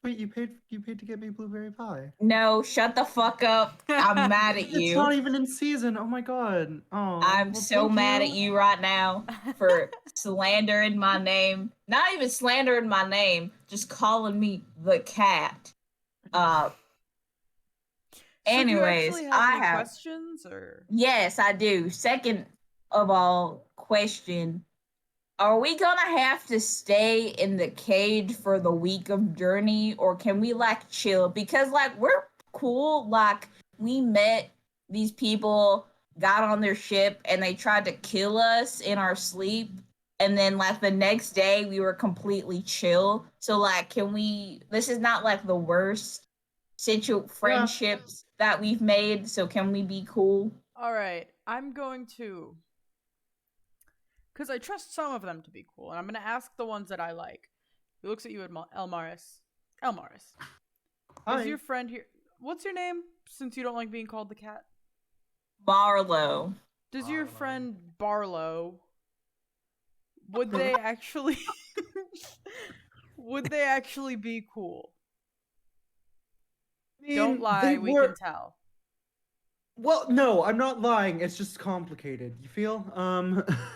Wait, you paid to get me blueberry pie. No, shut the fuck up. I'm mad at It's you. not even in season. Oh my god. Oh. I'm well, so thank mad at you right now for slandering my name. Not even slandering my name, just calling me the cat. So do you Anyways, actually have I any have. questions or Yes, I do. Second of all, question. Are we gonna have to stay in the cage for the week of journey, or can we like chill? Because like we're cool, like we met these people, got on their ship, and they tried to kill us in our sleep. And then like the next day we were completely chill. So like can we this is not like the worst friendships that we've made, so can we be cool? all right, I'm going to because I trust some of them to be cool, and I'm gonna ask the ones that I like. He looks at you, Elmaris. Elmaris, Hi. is your friend here? What's your name? Since you don't like being called the cat. Barlow. Does your Barlow. friend Barlow? Would they actually? Would they actually be cool? I mean, Don't lie. they We were- can tell. Well, no, I'm not lying. It's just complicated. You feel?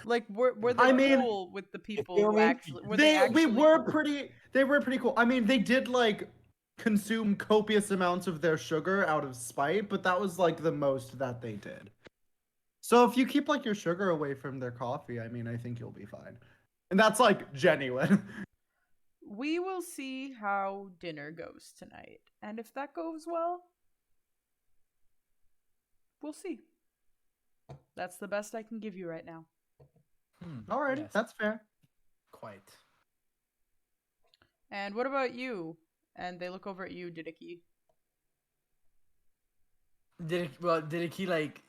Like, were they I mean, cool with the people feel who me? actually were they actually we were cool? pretty. They were pretty cool. I mean, they did like consume copious amounts of their sugar out of spite, but that was like the most that they did. So if you keep like your sugar away from their coffee, I mean, I think you'll be fine. And that's like genuine. We will see how dinner goes tonight, and if that goes well, we'll see. That's the best I can give you right now. Alrighty, Yes, that's fair. quite. And what about you? And they look over at you, Didiki. Didiki like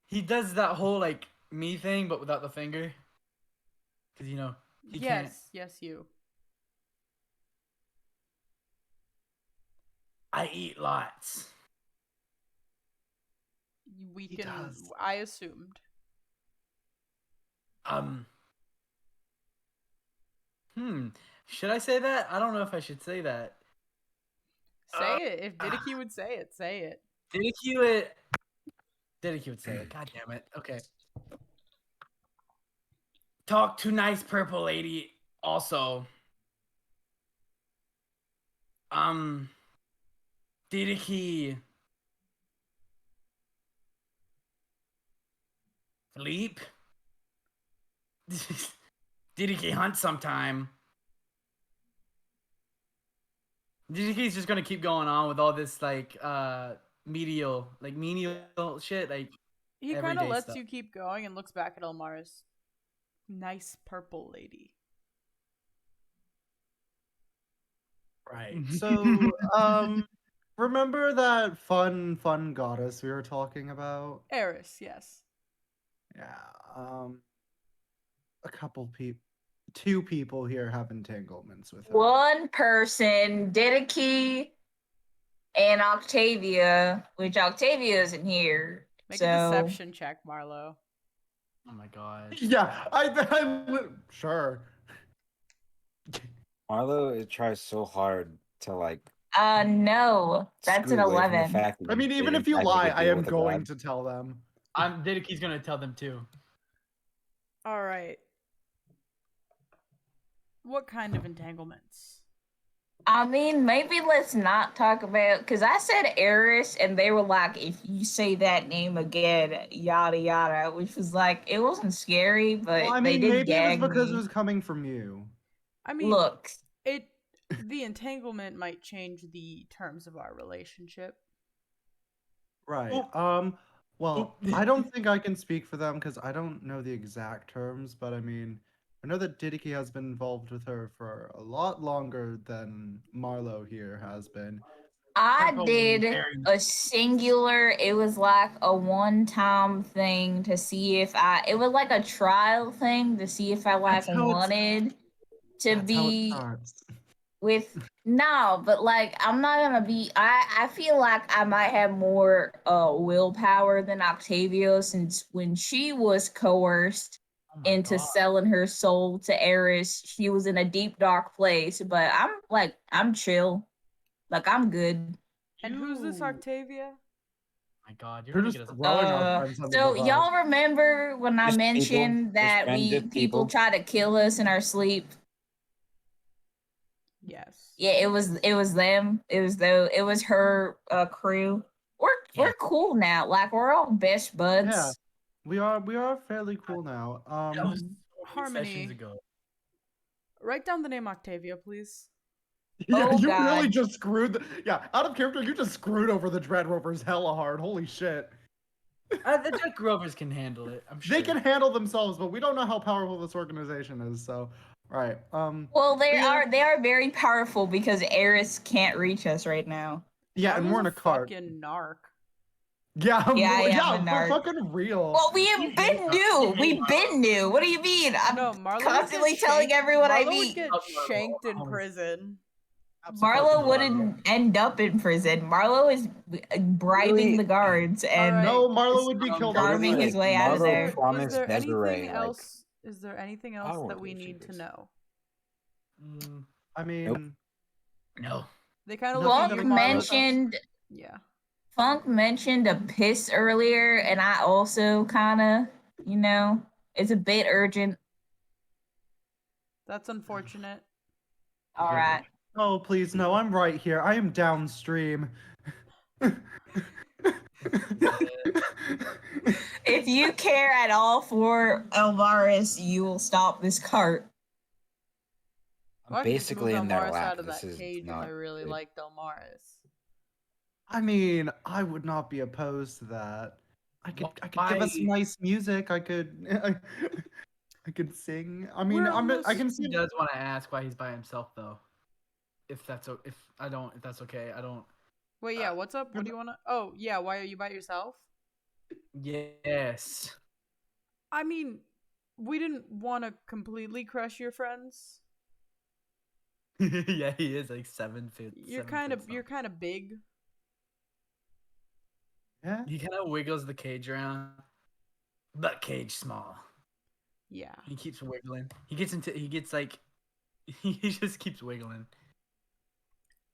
he does that whole like me thing, but without the finger. Cause you know he can't. Yes, you. I eat lots. We He can. does. I assumed. Should I say that? I don't know if I should say that. Say it. If Didiki would say it, say it. Didiki would. Didiki would say it. God damn it. Okay. Talk to nice purple lady. Also. Didiki. Sleep. Didiki hunt sometime. Didiki's just gonna keep going on with all this like menial shit. Like He kind of everyday lets stuff. you keep going and looks back at Elmaris. Nice purple lady. Right. So, remember that fun goddess we were talking about? Eris, yes. Yeah. A couple people, 2 people here have entanglements with her. One person, Didiki and Octavia, which Octavia isn't here. Make so a deception check, Marlo. Oh my god. Yeah, sure. Marlo tries so hard to like. no, that's screw an away from the 11. fact that I mean, he even did if you in fact lie, make a I deal am with a going god. to tell them. Didiki's gonna tell them too. All right. What kind of entanglements? I mean, maybe let's not talk about, because I said Eris, and they were like, if you say that name again, yada yada, which was like, it wasn't scary, but Well, I they mean, did maybe it was gag because me. it was coming from you. I mean, Look, the entanglement might change the terms of our relationship. Right. Oop. Well, Oop. I don't think I can speak for them because I don't know the exact terms, but I mean, I know that Didiki has been involved with her for a lot longer than Marlo here has been. I Purple did very a singular, it was like a one-time thing to see if it was like a trial thing to see if I like That's how it's- wanted to That's how it be starts. with no, but like I'm not gonna be I feel like I might have more willpower than Octavia, since when she was coerced Oh my into god. selling her soul to Eris, she was in a deep dark place, but I'm chill. Like I'm good. And who's this You- Octavia? My god, you're You're gonna just get us. throwing our friends under So the bus. y'all remember when I Just people, mentioned just that random people people. try to kill us in our sleep? Yes. Yeah, it was them. It was her crew. We're cool now. Like we're all best buds. Yeah, we are fairly cool now. That was so many Harmony. sessions ago. Write down the name Octavia, please. Yeah, Oh, you God. really just screwed. Out of character, you just screwed over the Dread Rovers hella hard. Holy shit. The Jack Rovers can handle it. I'm sure. They can handle themselves, but we don't know how powerful this organization is. So, right. Well, yeah. they are very powerful because Eris can't reach us right now. Yeah, I and was we're in a cart. fucking narc. Yeah, Yeah, I am a for narc. fucking real. Well, we have been new. We've been new. What do you mean? I'm No, Marlo would constantly get telling shanked. everyone I Marlo would meet. get shanked in prison. Marlo wouldn't end up in prison. Marlo is bribing Really? the guards and Alright. No, Marlo would be killed on charming his way out of Is there. there, promised is there Desiree, anything like, else? Is there anything else power that we if she need to was- know? I mean, No. They kind of Nothing look that at a you. Marlo- mentioned Yeah. Funk mentioned a piss earlier, and I also kind of, it's a bit urgent. That's unfortunate. All right. oh please no, I'm right here. I am downstream. If you care at all for Elvaris, you will stop this cart. Well, I I'm could just basically move in their Elmaris lap. out of This that is cage if not I really good. liked Elmaris. I mean, I would not be opposed to that. I could give us Why- nice music. I could I could sing. I mean, We're I almost- can He see. does want to ask why he's by himself though. If that's if that's okay, I don't. Wait, yeah, what's up? What do you want to? Oh, yeah, why are you by yourself? Yes. I mean, we didn't want to completely crush your friends. Yeah, he is like 7 feet. You're kind of big. Yeah. He kind of wiggles the cage around, but cage small. Yeah. He keeps wiggling. He gets like, he just keeps wiggling.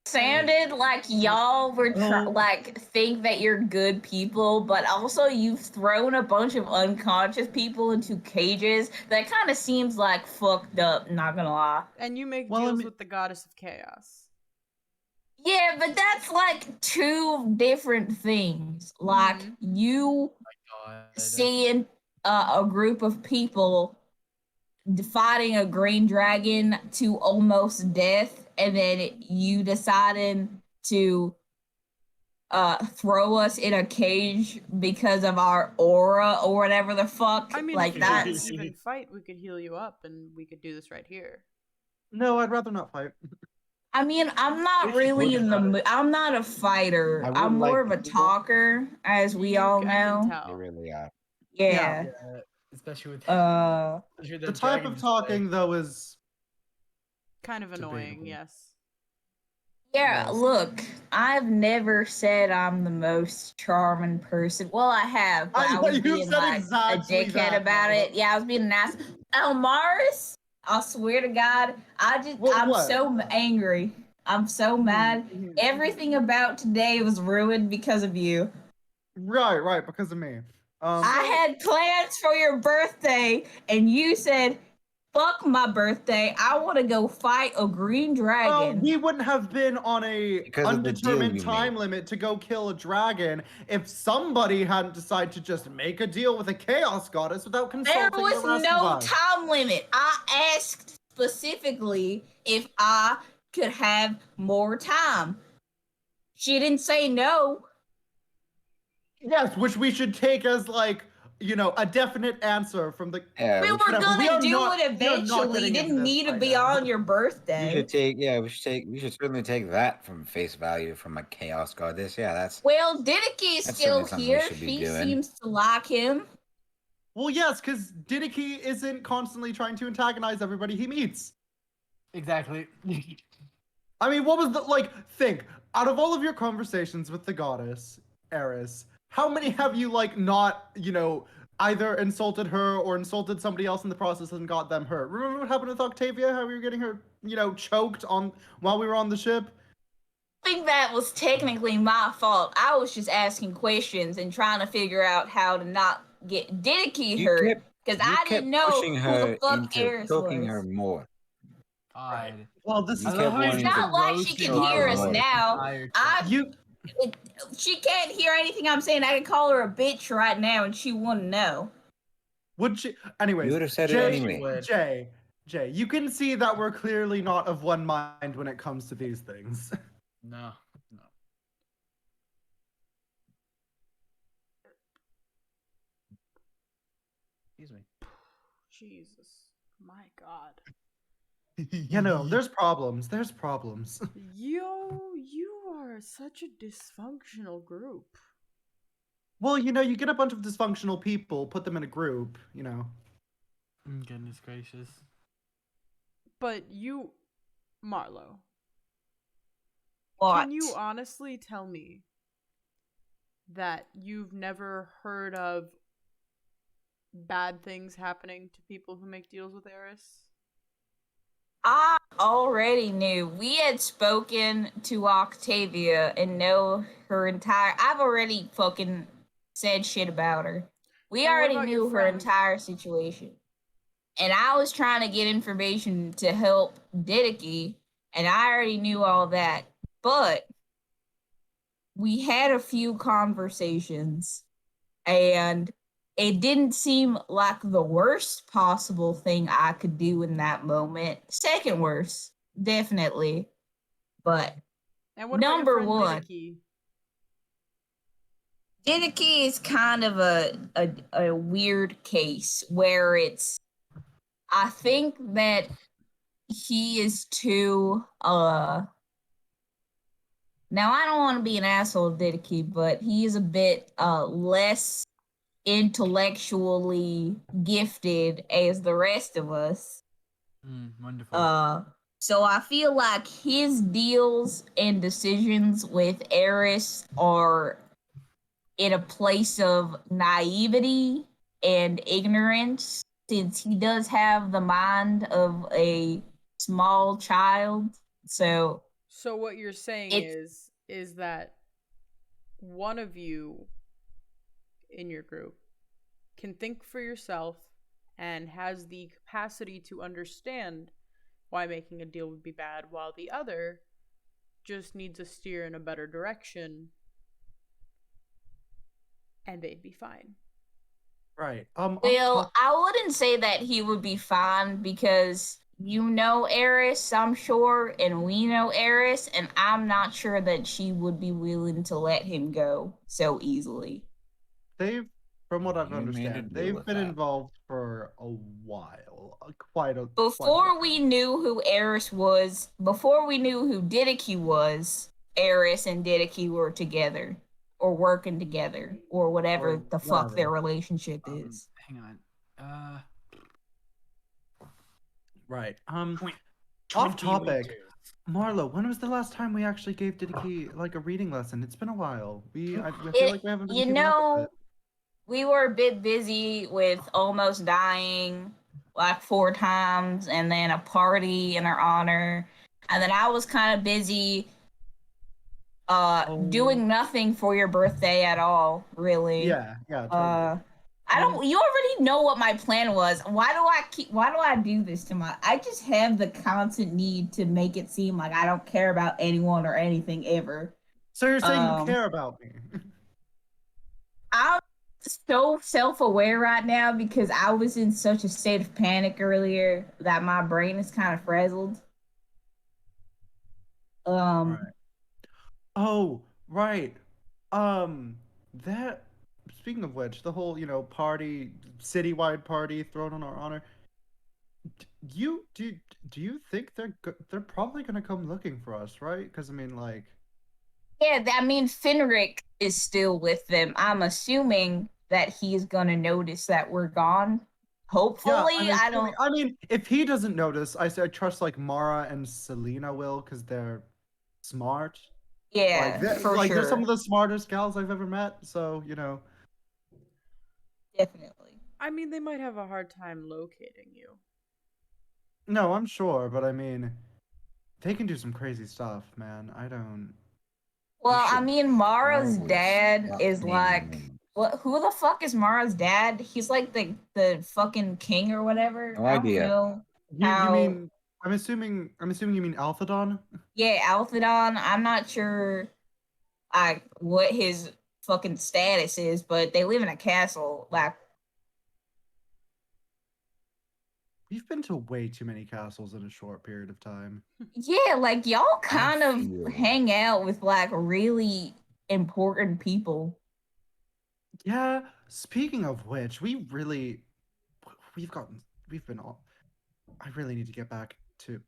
Sounded like y'all were Oh. like think that you're good people, but also you've thrown a bunch of unconscious people into cages. That kind of seems like fucked up. Not gonna lie. And you make Well, I deals mean- with the goddess of chaos. Yeah, but that's like two different things. Like Mhm. you God. seeing a group of people fighting a green dragon to almost death, and then you deciding to throw us in a cage because of our aura or whatever the fuck. I mean, like if you that's didn't even fight, we could heal you up and we could do this right here. No, I'd rather not fight. I mean, I'm not really in the I'm not a fighter. I would I'm more like of a to- talker, as we all I can know. tell. They really are. Yeah. Especially with Uh The type of talking though is Kind of annoying, Debatable. yes. Yeah, Yes. look, I've never said I'm the most charming person. Well, I have, but I was you've being said like exactly a dickhead that, about Marlo. it. Yeah, I was being an ass. Elmaris, I swear to God, I'm What? so angry. I'm so mad. Everything about today was ruined because of you. Right, because of me. I had plans for your birthday, and you said, "Fuck my birthday. I want to go fight a green dragon." we wouldn't have been on a Because of the deal undetermined you time made. limit to go kill a dragon if somebody hadn't decided to just make a deal with a chaos goddess without There consulting was the rest no of us. time limit. I asked specifically if I could have more time. She didn't say no. Yes, which we should take as like, a definite answer from the. Yeah, We were whatever, we gonna are do not- it we are not eventually. getting into Didn't this need to right be now. on your we birthday. should certainly take that from face value from a chaos goddess. Yeah, that's Well, Didiki is That's still certainly something we here. should be She doing. seems to like him. Well, yes, because Didiki isn't constantly trying to antagonize everybody he meets. Exactly. I mean, what was the think, out of all of your conversations with the goddess, Eris, how many have you not, either insulted her or insulted somebody else in the process and got them hurt? Remember what happened with Octavia? How we were getting her, choked on while we were on the ship? I think that was technically my fault. I was just asking questions and trying to figure out how to not get Didiki You hurt. kept- Because you I kept didn't know pushing who her the fuck into Eris choking was. her more. God. Well, this You is kept wanting It's to not like she can hear us Marlo. now. She can't hear anything I'm saying. I can call her a bitch right now and she wouldn't know. Would she? Anyways, You would have said it Jay, anyway. Jay, you can see that we're clearly not of one mind when it comes to these things. No. Excuse me. Jesus. My God. There's problems. There's problems. You are such a dysfunctional group. Well, you get a bunch of dysfunctional people, put them in a group. Goodness gracious. But you, Marlo, What? can you honestly tell me that you've never heard of bad things happening to people who make deals with Eris? I already knew. We had spoken to Octavia and know her entire. I've already fucking said shit about her. We And what already about your knew her friend? entire situation. And I was trying to get information to help Didicky, and I already knew all that. But we had a few conversations, and it didn't seem like the worst possible thing I could do in that moment. Second worst, definitely. But And what about your number friend one, Didicky? Didicky is kind of a weird case where I think that he is too now I don't want to be an asshole, Didicky, but he is a bit less intellectually gifted as the rest of us. Wonderful. So I feel like his deals and decisions with Eris are in a place of naivety and ignorance, since he does have the mind of a small child. So So what you're saying it's is that one of you in your group can think for yourself and has the capacity to understand why making a deal would be bad, while the other just needs a steer in a better direction and they'd be fine. Right. well, I wouldn't say that he would be fine because you know Eris, I'm sure, and we know Eris, and I'm not sure that she would be willing to let him go so easily. From what I've You made a understand, deal they've with been that. involved for a while, quite a Before while. we knew who Eris was, before we knew who Didicky was, Eris and Didicky were together or working together or whatever Or the fuck their whatever. relationship is. Hang on. Right. Point. Off 20 topic. meters. Marlo, when was the last time we actually gave Didiki like a reading lesson? It's been a while. I feel It, like we haven't been you keeping up with know, it. we were a bit busy with almost dying like 4 times and then a party in our honor. And then I was kind of busy Oh, doing nothing for your birthday at all, really. yeah, totally. I don't you already know what my plan was. Why do I do this to my I just have the constant need to make it seem like I don't care about anyone or anything ever. So you're saying you Um care about me? I'm so self-aware right now because I was in such a state of panic earlier that my brain is kind of frazzled. Um Right. Oh, right. Um, that. Speaking of which, the whole party, citywide party thrown on our honor. You do you think they're probably gonna come looking for us, right? Because I mean, like, yeah, I mean Finrick is still with them. I'm assuming that he's going to notice that we're gone. yeah, Hopefully, I'm I assuming. don't. I mean, if he doesn't notice, I trust like Mara and Selena will, because they're smart. Like, Yeah, they're, for like they're some sure. of the smartest gals I've ever met. So. Definitely. I mean, they might have a hard time locating you. No, I'm sure, but I mean, they can do some crazy stuff, man. I don't. Well, I should mean, Mara's always dad stop is naming like, names. what? Who the fuck is Mara's dad? He's like the fucking king or whatever. No I don't idea. know You how. mean? I'm assuming you mean Alphadon. Yeah, Alphadon. I'm not sure like what his fucking status is, but they live in a castle. Like, We've been to way too many castles in a short period of time. yeah, like y'all I kind of feel hang out with like really important people. Yeah. Speaking of which, we've gotten we've been all. I really need to get back to.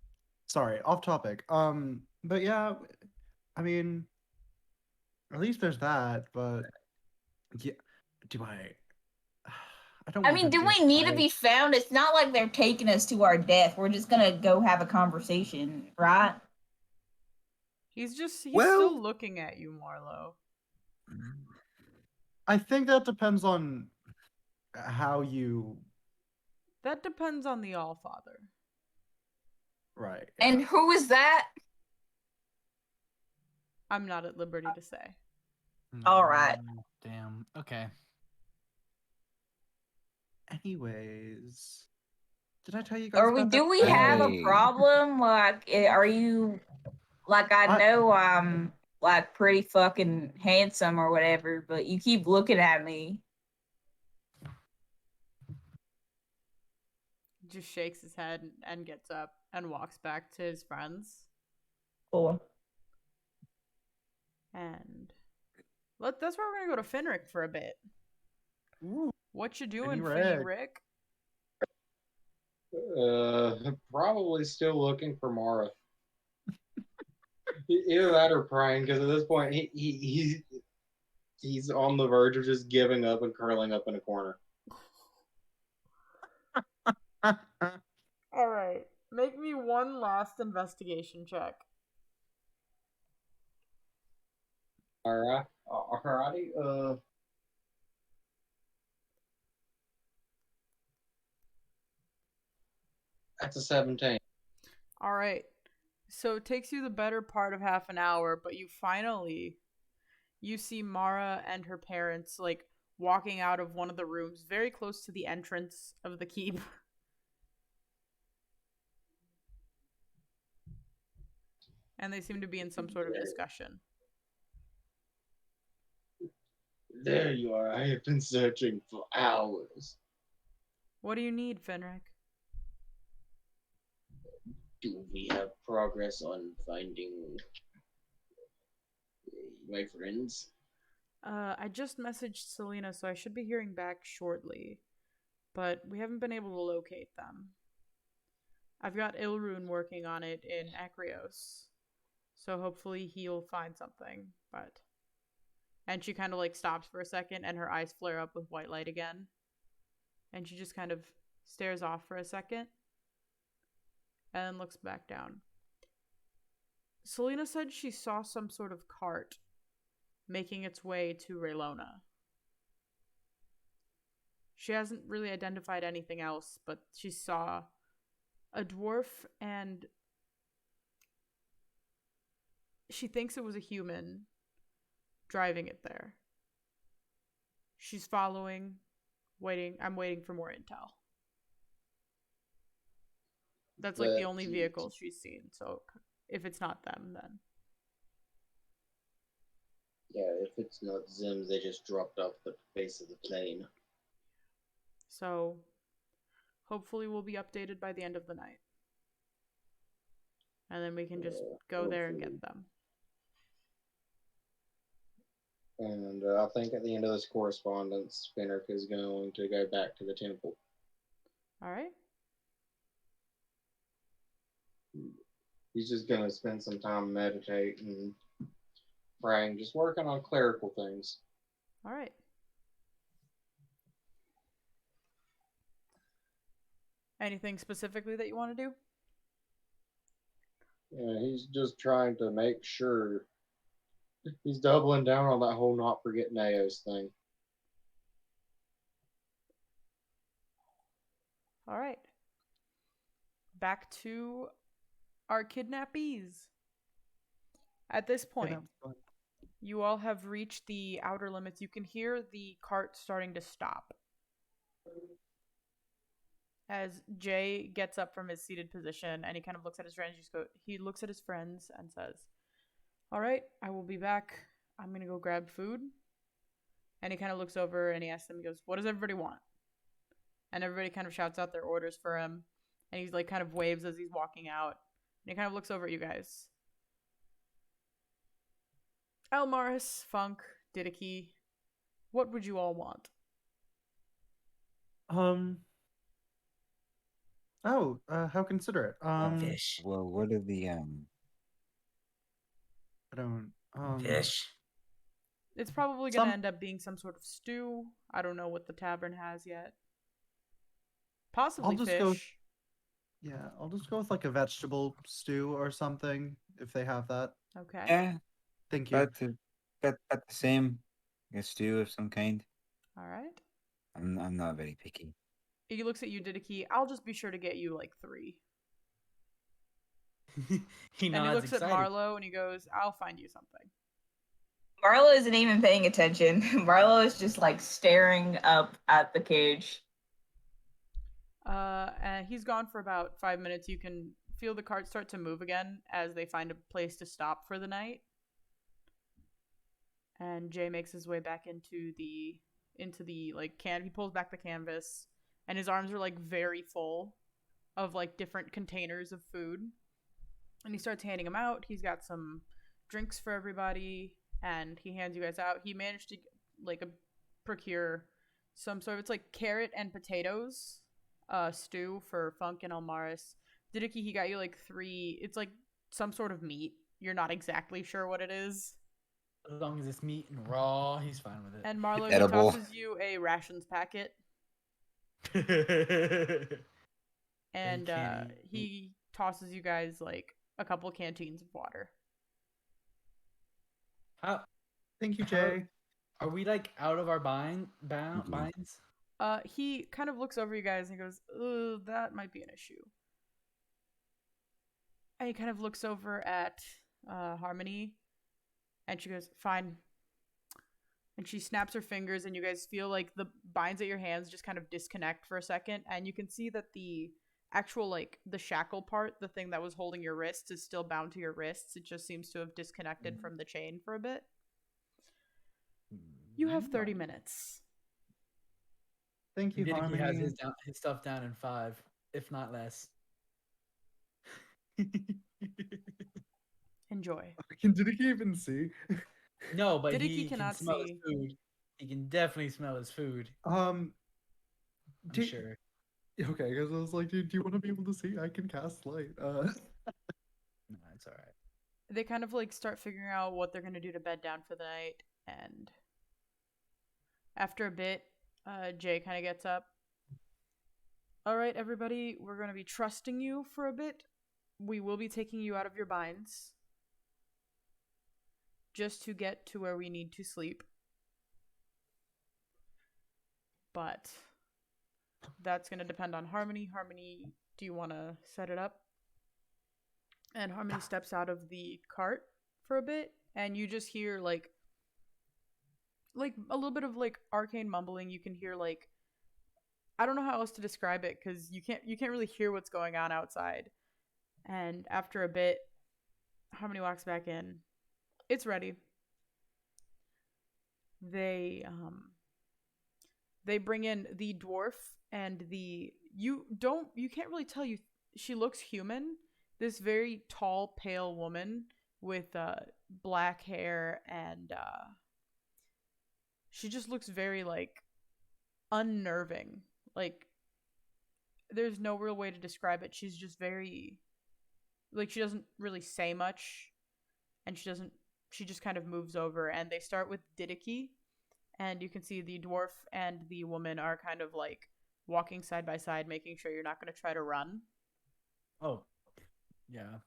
Sorry, off topic. But yeah, I mean, at least there's that. But Yeah. Do I? I don't I want mean, them do to we need to fight. be found? It's not like they're taking us to our death. We're just gonna go have a conversation, right? He's Well- still looking at you, Marlo. I think that depends on how you. That depends on the Allfather. Right. And who is that? I'm not at liberty to say. All right. Damn. Okay. Anyways, did I tell you guys Are we? about Do that? we have a Hey. problem? Like, are you? Like, I know I'm like pretty fucking handsome or whatever, but you keep looking at me. Just shakes his head and gets up and walks back to his friends. Cool. And that's where we're gonna go to Finrick for a bit. Ooh, What you doing, Finny Finny Rick? Rick? Probably still looking for Mara. Either that or praying, because at this point he's on the verge of just giving up and curling up in a corner. All right, make me one last investigation check. Alrighty. That's a 17. All right. So it takes you the better part of half an hour, but you see Mara and her parents like walking out of one of the rooms very close to the entrance of the keep. And they seem to be in some sort of discussion. There you are. I have been searching for hours. What do you need, Finrick? Do we have progress on finding my friends? I just messaged Selena, so I should be hearing back shortly. But we haven't been able to locate them. I've got Ilrune working on it in Acreos. So hopefully he'll find something. And she kind of like stops for a second and her eyes flare up with white light again. And she just kind of stares off for a second and then looks back down. Selena said she saw some sort of cart making its way to Raylona. She hasn't really identified anything else, but she saw a dwarf and she thinks it was a human driving it there. She's following, waiting. I'm waiting for more intel. That's like the only vehicle she's seen, so if it's not them, then. Yeah, if it's not Zims, they just dropped off the face of the plane. So, hopefully we'll be updated by the end of the night. And then we can just go there and get them. And I think at the end of this correspondence, Finnick is going to go back to the temple. All right. He's just going to spend some time meditating, praying, just working on clerical things. All right. Anything specifically that you want to do? Yeah, he's just trying to make sure. He's doubling down on that whole not forgetting Naos thing. All right. Back to our kidnappees. At this point, you all have reached the outer limits. You can hear the cart starting to stop. As Jay gets up from his seated position and he kind of looks at his friends, he looks at his friends and says, "All right, I will be back. I'm going to go grab food." And he kind of looks over and he asks them, he goes, "What does everybody want?" And everybody kind of shouts out their orders for him. And he's like kind of waves as he's walking out. And he kind of looks over at you guys. Elmaris, Funk, Didaky, what would you all want? How considerate. Fish. Well, what are the I don't. fish? It's probably going to Some end up being some sort of stew. I don't know what the tavern has yet. Possibly just go. fish. Yeah, I'll just go with like a vegetable stew or something if they have that. Okay. Yeah, Thank you. but the same. A stew of some kind. All right. I'm not very picky. He looks at you, Didiki. I'll just be sure to get you like 3. He And he nods looks at excited. Marlo and he goes, I'll find you something. Marlo isn't even paying attention. Marlo is just like staring up at the cage. And he's gone for about 5 minutes. You can feel the cart start to move again as they find a place to stop for the night. And Jay makes his way back into the like can. He pulls back the canvas, and his arms are like very full of like different containers of food. And he starts handing them out. He's got some drinks for everybody, and he hands you guys out. He managed to like procure some sort of, it's like carrot and potatoes stew for Funk and Elmaris. Didiki, he got you like 3. It's like some sort of meat. You're not exactly sure what it is. As long as it's meat and raw, he's fine with it. And Marlo, he Edible. tosses you a rations packet, and can't eat. he tosses you guys like a couple canteens of water. How Thank you, How- Jay. are we like out of our binds? He kind of looks over you guys and he goes, "Ugh, that might be an issue." And he kind of looks over at Harmony, and she goes, "Fine." And she snaps her fingers, and you guys feel like the binds at your hands just kind of disconnect for a second, and you can see that the actual like the shackle part, the thing that was holding your wrists, is still bound to your wrists. It just seems to have disconnected from the chain for a bit. You have 30 minutes. Thank you, Didiki has Harmony. his stuff down in 5, if not less. Enjoy. Did he even see? No, but Didiki he can cannot smell see. his food. He can definitely smell his food. I'm Sure. Okay, because I was like, do you want to be able to see? I can cast light. No, it's all right. They kind of like start figuring out what they're gonna do to bed down for the night, and after a bit, Jay kind of gets up. All right, everybody, we're gonna be trusting you for a bit. We will be taking you out of your binds just to get to where we need to sleep. But that's going to depend on Harmony. Harmony, do you want to set it up? And Harmony steps out of the cart for a bit, and you just hear like a little bit of like arcane mumbling. You can hear like, I don't know how else to describe it because you can't really hear what's going on outside. And after a bit, Harmony walks back in. It's ready. They bring in the dwarf and you can't really tell. She looks human. This very tall, pale woman with black hair, and she just looks very like unnerving. Like there's no real way to describe it. She's just very like, she doesn't really say much, and she just kind of moves over, and they start with Didiki, and you can see the dwarf and the woman are kind of like walking side by side, making sure you're not going to try to run. Oh, yeah.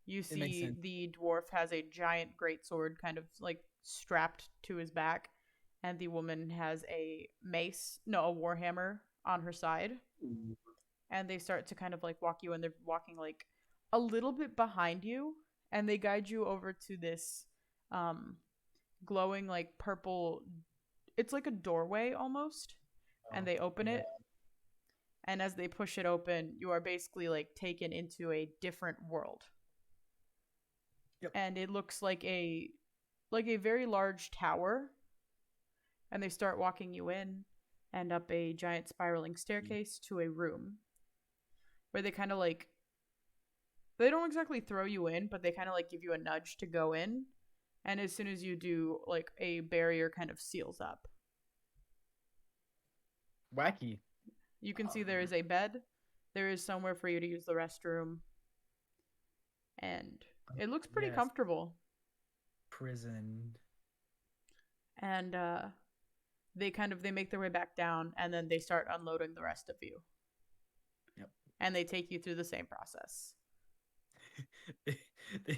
You It makes see sense. the dwarf has a giant greatsword kind of like strapped to his back, and the woman has a warhammer on her side. And they start to kind of like walk you, and they're walking like a little bit behind you, and they guide you over to this glowing like purple, it's like a doorway almost, and they open it, and as they push it open, you are basically like taken into a different world. Yep. And it looks like a very large tower, and they start walking you in and up a giant spiraling staircase to a room where they kind of like, they don't exactly throw you in, but they kind of like give you a nudge to go in. And as soon as you do, like a barrier kind of seals up. Wacky. You can see there is a bed. There is somewhere for you to use the restroom. And it looks pretty Yes. comfortable. Prison. and they make their way back down, and then they start unloading the rest of you. Yep. And they take you through the same process. They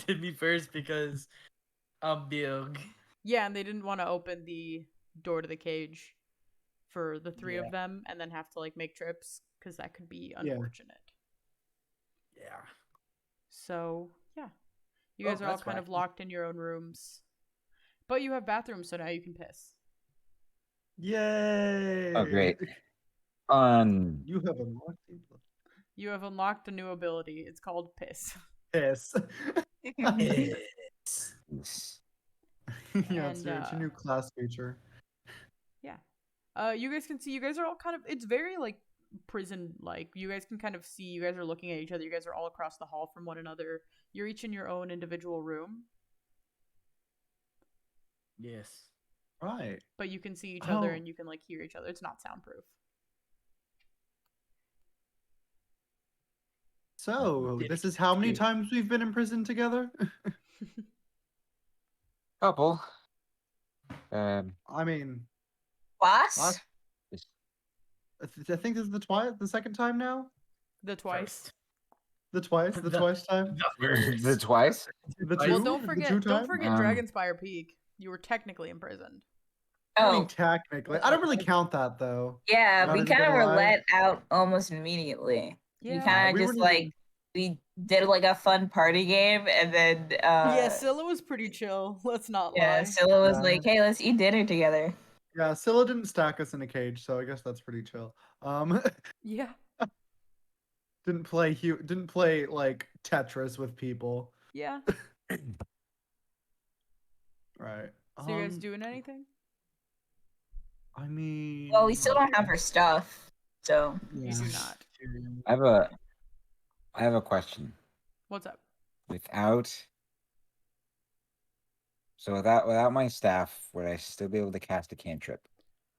did me first because I'm big. Yeah, and they didn't want to open the door to the cage for the three Yeah. of them and then have to like make trips because that could be Yeah. unfortunate. Yeah. So yeah, you guys are all that's kind of wacky. locked in your own rooms, but you have bathrooms, so now you can piss. Yay! Oh, great. You have unlocked the You have unlocked a new ability. It's called piss. piss. Yes. Yeah, And, it's your new class feature. Yeah. You guys can see. You guys are all kind of. It's very like prison like. You guys can kind of see. You guys are looking at each other. You guys are all across the hall from one another. You're each in your own individual room, Yes. Right. but you can see each other Oh. and you can like hear each other. It's not soundproof. So, this is how many times we've been in prison together? Couple. I mean, Boss? last, I think this is the second time now? The twice. The twice time? The twice? The Well, two? don't The forget. two Don't time? forget Dragonspire Peak. You were technically imprisoned. I mean, Oh, technically. I don't really count that, though. yeah, Not we even kind of gonna were lie. let out almost immediately. We Yeah. kind of we just weren't even- we did like a fun party game, and then Yeah, Scylla was pretty chill. Let's not lie. Scylla was Yeah. like, "Hey, let's eat dinner together." Yeah, Scylla didn't stack us in a cage, so I guess that's pretty chill. Yeah. Didn't play like Tetris with people. Yeah. Right. So you guys doing anything? I mean, Well, we still don't have her stuff, so You do not. I have a question. What's up? Without my staff, would I still be able to cast a cantrip?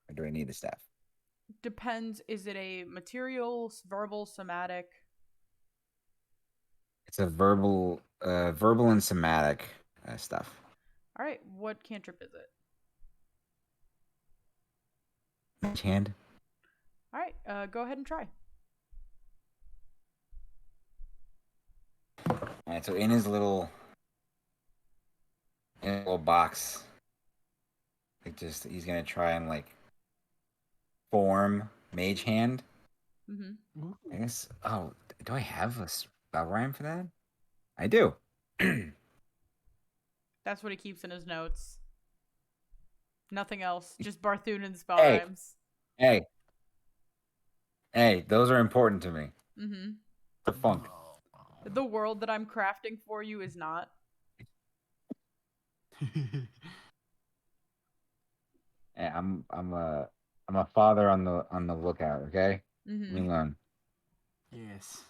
Or do I need the staff? Depends. Is it a material, verbal, somatic? It's a verbal and somatic stuff. All right. What cantrip is it? Mage hand. All right. Go ahead and try. Alright, so in his little box, he's gonna try and like form mage hand. Mm-hmm. I guess. Oh, do I have a spell rhyme for that? I do. That's what he keeps in his notes. Nothing else. Just Barthoon and spell Hey. rhymes. Hey, those are important to me. Mm-hmm. The funk. The world that I'm crafting for you is not. Hey, I'm a father on the lookout. Okay. Mm-hmm. Hang on. Yes.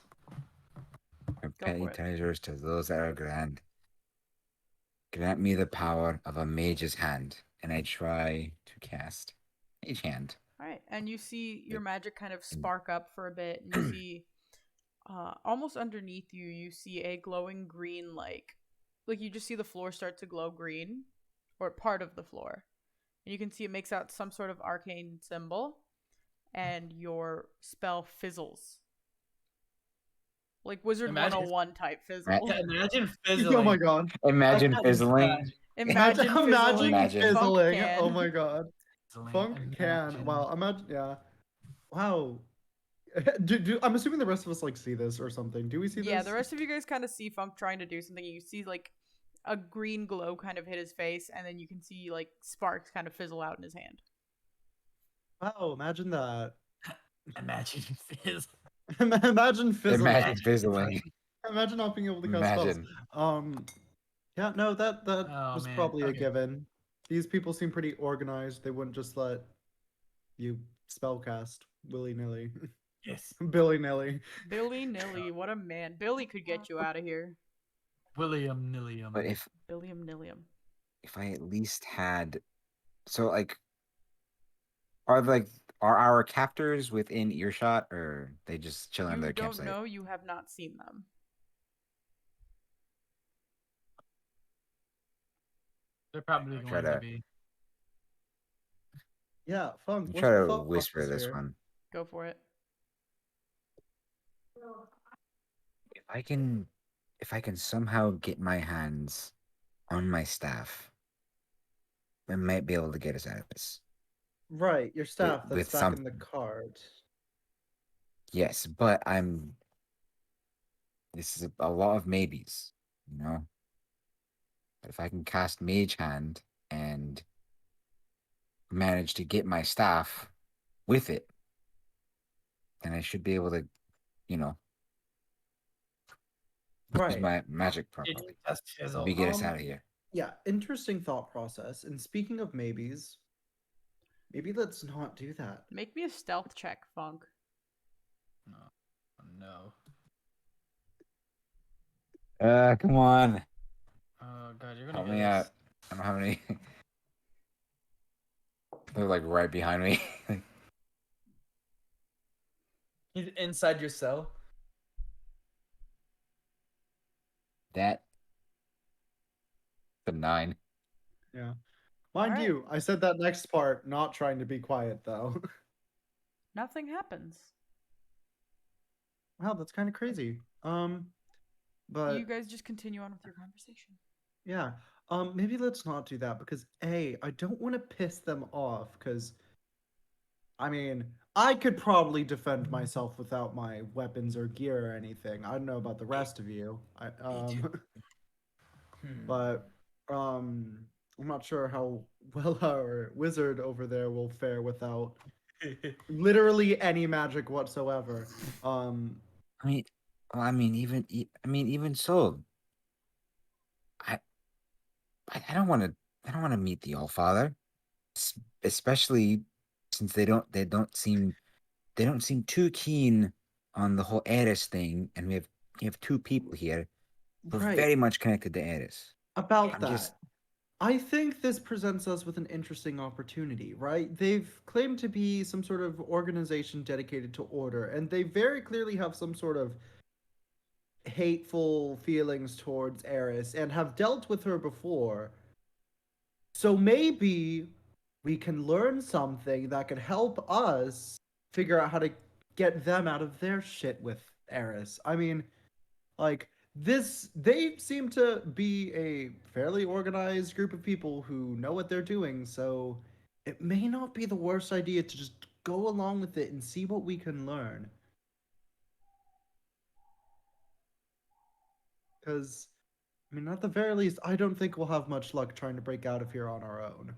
Petty for it. treasures to those that are grand. Grant me the power of a mage's hand, and I try to cast mage hand. All right, and you see your magic kind of spark up for a bit, and you see, almost underneath you, you see a glowing green, like you just see the floor start to glow green, or part of the floor, and you can see it makes out some sort of arcane symbol, and your spell fizzles, like Wizard Imagine- 101 type fizzle. Imagine fizzling. Oh my god. Imagine That was fizzling. bad. Imagine fizzling. Imagine Funk fizzling. can. Oh my god. Fizzling. Funk can. Imagine. Wow. Imagine. Yeah. Wow. I'm assuming the rest of us like see this or something. Do we see this? Yeah, the rest of you guys kind of see Funk trying to do something. You see like a green glow kind of hit his face, and then you can see like sparks kind of fizzle out in his hand. Wow. Imagine that. Imagine fizz. Imagine fizzling. Imagine fizzling. Imagine not being able to cast Imagine. spells. Yeah. No. That Oh, was man. probably a Okay. given. These people seem pretty organized. They wouldn't just let you spellcast willy nilly, Yes. billy nilly. Billy Nilly, what a man. Billy could get you out of here. William Nilliam. But if Billiam Nillium. I at least had, so like, are our captors within earshot, or they just chilling in You their don't campsite? know, you have not seen them. They're probably Try going to to- be. Yeah, Funk, You what's try your to thought whisper process this here? one. Go for it. If I can somehow get my hands on my staff, I might be able to get us out of this. Right, your staff that's with back in the something. card. Yes, but this is a lot of maybes, you know? But if I can cast Mage Hand and manage to get my staff with it, then I should be able to, you know, use Right. my magic properly. That's Maybe chisel. get us out of here. Yeah, interesting thought process. And speaking of maybes, maybe let's not do that. Make me a stealth check, Funk. No. Come on. Oh god, you're gonna Help get me us. out. I don't have any. They're like right behind me. He's inside your cell. That. The 9. Yeah. Mind Alright. you, I said that next part not trying to be quiet though. Nothing happens. Wow, that's kind of crazy. But You guys just continue on with your conversation. yeah, maybe let's not do that because A, I don't want to piss them off because I mean, I could probably defend myself without my weapons or gear or anything. I don't know about the rest of you. But I'm not sure how well our wizard over there will fare without literally any magic whatsoever. I mean, well, even so, I, I don't want to, I don't want to meet the Allfather, especially since they don't seem too keen on the whole Eris thing, and we have 2 people here who are Right. very much connected to Eris. About I'm that. just- I think this presents us with an interesting opportunity, right? They've claimed to be some sort of organization dedicated to order, and they very clearly have some sort of hateful feelings towards Eris and have dealt with her before. So maybe we can learn something that could help us figure out how to get them out of their shit with Eris. I mean, like they seem to be a fairly organized group of people who know what they're doing, so it may not be the worst idea to just go along with it and see what we can learn. Because I mean, at the very least, I don't think we'll have much luck trying to break out of here on our own.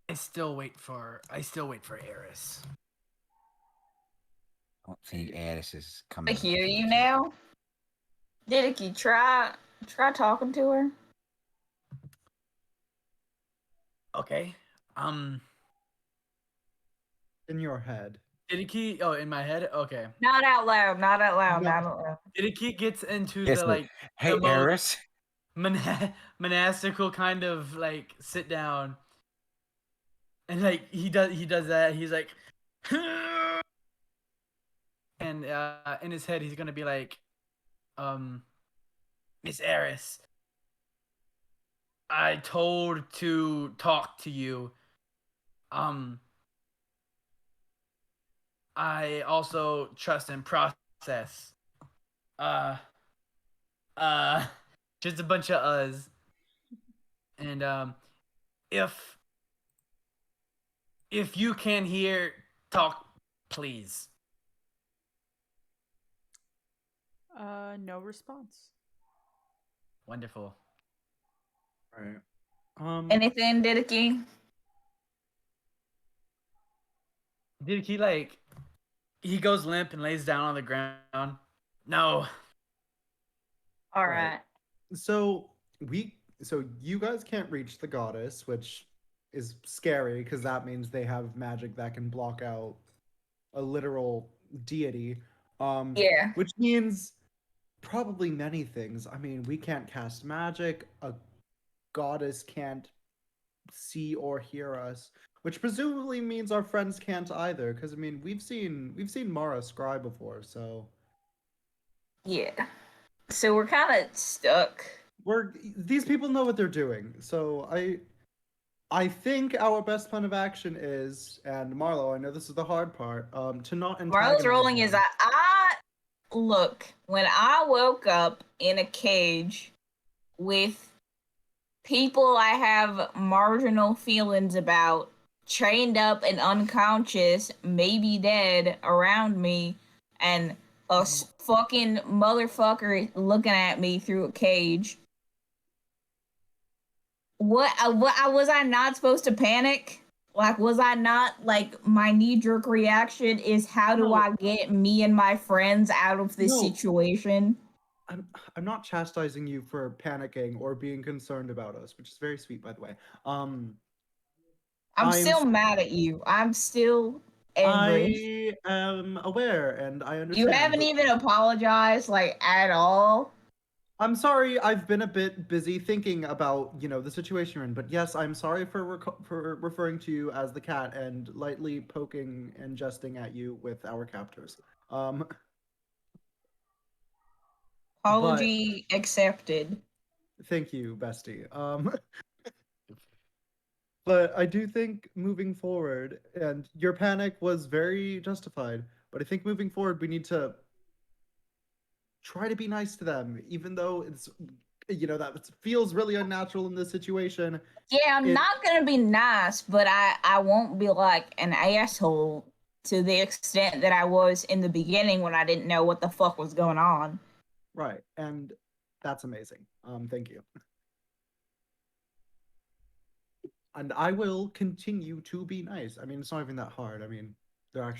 I still wait for Eris. I don't think Eris is I coming. hear you now. Didiki, try talking to her. Okay. In your head. Didiki. Oh, in my head. Okay. Not out loud. Not out loud. No. Not out loud. Didiki gets into Yes, the no. like Hey, the most Eris. monastical kind of like sit down, and like he does that. He's like, and in his head he's gonna be like, Miss Eris, I told to talk to you. I also trust in process. Uh, just a bunch of uhs. And if you can hear, talk, please. No response. Wonderful. Right. Anything, Didiki? Did he like? He goes limp and lays down on the ground. No. All Right. right. So you guys can't reach the goddess, which is scary because that means they have magic that can block out a literal deity. Yeah. Which means probably many things. I mean, we can't cast magic. A goddess can't see or hear us, which presumably means our friends can't either. Because I mean, we've seen Mara scry before, so Yeah. So we're kind of stuck. these people know what they're doing. So I think our best plan of action is, and Marlo, I know this is the hard part, to not antagonize Marlo's rolling them. his eye. Look, when I woke up in a cage with people I have marginal feelings about, chained up and unconscious, maybe dead around me, and a fucking motherfucker looking at me through a cage. What was I not supposed to panic? Like, was I not, like, my knee-jerk reaction is how do No. I get me and my friends out of this No. situation? I'm not chastising you for panicking or being concerned about us, which is very sweet, by the way. I'm still s- mad at you. I'm still angry. I am aware and I You understand. haven't but even apologized, like, at all. I'm sorry. I've been a bit busy thinking about the situation you're in. But yes, I'm sorry for referring to you as the cat and lightly poking and jesting at you with our captors. Um, Apology accepted. Thank you, bestie. But I do think moving forward, and your panic was very justified, but I think moving forward, we need to try to be nice to them, even though that feels really unnatural in this situation. Yeah, I'm It not gonna be nice, but I won't be like an asshole to the extent that I was in the beginning when I didn't know what the fuck was going on. Right, and that's amazing. Thank you. And I will continue to be nice. I mean, it's not even that hard. I mean, they're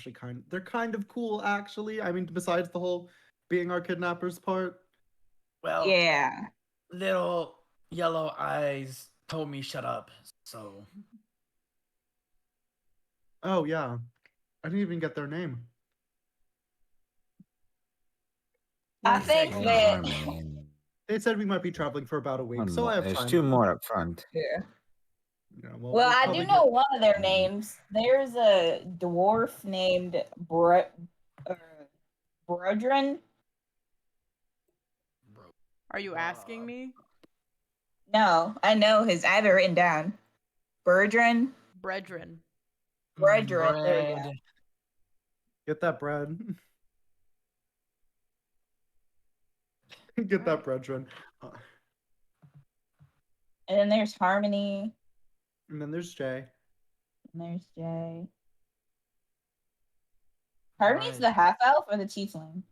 kind of cool actually. I mean, besides the whole being our kidnappers part. Well, Yeah. little yellow eyes told me shut up. So Oh yeah. I didn't even get their name. I one think second. that They said we might be traveling for about a week, One so more. I have There's time. two more up front. yeah. Well, Well, we'll I probably do know get. one of their Mhm. names. There's a dwarf named Brodrin. Are you asking me? No, I know his. I have it written down. Brodrin. Brethren. Brodrin. There you go. Bread. Get that bread. Get that Alright. bread, Trin. And then there's Harmony. And then there's Jay. And there's Jay. Harmony's Right. the half elf or the tiefling?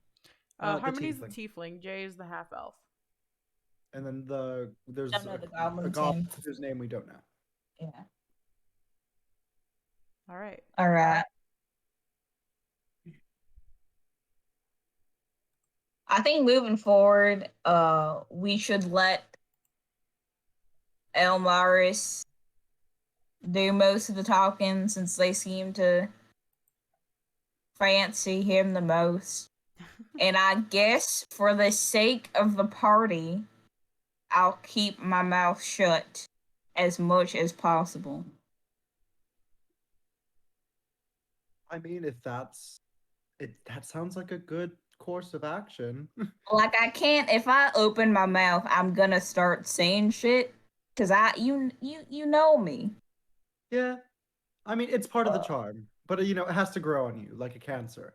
The Harmony's the tiefling. tiefling. Jay is the half elf. And then there's Don't know the a goblin goblin name. whose name we don't know. Yeah. Alright. All right. I think moving forward, we should let Elmaris do most of the talking since they seem to fancy him the most. And I guess for the sake of the party, I'll keep my mouth shut as much as possible. I mean, if that sounds like a good course of action. Like, I can't, if I open my mouth, I'm gonna start saying shit because you know me. Yeah. I mean, it's part of the charm, but it has to grow on you like a cancer.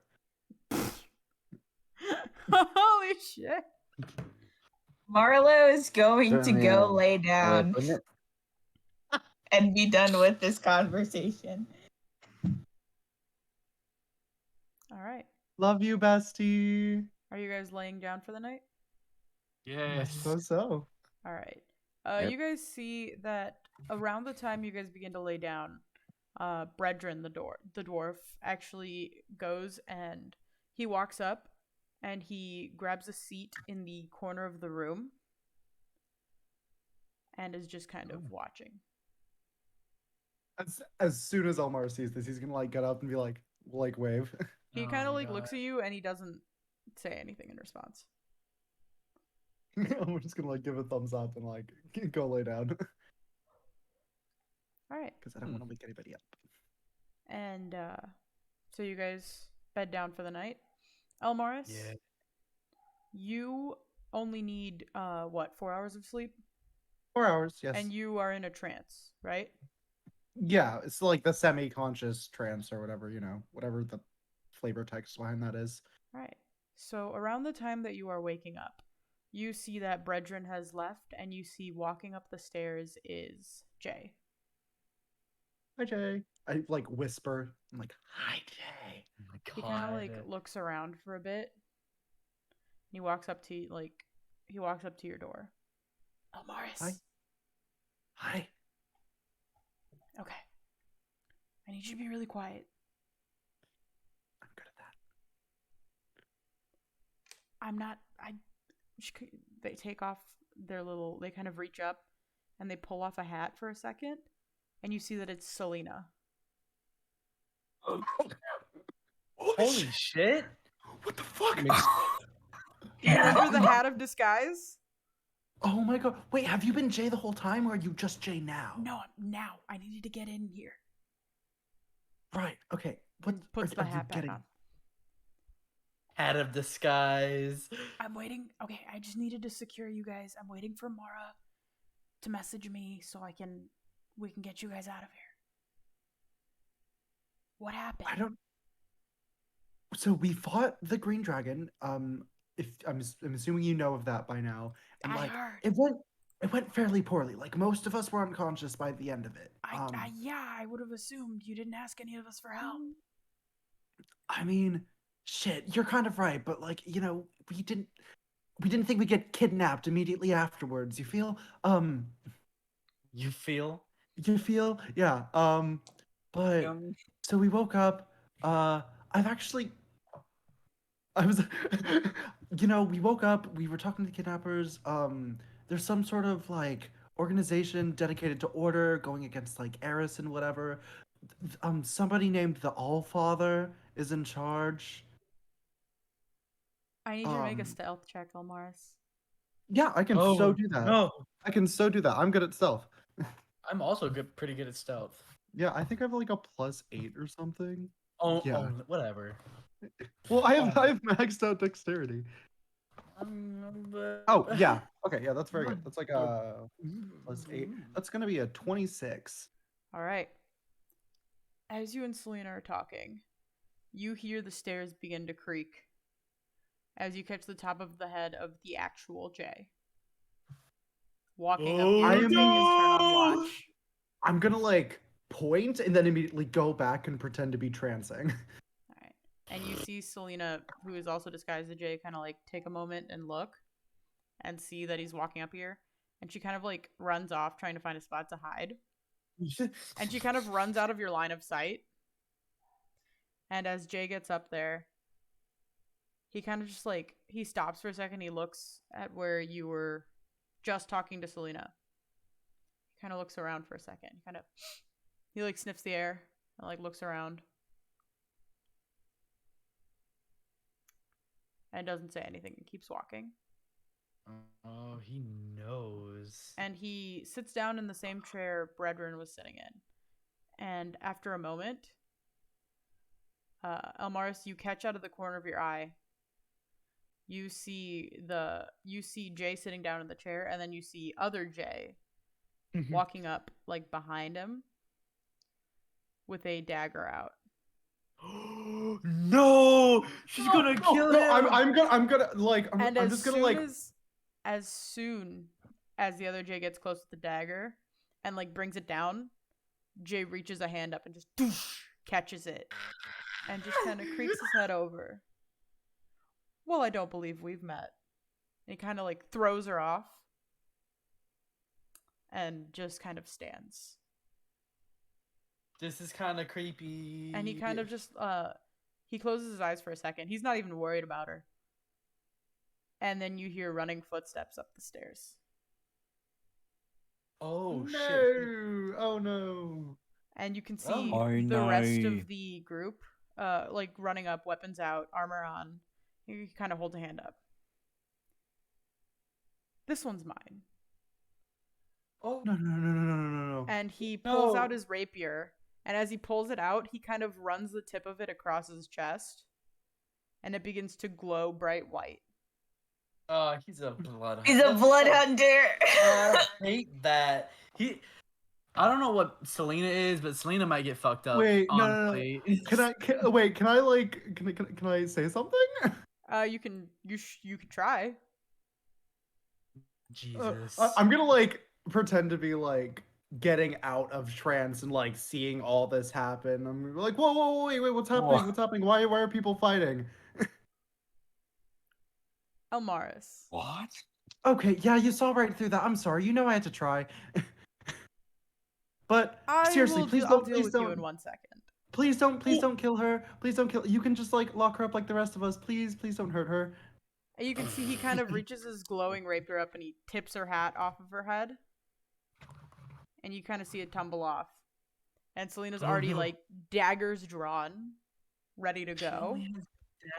Holy shit. Marlo is going Certainly to go a lay way of down putting it. and be done with this conversation. Alright. Love you, bestie. Are you guys laying down for the night? I Yes. suppose so. Alright. Yep. You guys see that around the time you guys begin to lay down, Bredrin, the dwarf, actually goes and he walks up and he grabs a seat in the corner of the room and is just kind of watching. As soon as Elmar sees this, he's gonna get up and be like wave. He Oh kind of my looks God. at you and he doesn't say anything in response. I'm just gonna give a thumbs up and go lay down All right. because I don't want to wake anybody up. And so you guys bed down for the night. Elmaris, Yeah. you only need 4 hours of sleep, 4 hours, yes. and you are in a trance, right? Yeah, it's like the semi-conscious trance or whatever, whatever the flavor text behind that is. Right. So around the time that you are waking up, you see that Bredren has left, and you see walking up the stairs is Jay. Hi, Jay. I like whisper. I'm like, hi, Jay. Oh my He kind of God. like looks around for a bit. He walks up to your door. Elmaris. Hi. Hi. Okay. I need you to be really quiet. I'm good at that. I'm not. They take off they kind of reach up and they pull off a hat for a second, and you see that it's Selena. Holy shit! What the fuck? You remember the hat of disguise? Oh my god. Wait, have you been Jay the whole time, or are you just Jay now? No, now. I needed to get in here. Right, okay. What And puts are the you hat back getting? on. Hat of disguise. I'm waiting. Okay, I just needed to secure you guys. I'm waiting for Mara to message me so we can get you guys out of here. What happened? I don't. So we fought the Green Dragon. If I'm assuming you know of that by now, and I like heard. it went fairly poorly. Like most of us were unconscious by the end of it. I would have assumed you didn't ask any of us for help. I mean, shit, you're kind of right, but like we didn't think we'd get kidnapped immediately afterwards. You feel? You feel? You feel? Yeah. But so we woke up. I was, we woke up. We were talking to the kidnappers. There's some sort of like organization dedicated to order, going against like Eris and whatever. Somebody named the Allfather is in charge. I need you to make a stealth check, Elmaris. Yeah, I can so do that. No, I can so do that. I'm good at stealth. I'm also pretty good at stealth. Yeah, I think I have like a +8 or something. Oh, Yeah. Whatever. Well, I have maxed out dexterity. Oh yeah. Okay, yeah, that's very good. That's like a +8. That's gonna be a 26. All right. As you and Selena are talking, you hear the stairs begin to creak as you catch the top of the head of the actual Jay walking up here, I am taking his turn on watch. I'm gonna like point and then immediately go back and pretend to be trancing. All right. And you see Selena, who is also disguised as Jay, kind of like take a moment and look and see that he's walking up here. And she kind of like runs off trying to find a spot to hide. And she kind of runs out of your line of sight. And as Jay gets up there, he kind of just like, he stops for a second. He looks at where you were just talking to Selena. He kind of looks around for a second. He like sniffs the air and like looks around. And doesn't say anything and keeps walking. Oh, he knows. And he sits down in the same chair Bredren was sitting in. And after a moment, Elmaris, you catch out of the corner of your eye. You see Jay sitting down in the chair, and then you see other Jay walking up like behind him with a dagger out. No, she's gonna kill him. I'm gonna like And I'm just gonna like as soon as the other Jay gets close to the dagger and like brings it down, Jay reaches a hand up and just catches it and just kind of creaks his head over. Well, I don't believe we've met. And he kind of like throws her off and just kind of stands. This is kind of creepy. And he kind of just he closes his eyes for a second. He's not even worried about her. And then you hear running footsteps up the stairs. Oh no! Shit. Oh no! And you can see Oh, the no. rest of the group like running up, weapons out, armor on. You kind of hold a hand up. This one's mine. Oh No. And he pulls No. out his rapier, and as he pulls it out, he kind of runs the tip of it across his chest, and it begins to glow bright white. Oh, he's a blood hunter. He's a blood hunter. I hate that. I don't know what Selena is, but Selena might get fucked up. Wait, no. honestly. Wait, can I say something? You can try. Jesus. I'm gonna like pretend to be like getting out of trance and like seeing all this happen. I'm like, whoa, wait, what's happening? Whoa. What's happening? Why are people fighting? Elmaris. What? Okay, yeah, you saw right through that. I'm sorry. You know I had to try. But seriously, I'll deal with you in 1 second. please don't kill her. Please don't kill. You can just like lock her up like the rest of us. Please don't hurt her. And you can see he kind of reaches his glowing rapier up and he tips her hat off of her head. And you kind of see it tumble off. And Selena's Oh, already no. like daggers drawn, ready to go. She has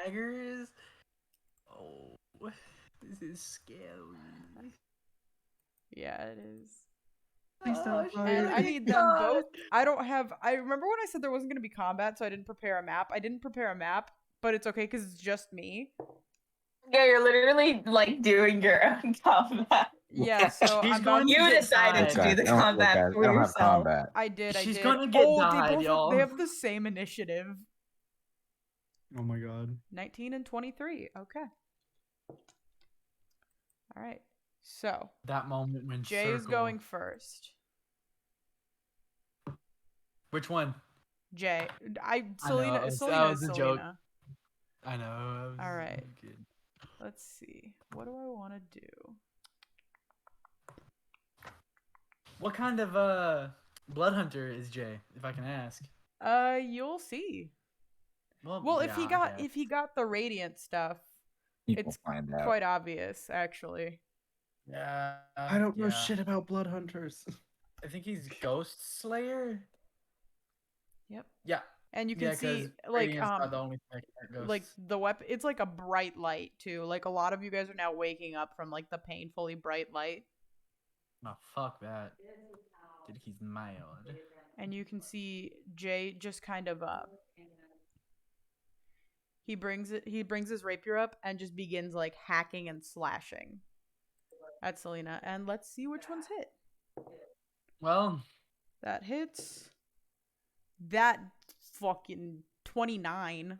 daggers. Oh, this is scary. Yeah, it is. Please don't she's fight. And gonna I get need them cut. both. I remember when I said there wasn't going to be combat, so I didn't prepare a map. I didn't prepare a map, but it's okay because it's just me. Yeah, you're literally like doing your own combat. Yeah, so She's I'm about going to to You get decided to died. do the Look, guys, combat look, guys, for I don't have yourself. combat. I did. She's I did. gonna get they died, both y'all. they have the same initiative. Oh my god. 19 and 23. Okay. All right. So That moment when Jay is circle. going first. Which one? Jay, Selena that Selena was is a joke. Selena. I know. All right. Good. Let's see. What do I want to do? What kind of blood hunter is Jay, if I can ask? You'll see. Well, yeah, if he got the radiant stuff, People it's find out. quite obvious actually. Yeah. I don't know yeah. shit about blood hunters. I think he's Ghost Slayer. Yep. Yeah. And you can Yeah, see 'cause like Radiant's not the only thing that ghosts. like the weapon. It's like a bright light too. Like a lot of you guys are now waking up from like the painfully bright light, Oh, fuck that. Dude, he's mild. and you can see Jay just kind of he brings his rapier up and just begins like hacking and slashing at Selena. And let's see which ones hit. Well, That hits. That fucking 29.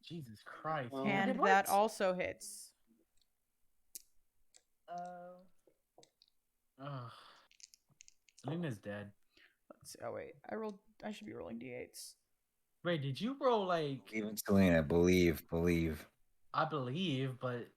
Jesus Christ. Well, And What? that also hits. Ugh. Selena's dead. Let's see. Oh wait, I should be rolling d8s. Wait, did you roll like? Believe in Selena. Believe. I believe, but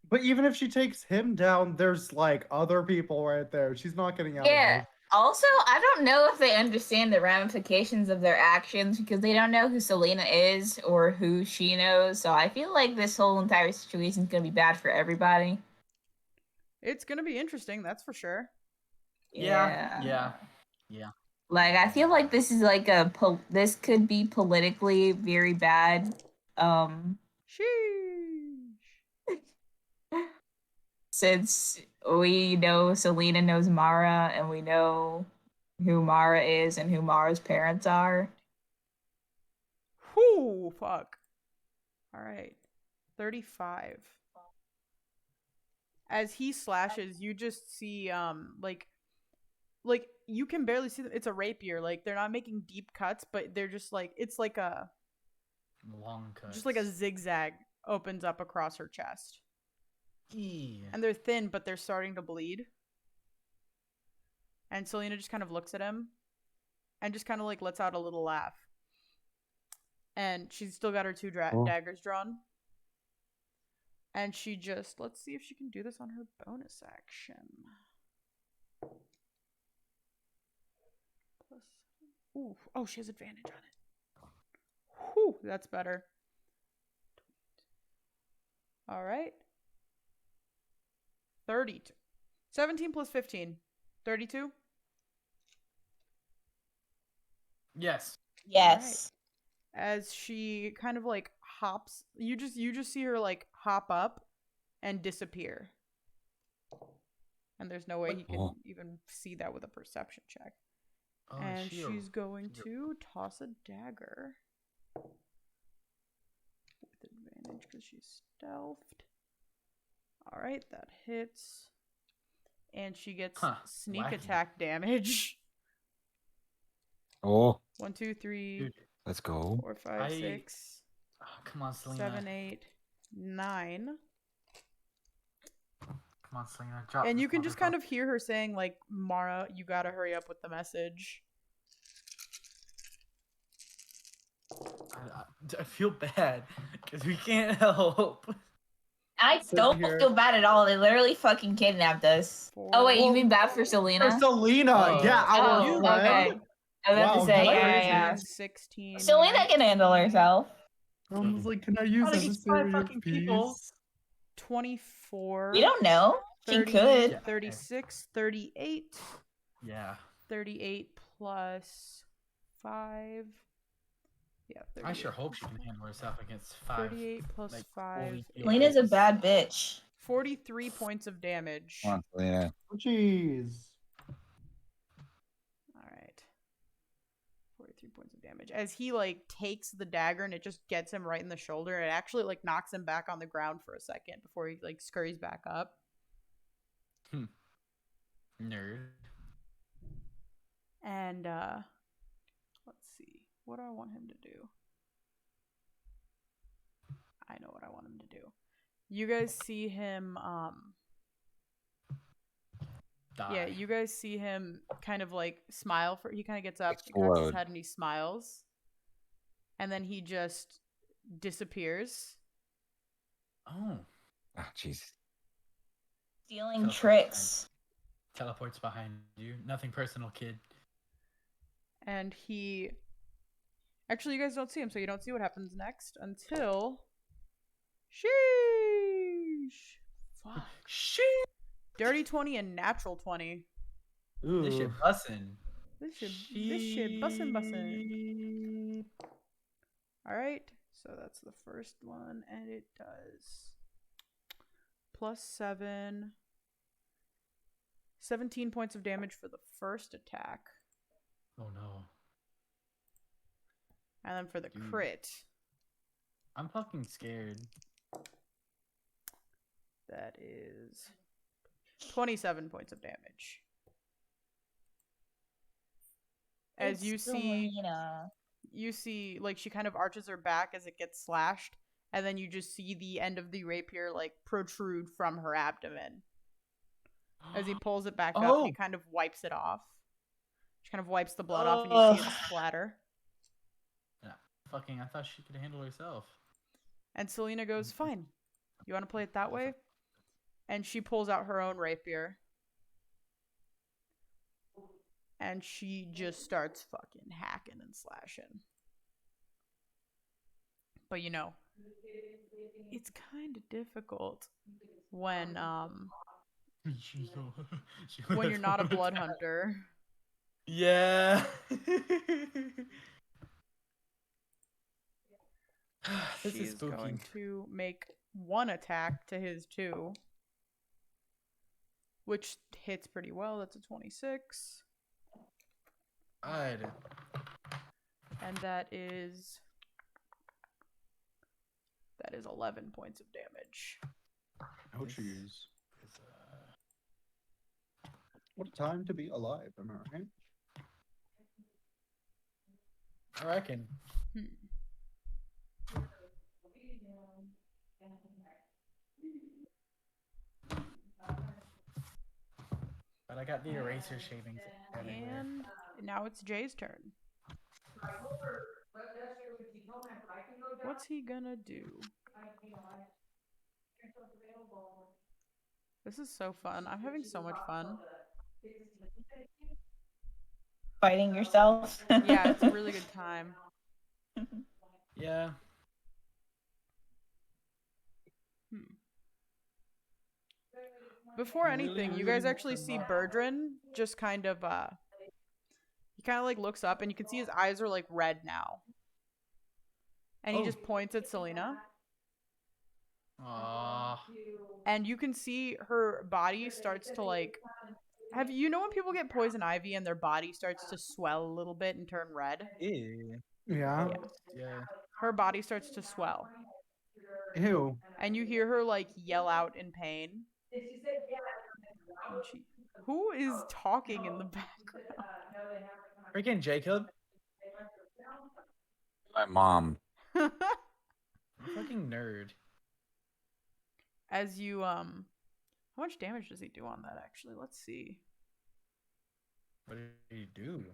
But even if she takes him down, there's like other people right there. She's not getting out of Yeah. this. Also, I don't know if they understand the ramifications of their actions because they don't know who Selena is or who she knows. So I feel like this whole entire situation is going to be bad for everybody. It's gonna be interesting, that's for sure. yeah. Like I feel like this is like this could be politically very bad. Sheesh. Since we know Selena knows Mara and we know who Mara is and who Mara's parents are. Whoo, fuck. All right, 35. As he slashes, you just see like you can barely see them. It's a rapier. Like they're not making deep cuts, but they're just like it's like a Long cut. just like a zigzag opens up across her chest. Yeah. And they're thin, but they're starting to bleed. And Selena just kind of looks at him and just kind of like lets out a little laugh. And she's still got her two daggers drawn. And she just, let's see if she can do this on her bonus action. Ooh, oh, she has advantage on it. Whew, that's better. All right. 32. 17 plus 15. 32? Yes. Yes. As she kind of like hops, you just see her like hop up and disappear. And there's no way he can even see that with a perception check. Oh, and she she's going to toss a dagger. With advantage because she's stealthed. All right, that hits. And she gets Huh, sneak wacky. attack damage. Oh, 1, 2, 3, Dude, let's go. 4, 5, I- 6, oh, come on, Selena. 7, 8, 9. Come on, Selena. Drop And this you can just kind motherfucker. of hear her saying, like, Mara, you gotta hurry up with the message. I feel bad because we can't help. I Sit don't here. feel bad at all. They literally fucking kidnapped us. Oh wait, you Well, mean bad for For Selena? Selena, Oh. yeah, our Oh, friend. okay. I was about Wow, to say, what? yeah. 16, Selena can handle 19, herself. I was like, can I use Gotta as a get five serious fucking people. piece? 24. We don't know. She 30, could. Yeah. 36, 38. Yeah. 38 plus 5. Yeah, 38. I sure hope she can handle herself against 5. 38 plus like, 5. fully healed Selena's a bitches. bad bitch. 43 points of damage. Come on, Selena. Oh, jeez. All right. 43 points of damage. As he like takes the dagger and it just gets him right in the shoulder. It actually like knocks him back on the ground for a second before he like scurries back up. Nerd. And let's see. What do I want him to do? I know what I want him to do. You guys see him Die. yeah, you guys see him kind of like smile for he kind of gets up, cocks his Explode. head and he smiles. And then he just disappears. Oh. Oh, jeez. Stealing Teleports tricks. Teleports behind you. Nothing personal, kid. And he actually you guys don't see him, so you don't see what happens next until sheesh. Fuck. Shit. Dirty 20 and natural 20. This shit Ooh. bussin'. This shit bussin'. Alright, so that's the first one, and it does +7. 17 points of damage for the first attack. Oh no. And then for the Dude. crit, I'm fucking scared. that is 27 points of damage. As It's you see, Selena. you see, like, she kind of arches her back as it gets slashed, and then you just see the end of the rapier, like, protrude from her abdomen. As he pulls it back up, and he Oh. kind of wipes it off. She kind of wipes the blood off, and you see it splatter. Yeah, fucking, I thought she could handle herself. And Selena goes, fine. You want to play it that way? And she pulls out her own rapier. And she just starts fucking hacking and slashing. But you know, it's kind of difficult when when you're not a blood hunter. Yeah. This is She's spooky. going to make one attack to his 2, which hits pretty well. That's a 26. Alright. And that is 11 points of damage. Oh, jeez. What a time to be alive, am I right? I reckon. But I got the eraser shavings everywhere. And now it's Jay's turn. What's he gonna do? This is so fun. I'm having so much fun. Fighting yourself. Yeah, it's a really good time. Yeah. Before anything, you guys really actually see Berdrin just kind of he kind of like looks up and you can see his eyes are like red now. And he Oh. just points at Selena. Aww. And you can see her body starts to like have you know when people get poison ivy and their body starts to swell a little bit and turn red? Yeah. Yeah. Yeah. Her body starts to swell. Ew. And you hear her like yell out in pain. And who is talking in the background? Freaking Jacob. My mom. You fucking nerd. As you how much damage does he do on that actually? Let's see. What did he do?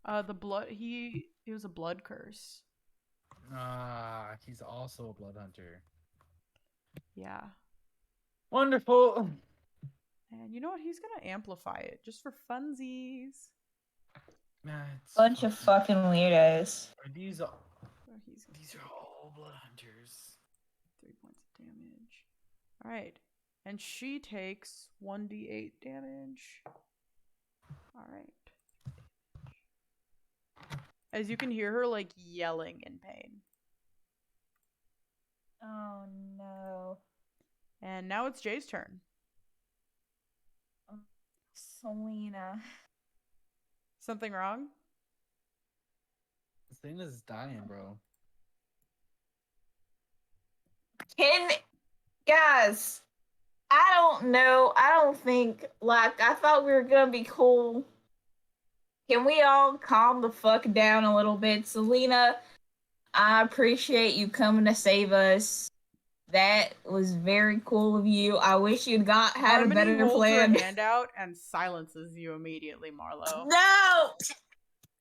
The blood he was a blood curse. Ah, he's also a blood hunter. Yeah. Wonderful. And you know what? He's gonna amplify it just for funsies. Bunch of fucking weirdos. These are So these are all blood hunters. 3 points of damage. Alright. And she takes 1d8 damage. Alright. As you can hear her like yelling in pain. Oh no. And now it's Jay's turn. Selena. Something wrong? Selena's dying, bro. Guys, I don't know. I don't think, like, I thought we were gonna be cool. Can we all calm the fuck down a little bit? Selena, I appreciate you coming to save us. That was very cool of you. I wish you'd had Harmony a better holds plan. her hand out and silences you immediately, Marlo. No!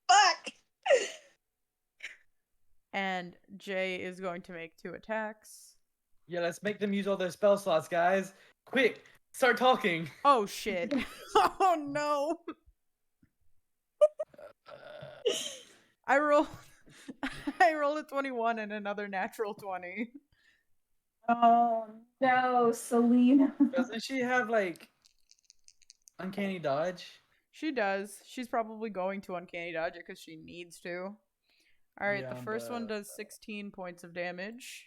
Fuck! And Jay is going to make 2 attacks. Yeah, let's make them use all their spell slots, guys. Quick, start talking. Oh shit. Oh no. I rolled a 21 and another natural 20. Oh no, Selena. Doesn't she have like uncanny dodge? She does. She's probably going to uncanny dodge it because she needs to. Alright, Yeah, the first one but- does 16 points of damage.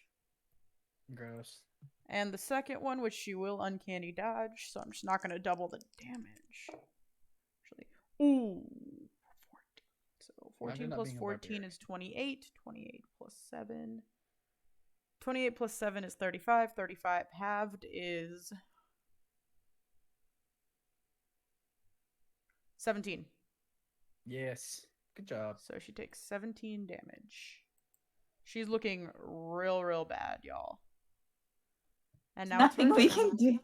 Gross. And the second one, which she will uncanny dodge, so I'm just not going to double the damage. Actually, ooh, 14. So 14 not plus being a 14 barbarian. is 28. 28 plus 7. 28 plus 7 is 35. 35 halved is 17. Yes. Good job. So she takes 17 damage. She's looking real bad, y'all. And now it's her Nothing we turn. can do.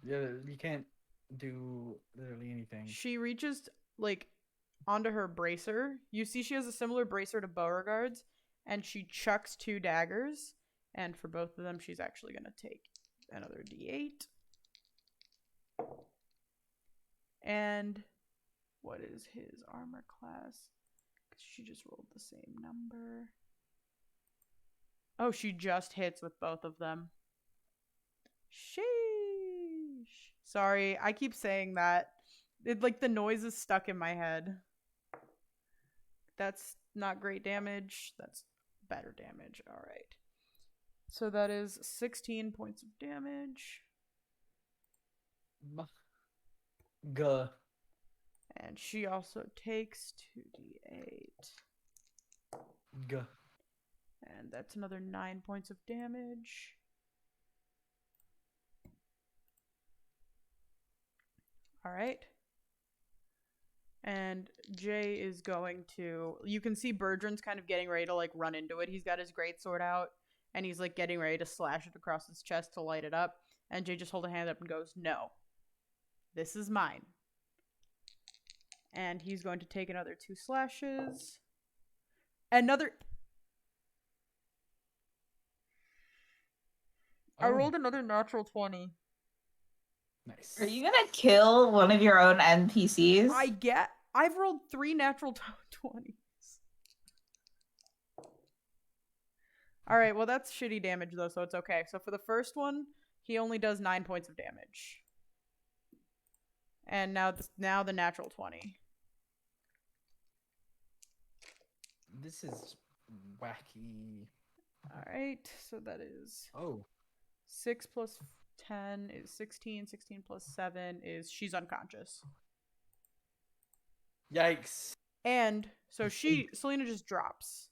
Yeah, you can't do literally anything. She reaches like onto her bracer. You see she has a similar bracer to Beauregard's, and she chucks 2 daggers. And for both of them, she's actually going to take another d8. And what is his armor class? Because she just rolled the same number. Oh, she just hits with both of them. Sheesh. Sorry, I keep saying that. It like the noise is stuck in my head. That's not great damage. That's better damage. All right. So that is 16 points of damage. Guh. And she also takes 2d8. Guh. And that's another 9 points of damage. All right. And Jay is going to... You can see Bertrand's kind of getting ready to, like, run into it. He's got his greatsword out, and he's, like, getting ready to slash it across his chest to light it up. And Jay just holds a hand up and goes, no. This is mine. And he's going to take another 2 slashes. Another... I Oh. rolled another natural 20. Nice. Are you gonna kill one of your own NPCs? I've rolled 3 natural 20s. Alright, well that's shitty damage though, so it's okay. So for the first one, he only does 9 points of damage. And now the natural 20. This is wacky. Alright, so that is Oh. 6 plus 10 is 16. 16 plus 7 is she's unconscious. Yikes. And so Selena just drops.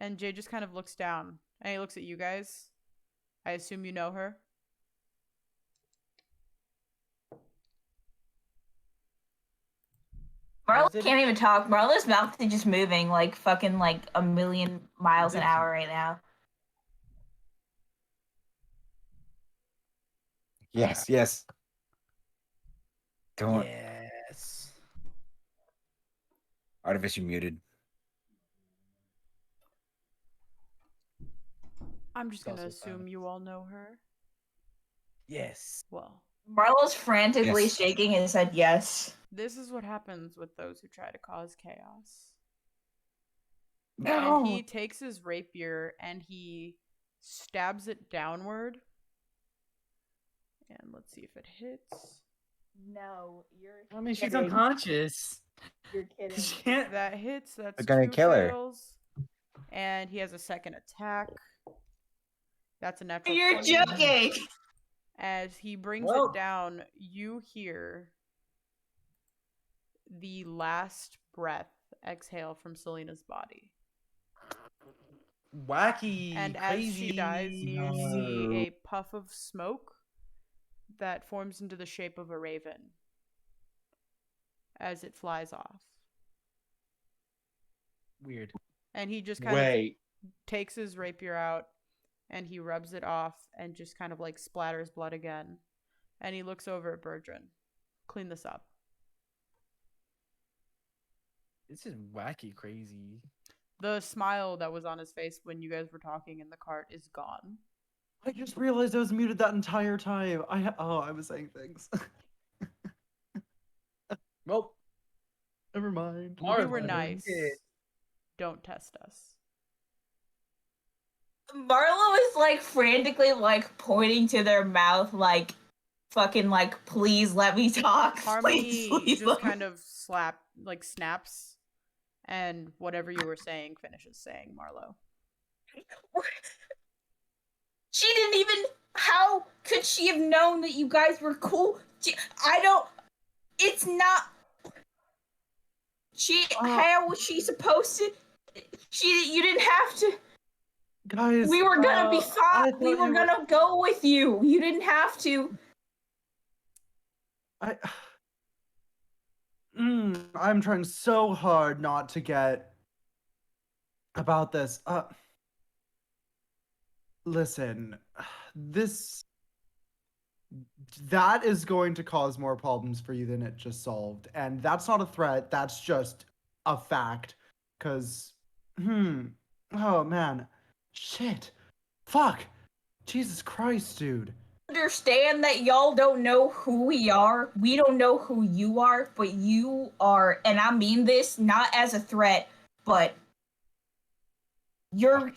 And Jay just kind of looks down And he looks at you guys. I assume you know her. Marla Does it- can't even talk. Marla's mouth is just moving like fucking like a million miles an Dixie. hour right now. Yes, yes. Don't. Yes. Artificial muted. I'm just It's gonna also assume silence. you all know her. Yes. Well, Marla's frantically Yes. shaking his head yes. this is what happens with those who try to cause chaos. No. And he takes his rapier and he stabs it downward. And let's see if it hits. No, you're I mean, she's kidding. unconscious. You're kidding. She can't. That hits. That's We're gonna 2 kill her. fails. And he has a second attack. That's a natural You're 20. joking. As he brings Well- it down, you hear the last breath exhale from Selena's body. Wacky. And crazy. as she dies, you see a puff of smoke that forms into the shape of a raven as it flies off. Weird. And he just kind Wait. of takes his rapier out and he rubs it off and just kind of like splatters blood again. And he looks over at Bertrand. Clean this up. This is wacky, crazy. The smile that was on his face when you guys were talking in the cart is gone. I just realized I was muted that entire time. I was saying things. Well, Never mind. We Martha, were you nice. did. Don't test us. Marla was like frantically like pointing to their mouth like fucking like please let me talk. Harmony please just let me-" kind of snaps, and whatever you were saying finishes saying, Marlo. She didn't even. How could she have known that you guys were cool? I don't. It's not. How was she supposed to? You didn't have to. Guys, We were gonna be I fine. We thought were you gonna go with you. You didn't have to. I'm trying so hard not to get about this. Listen, that is going to cause more problems for you than it just solved, and that's not a threat. That's just a fact. Cause, oh man, shit, fuck, Jesus Christ, dude. Understand that y'all don't know who we are. We don't know who you are, but you are, and I mean this not as a threat, but you're.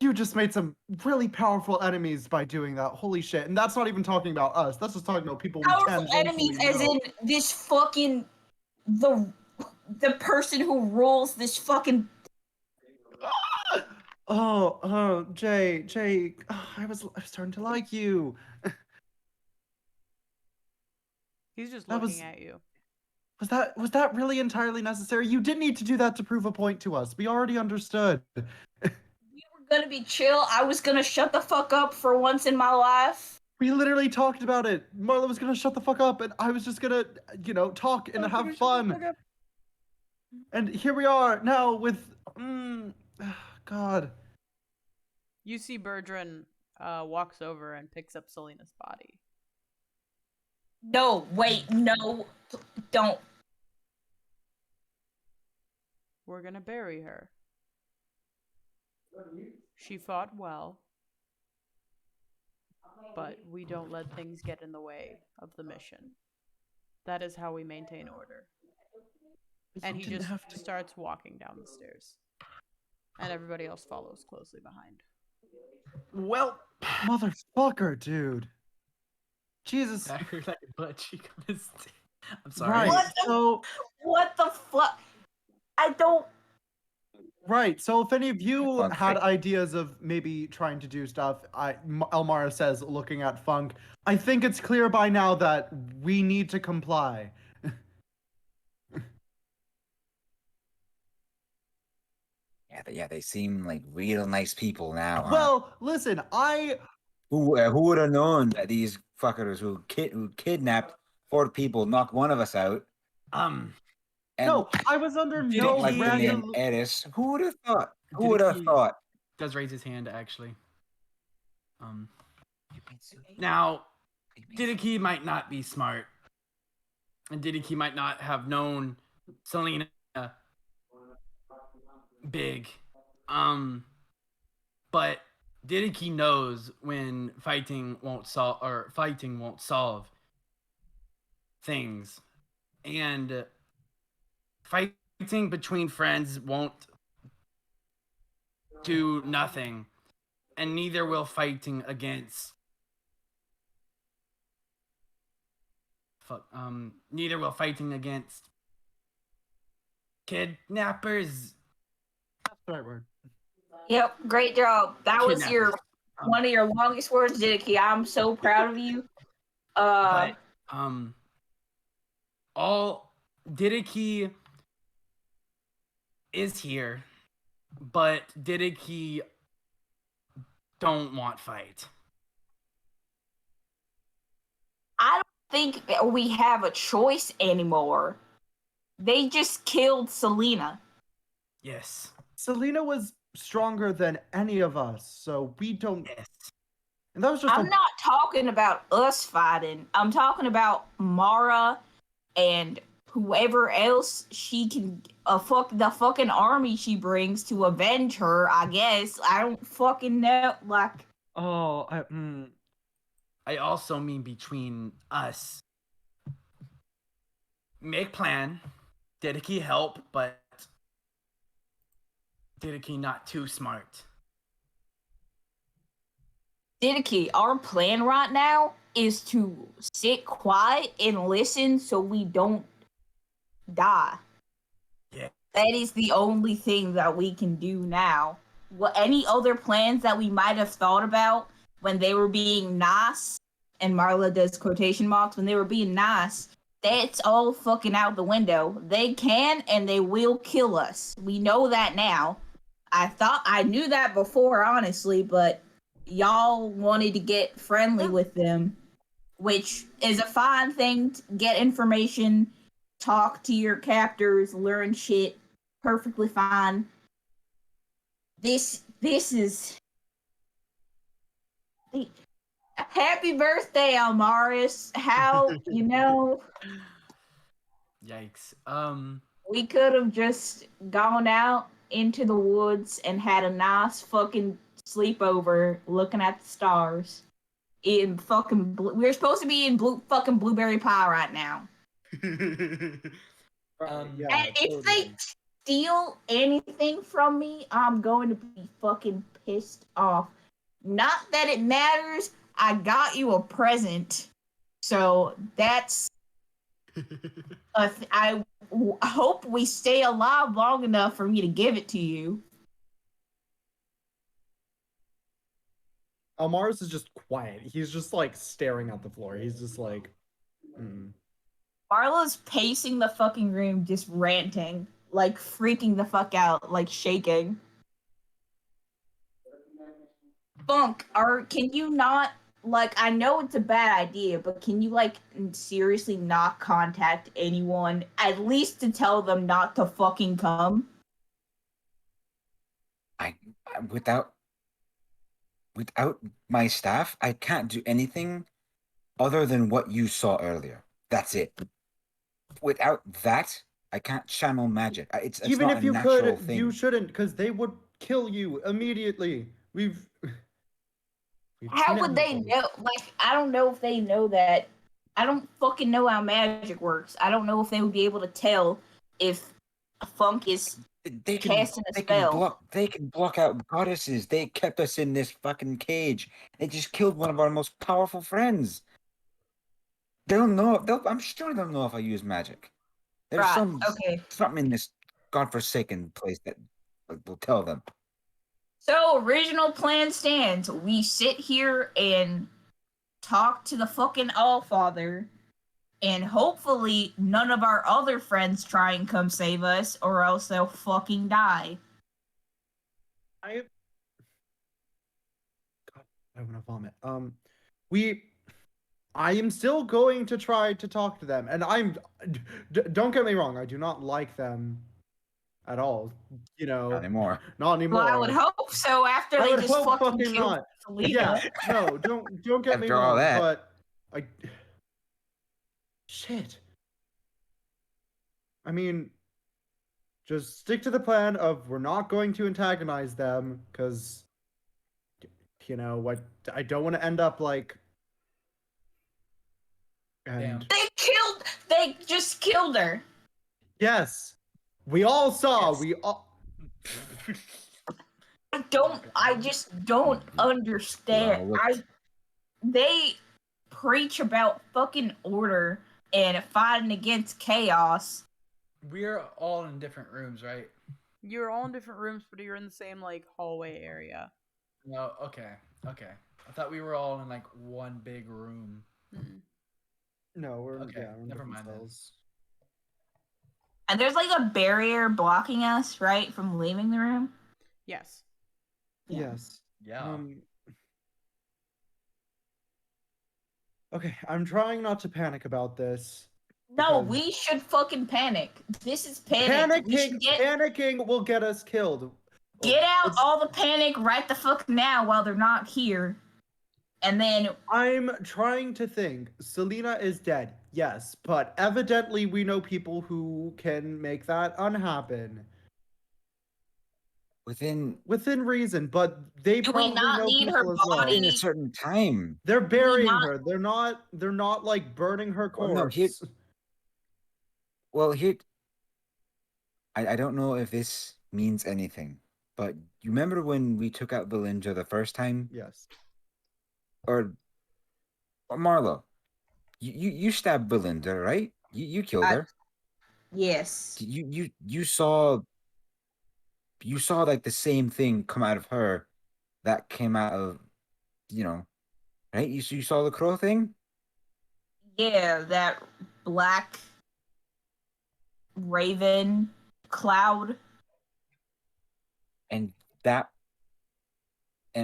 You just made some really powerful enemies by doing that. Holy shit. And that's not even talking about us. That's just talking about people we Powerful tangentially enemies, as know. in this fucking the person who rules this fucking. Oh, Jay, I was starting to like you. He's just That looking was- at you. Was that really entirely necessary? You didn't need to do that to prove a point to us. We already understood. We were gonna be chill. I was gonna shut the fuck up for once in my life. We literally talked about it. Marla was gonna shut the fuck up, and I was just gonna, talk and have fun. And here we are now with, God. You see Bertrand walks over and picks up Selena's body. No, wait, no, don't. We're gonna bury her. She fought well, but we don't let things get in the way of the mission. That is how we maintain order. And he Didn't just have to. starts walking down the stairs. And everybody else follows closely behind. Well, motherfucker, dude. Jesus. I heard like a butt cheek on his. I'm sorry. Right. What the- So, What the fuck? I don't. right. So, if any of you Funk had fit. ideas of maybe trying to do stuff, Elmara says, looking at Funk, I think it's clear by now that we need to comply. Yeah, they seem like real nice people now. Huh? Well, listen, Who would have known that these fuckers who kidnapped 4 people knocked one of us out Um, and no, I was under Did don't no like the name random. Eris? Who would have thought? Who would have Didiki thought? does raise his hand actually. Now, Didiki might not be smart, and Didiki might not have known Selena big. But Didiki knows when fighting won't solve things, and fighting between friends won't do nothing, and neither will fighting against neither will fighting against kidnappers. That's the right word. Yep, great job. That was your Kidnappers. one of your longest words, Didiki. I'm so proud of you. But all Didiki is here, but Didiki don't want fight. I don't think that we have a choice anymore. They just killed Selena. Yes. Selena was stronger than any of us, so we don't. Yes. And that was just. I'm not talking about us fighting. I'm talking about Mara and whoever else she can the fucking army she brings to avenge her, I guess. I don't fucking know. Like, Oh, I also mean between us. Make plan. Didiki help, but Didiki not too smart. Didiki, our plan right now is to sit quiet and listen so we don't die. Yeah. That is the only thing that we can do now. What any other plans that we might have thought about when they were being nice, and Marla does quotation marks, when they were being nice, that's all fucking out the window. They can and they will kill us. We know that now. I knew that before, honestly, but y'all wanted to get friendly with them, which is a fine thing to get information, talk to your captors, learn shit. Perfectly fine. This is happy birthday, Almaris. How Yikes. we could have just gone out into the woods and had a nice fucking sleepover looking at the stars. In fucking we're supposed to be in fucking blueberry pie right now. yeah, And if they totally. steal anything from me, I'm going to be fucking pissed off. Not that it matters. I got you a present. So that's I hope we stay alive long enough for me to give it to you. Almaris is just quiet. He's just like staring at the floor. He's just like, Marla's pacing the fucking room, just ranting, like freaking the fuck out, like shaking. Funk, can you not, like, I know it's a bad idea, but can you, like, seriously not contact anyone, at least to tell them not to fucking come? I without my staff, I can't do anything other than what you saw earlier. That's it. Without that, I can't channel magic. It's even not if a you natural could, thing. you shouldn't, because they would kill you immediately. We've How seen it would they happen. know? Like, I don't know if they know that. I don't fucking know how magic works. I don't know if they would be able to tell if Funk is They can casting a spell. they can block out goddesses. They kept us in this fucking cage. They just killed one of our most powerful friends. They'll know. I'm sure they'll know if I use magic. There's Right, okay. something in this godforsaken place that will tell them. So, original plan stands. We sit here and talk to the fucking Allfather, and hopefully none of our other friends try and come save us, or else they'll fucking die. I God, I want to vomit. I am still going to try to talk to them, and don't get me wrong, I do not like them at all. You know, Not anymore. not anymore. Well, I would hope so after I they would just hope fucking fucking killed not. Selena. Yeah, no, don't get me After all wrong, that. but I shit. I mean, just stick to the plan of we're not going to antagonize them because you know what, I don't want to end up like and Damn. They just killed her. yes, we all saw. Yes. We all. I just don't understand. Well, look, They preach about fucking order and fighting against chaos. We're all in different rooms, right? You're all in different rooms, but you're in the same like hallway area. No, okay. I thought we were all in like one big room. Mm-mm. No, we're Okay, we're in never different mind then. cells. And there's like a barrier blocking us, right, from leaving the room. Yes. Yeah. Yes. Yeah. Okay, I'm trying not to panic about this. No, because we should fucking panic. This is panic. We should Panicking will get us killed. get out It's- all the panic right the fuck now while they're not here. And then I'm trying to think. Selena is dead, yes, but evidently we know people who can make that unhappen within within reason. But they do we probably not know need her people as well. within a body? certain time. They're burying not- her. They're not like burning her Well, corpse. no, here. I don't know if this means anything, but you remember when we took out Valinja the first time? Yes. Or Marlo, you stabbed Belinda, right? You killed her. Yes. You saw like the same thing come out of her that came out of, right? You saw the crow thing? Yeah, that black raven cloud. And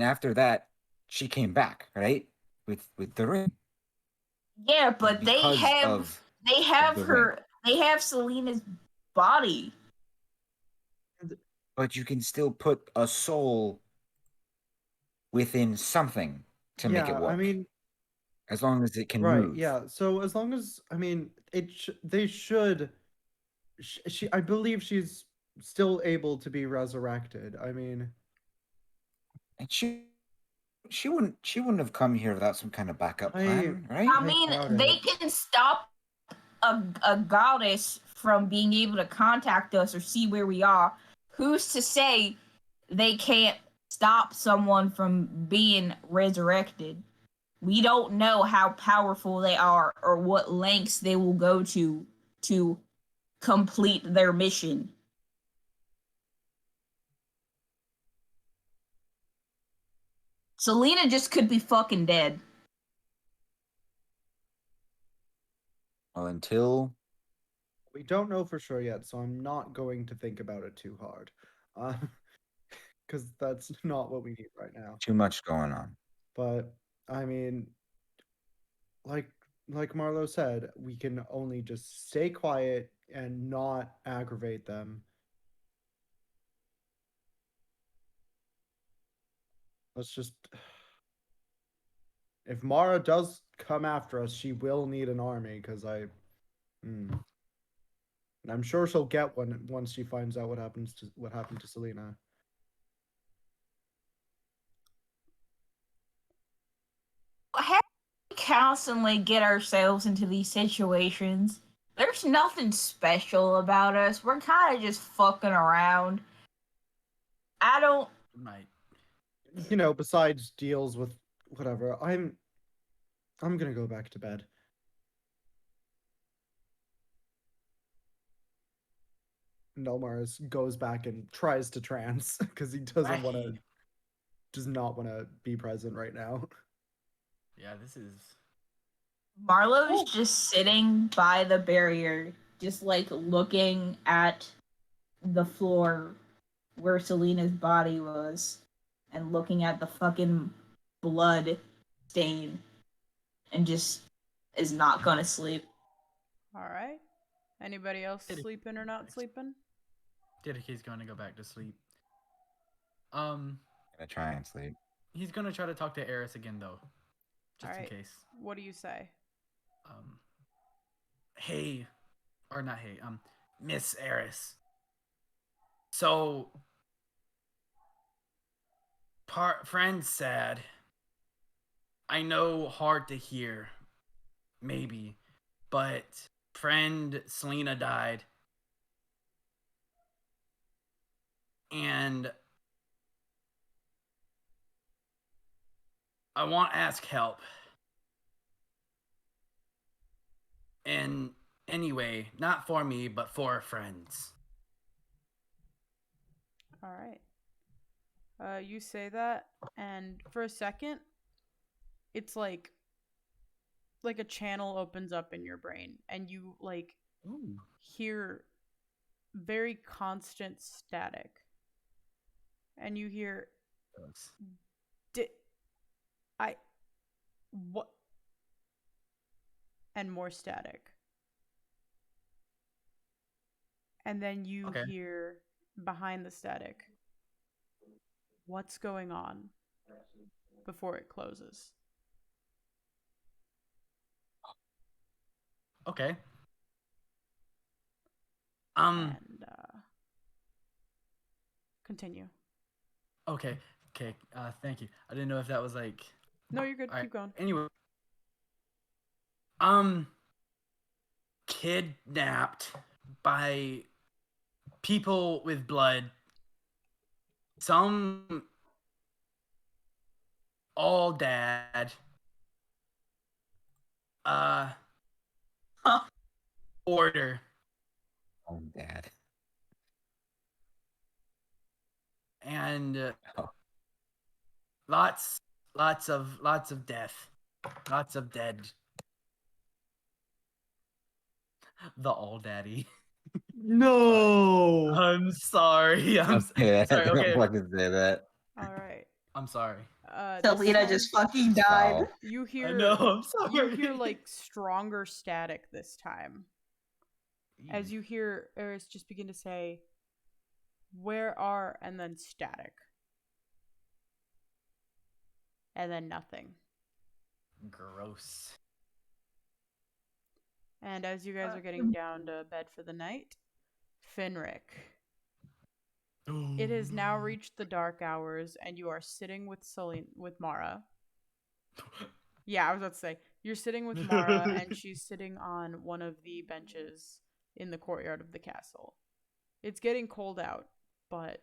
after that she came back, right? With the ring. Yeah, but they Because have of the her. They have Selena's body. But you can still put a soul within something to make it work. I mean, as long as it can right, move. yeah. So as long as they should. I believe she's still able to be resurrected. I mean, And she wouldn't have come here without some kind of backup plan, right? I mean, doubt they it. can stop a goddess from being able to contact us or see where we are. Who's to say they can't stop someone from being resurrected? We don't know how powerful they are or what lengths they will go to complete their mission. Selena just could be fucking dead. Well, until we don't know for sure yet, so I'm not going to think about it too hard. Because that's not what we need right now. too much going on. But I mean, like Marlo said, we can only just stay quiet and not aggravate them. Let's just. If Mara does come after us, she will need an army because and I'm sure she'll get one once she finds out what happened to Selena. How do we constantly get ourselves into these situations? There's nothing special about us. We're kind of just fucking around. I don't. Right. Besides deals with whatever, I'm gonna go back to bed. Nelmars goes back and tries to trance because he does not want to be present right now. Yeah, this is. Marlo's just sitting by the barrier, just like looking at the floor where Selena's body was and looking at the fucking blood stain and just is not gonna sleep. All right. Anybody else Did it- sleeping or not sleeping? Didaki's going to go back to sleep. Gonna try and sleep. He's gonna try to talk to Eris again though, just All right. in case. What do you say? Hey, or not hey, Miss Eris. So, friend's sad. I know, hard to hear, maybe, but friend Selena died, and I want to ask help. And anyway, not for me, but for our friends. All right. You say that, and for a second, it's like a channel opens up in your brain, and you like Ooh. hear very constant static, and you hear I what and more static, and then you Okay. hear behind the static, what's going on, before it closes. Okay. And continue. Okay. Okay. Thank you. I didn't know if that was like. No, you're good. All right. Keep going. Anyway. Kidnapped by people with blood. Some all dad. Huh. Order. Oh, Dad. And Oh. lots of death. Lots of dead. The all daddy. No. I'm sorry. I'm Okay, sorry. I don't Okay. fucking say that. All right. I'm sorry. This Selena time, just fucking It's died. foul. you I hear know. I'm sorry. you hear like stronger static this time, as you hear Eris just begin to say, "Where are," and then static, and then nothing. Gross. And as you guys are getting down to bed for the night, Finrick, it has now reached the dark hours, and you are sitting with Mara. Yeah, I was about to say, you're sitting with Mara, and she's sitting on one of the benches in the courtyard of the castle. It's getting cold out, but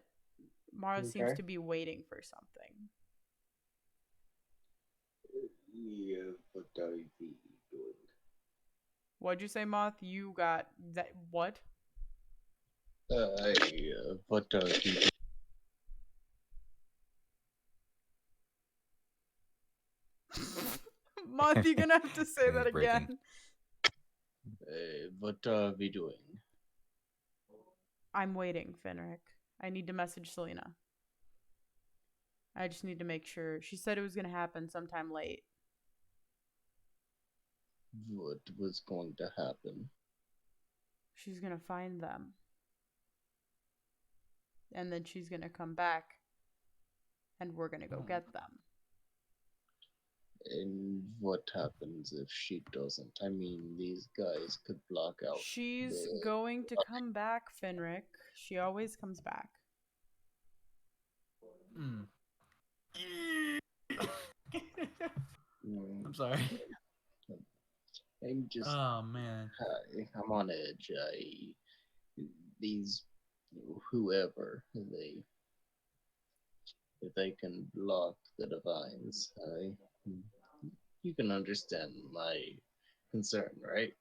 Mara seems Okay. to be waiting for something. Yeah, what are you doing? What'd you say, Moth? You got that? What? What are you doing? Moth, you're gonna have to say It that is breaking. again. What are we doing? I'm waiting, Finrick. I need to message Selena. I just need to make sure. She said it was gonna happen sometime late. What was going to happen? She's gonna find them. And then she's gonna come back. And we're gonna go get them. And what happens if she doesn't? I mean, these guys could block out. She's the- going to come back, Finrick. She always comes back. Mm. Mm, I'm sorry. I'm just. Oh man. I'm on edge. These, whoever if they can block the divines, you can understand my concern, right?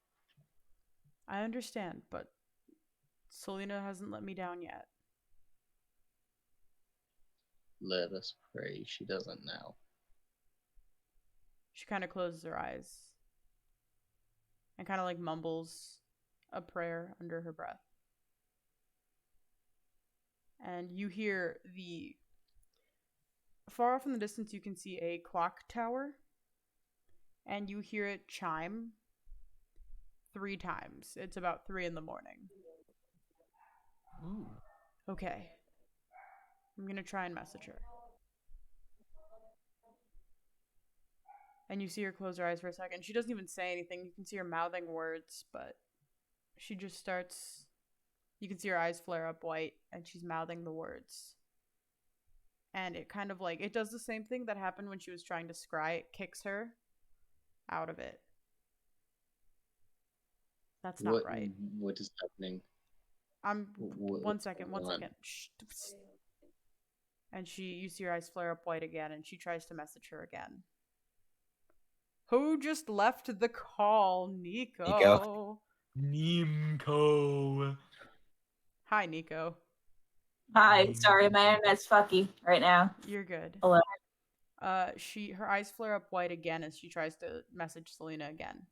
I understand, but Selena hasn't let me down yet. Let us pray she doesn't now. She kind of closes her eyes and kind of like mumbles a prayer under her breath. and you hear the far off in the distance. You can see a clock tower, and you hear it chime 3 times. It's about 3 in the morning. Ooh. Okay. I'm gonna try and message her. And you see her close her eyes for a second. She doesn't even say anything. You can see her mouthing words, but she just starts. You can see her eyes flare up white, and she's mouthing the words. And it kind of like, it does the same thing that happened when she was trying to scry. It kicks her out of it. That's not right. What is happening? One second. going on? Shh. And you see her eyes flare up white again, and she tries to message her again. Who just left the call? Nico. Nimco. Hi, Nico. Hi, sorry, my internet's fucky right now. You're good. Hello. Her eyes flare up white again as she tries to message Selena again.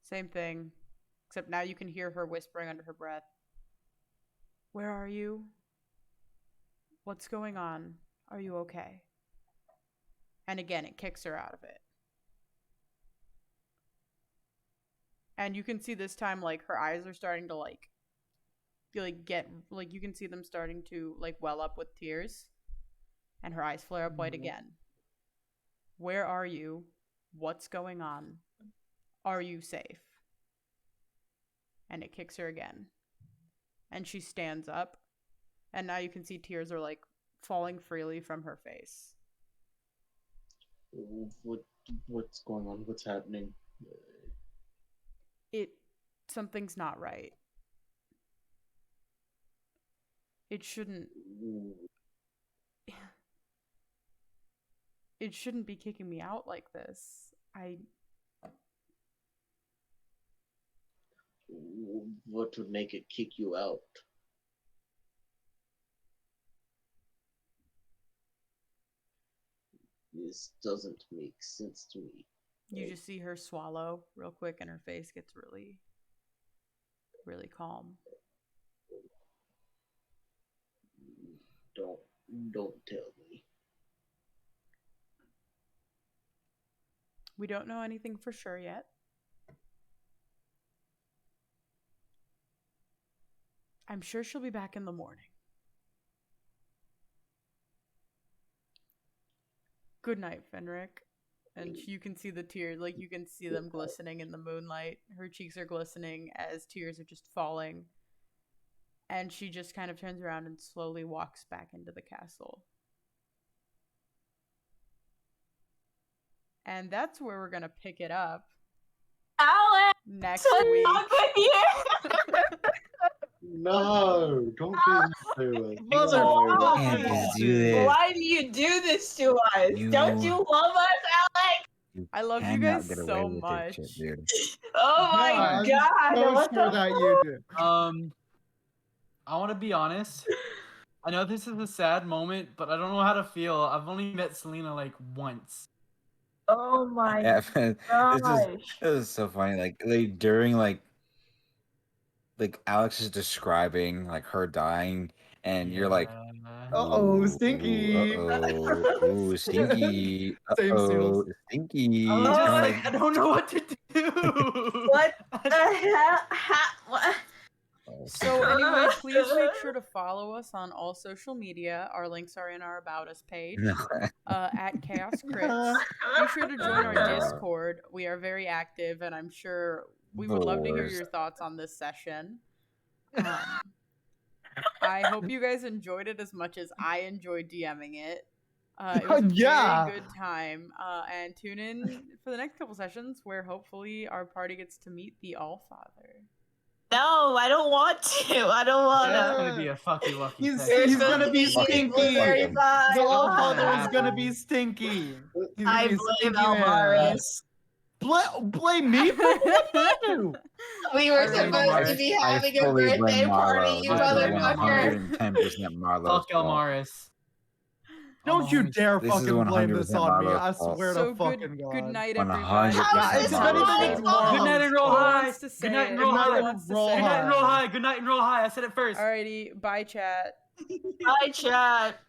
Same thing, except now you can hear her whispering under her breath. Where are you? What's going on? Are you okay? And again, it kicks her out of it. And you can see this time, like, her eyes are starting to, you can see them starting to, well up with tears. And her eyes flare up white again. Where are you? What's going on? Are you safe? And it kicks her again. And she stands up. And now you can see tears are, falling freely from her face. What's going on? What's happening? Something's not right. It shouldn't be kicking me out like this. What would make it kick you out? This doesn't make sense to me. You just see her swallow real quick, and her face gets really, really calm. Don't tell me. We don't know anything for sure yet. I'm sure she'll be back in the morning. Good night, Fenric. And you can see the tears, you can see them glistening in the moonlight. Her cheeks are glistening as tears are just falling. And she just kind of turns around and slowly walks back into the castle. And that's where we're going to pick it up. Alex! Next What's week. wrong with you? No, don't do this to us. Motherfucker. Can't just do this. Why do you do this to us? Don't you love us, Alex? I love you cannot guys get away so with this much. shit, dude. Oh my Yeah, god. I'm What so sure the that you did. I want to be honest. I know this is a sad moment, but I don't know how to feel. I've only met Selena once. Oh my Yeah, gosh. this is so funny. Like during Alex is describing her dying, and you're like, Uh-oh, "Ooh, stinky." ooh, stinky, Same seals. stinky." Oh, It's Just kinda I don't know what to do. What the hell? What? So anyway, please make sure to follow us on all social media. Our links are in our About Us page. At Chaos Crits. Be sure to join our Discord. We are very active, and I'm sure we would love to hear your thoughts on this session. I hope you guys enjoyed it as much as I enjoyed DMing it. It was a Yeah. very good time. And tune in for the next couple sessions where hopefully our party gets to meet the Allfather. No, I don't want to. I don't want That's to. gonna be a fucky wucky. He's session. gonna be stinky. The Allfather is happen. gonna be stinky. He's I gonna be blame stinky man. Alvarez. Blame me for what did I do? We were I blame supposed to Alvarez. be I having a fully birthday blame party, Marlo. you This is motherfucker. 110% Marlo's Fuck fault. Elmaris. Don't you dare This is fucking blame 100% this on me. I Marlo's fault. swear So to fucking God. good night, 100% everybody. How is it's it if anything, Marlo's it's fault? Good night Marlo's and roll Who high. wants to say Good night it? and roll Good night high. and Wants to roll say Good night and it? roll high. Good night and roll high. I said it first. Alrighty, bye, chat. Bye, chat.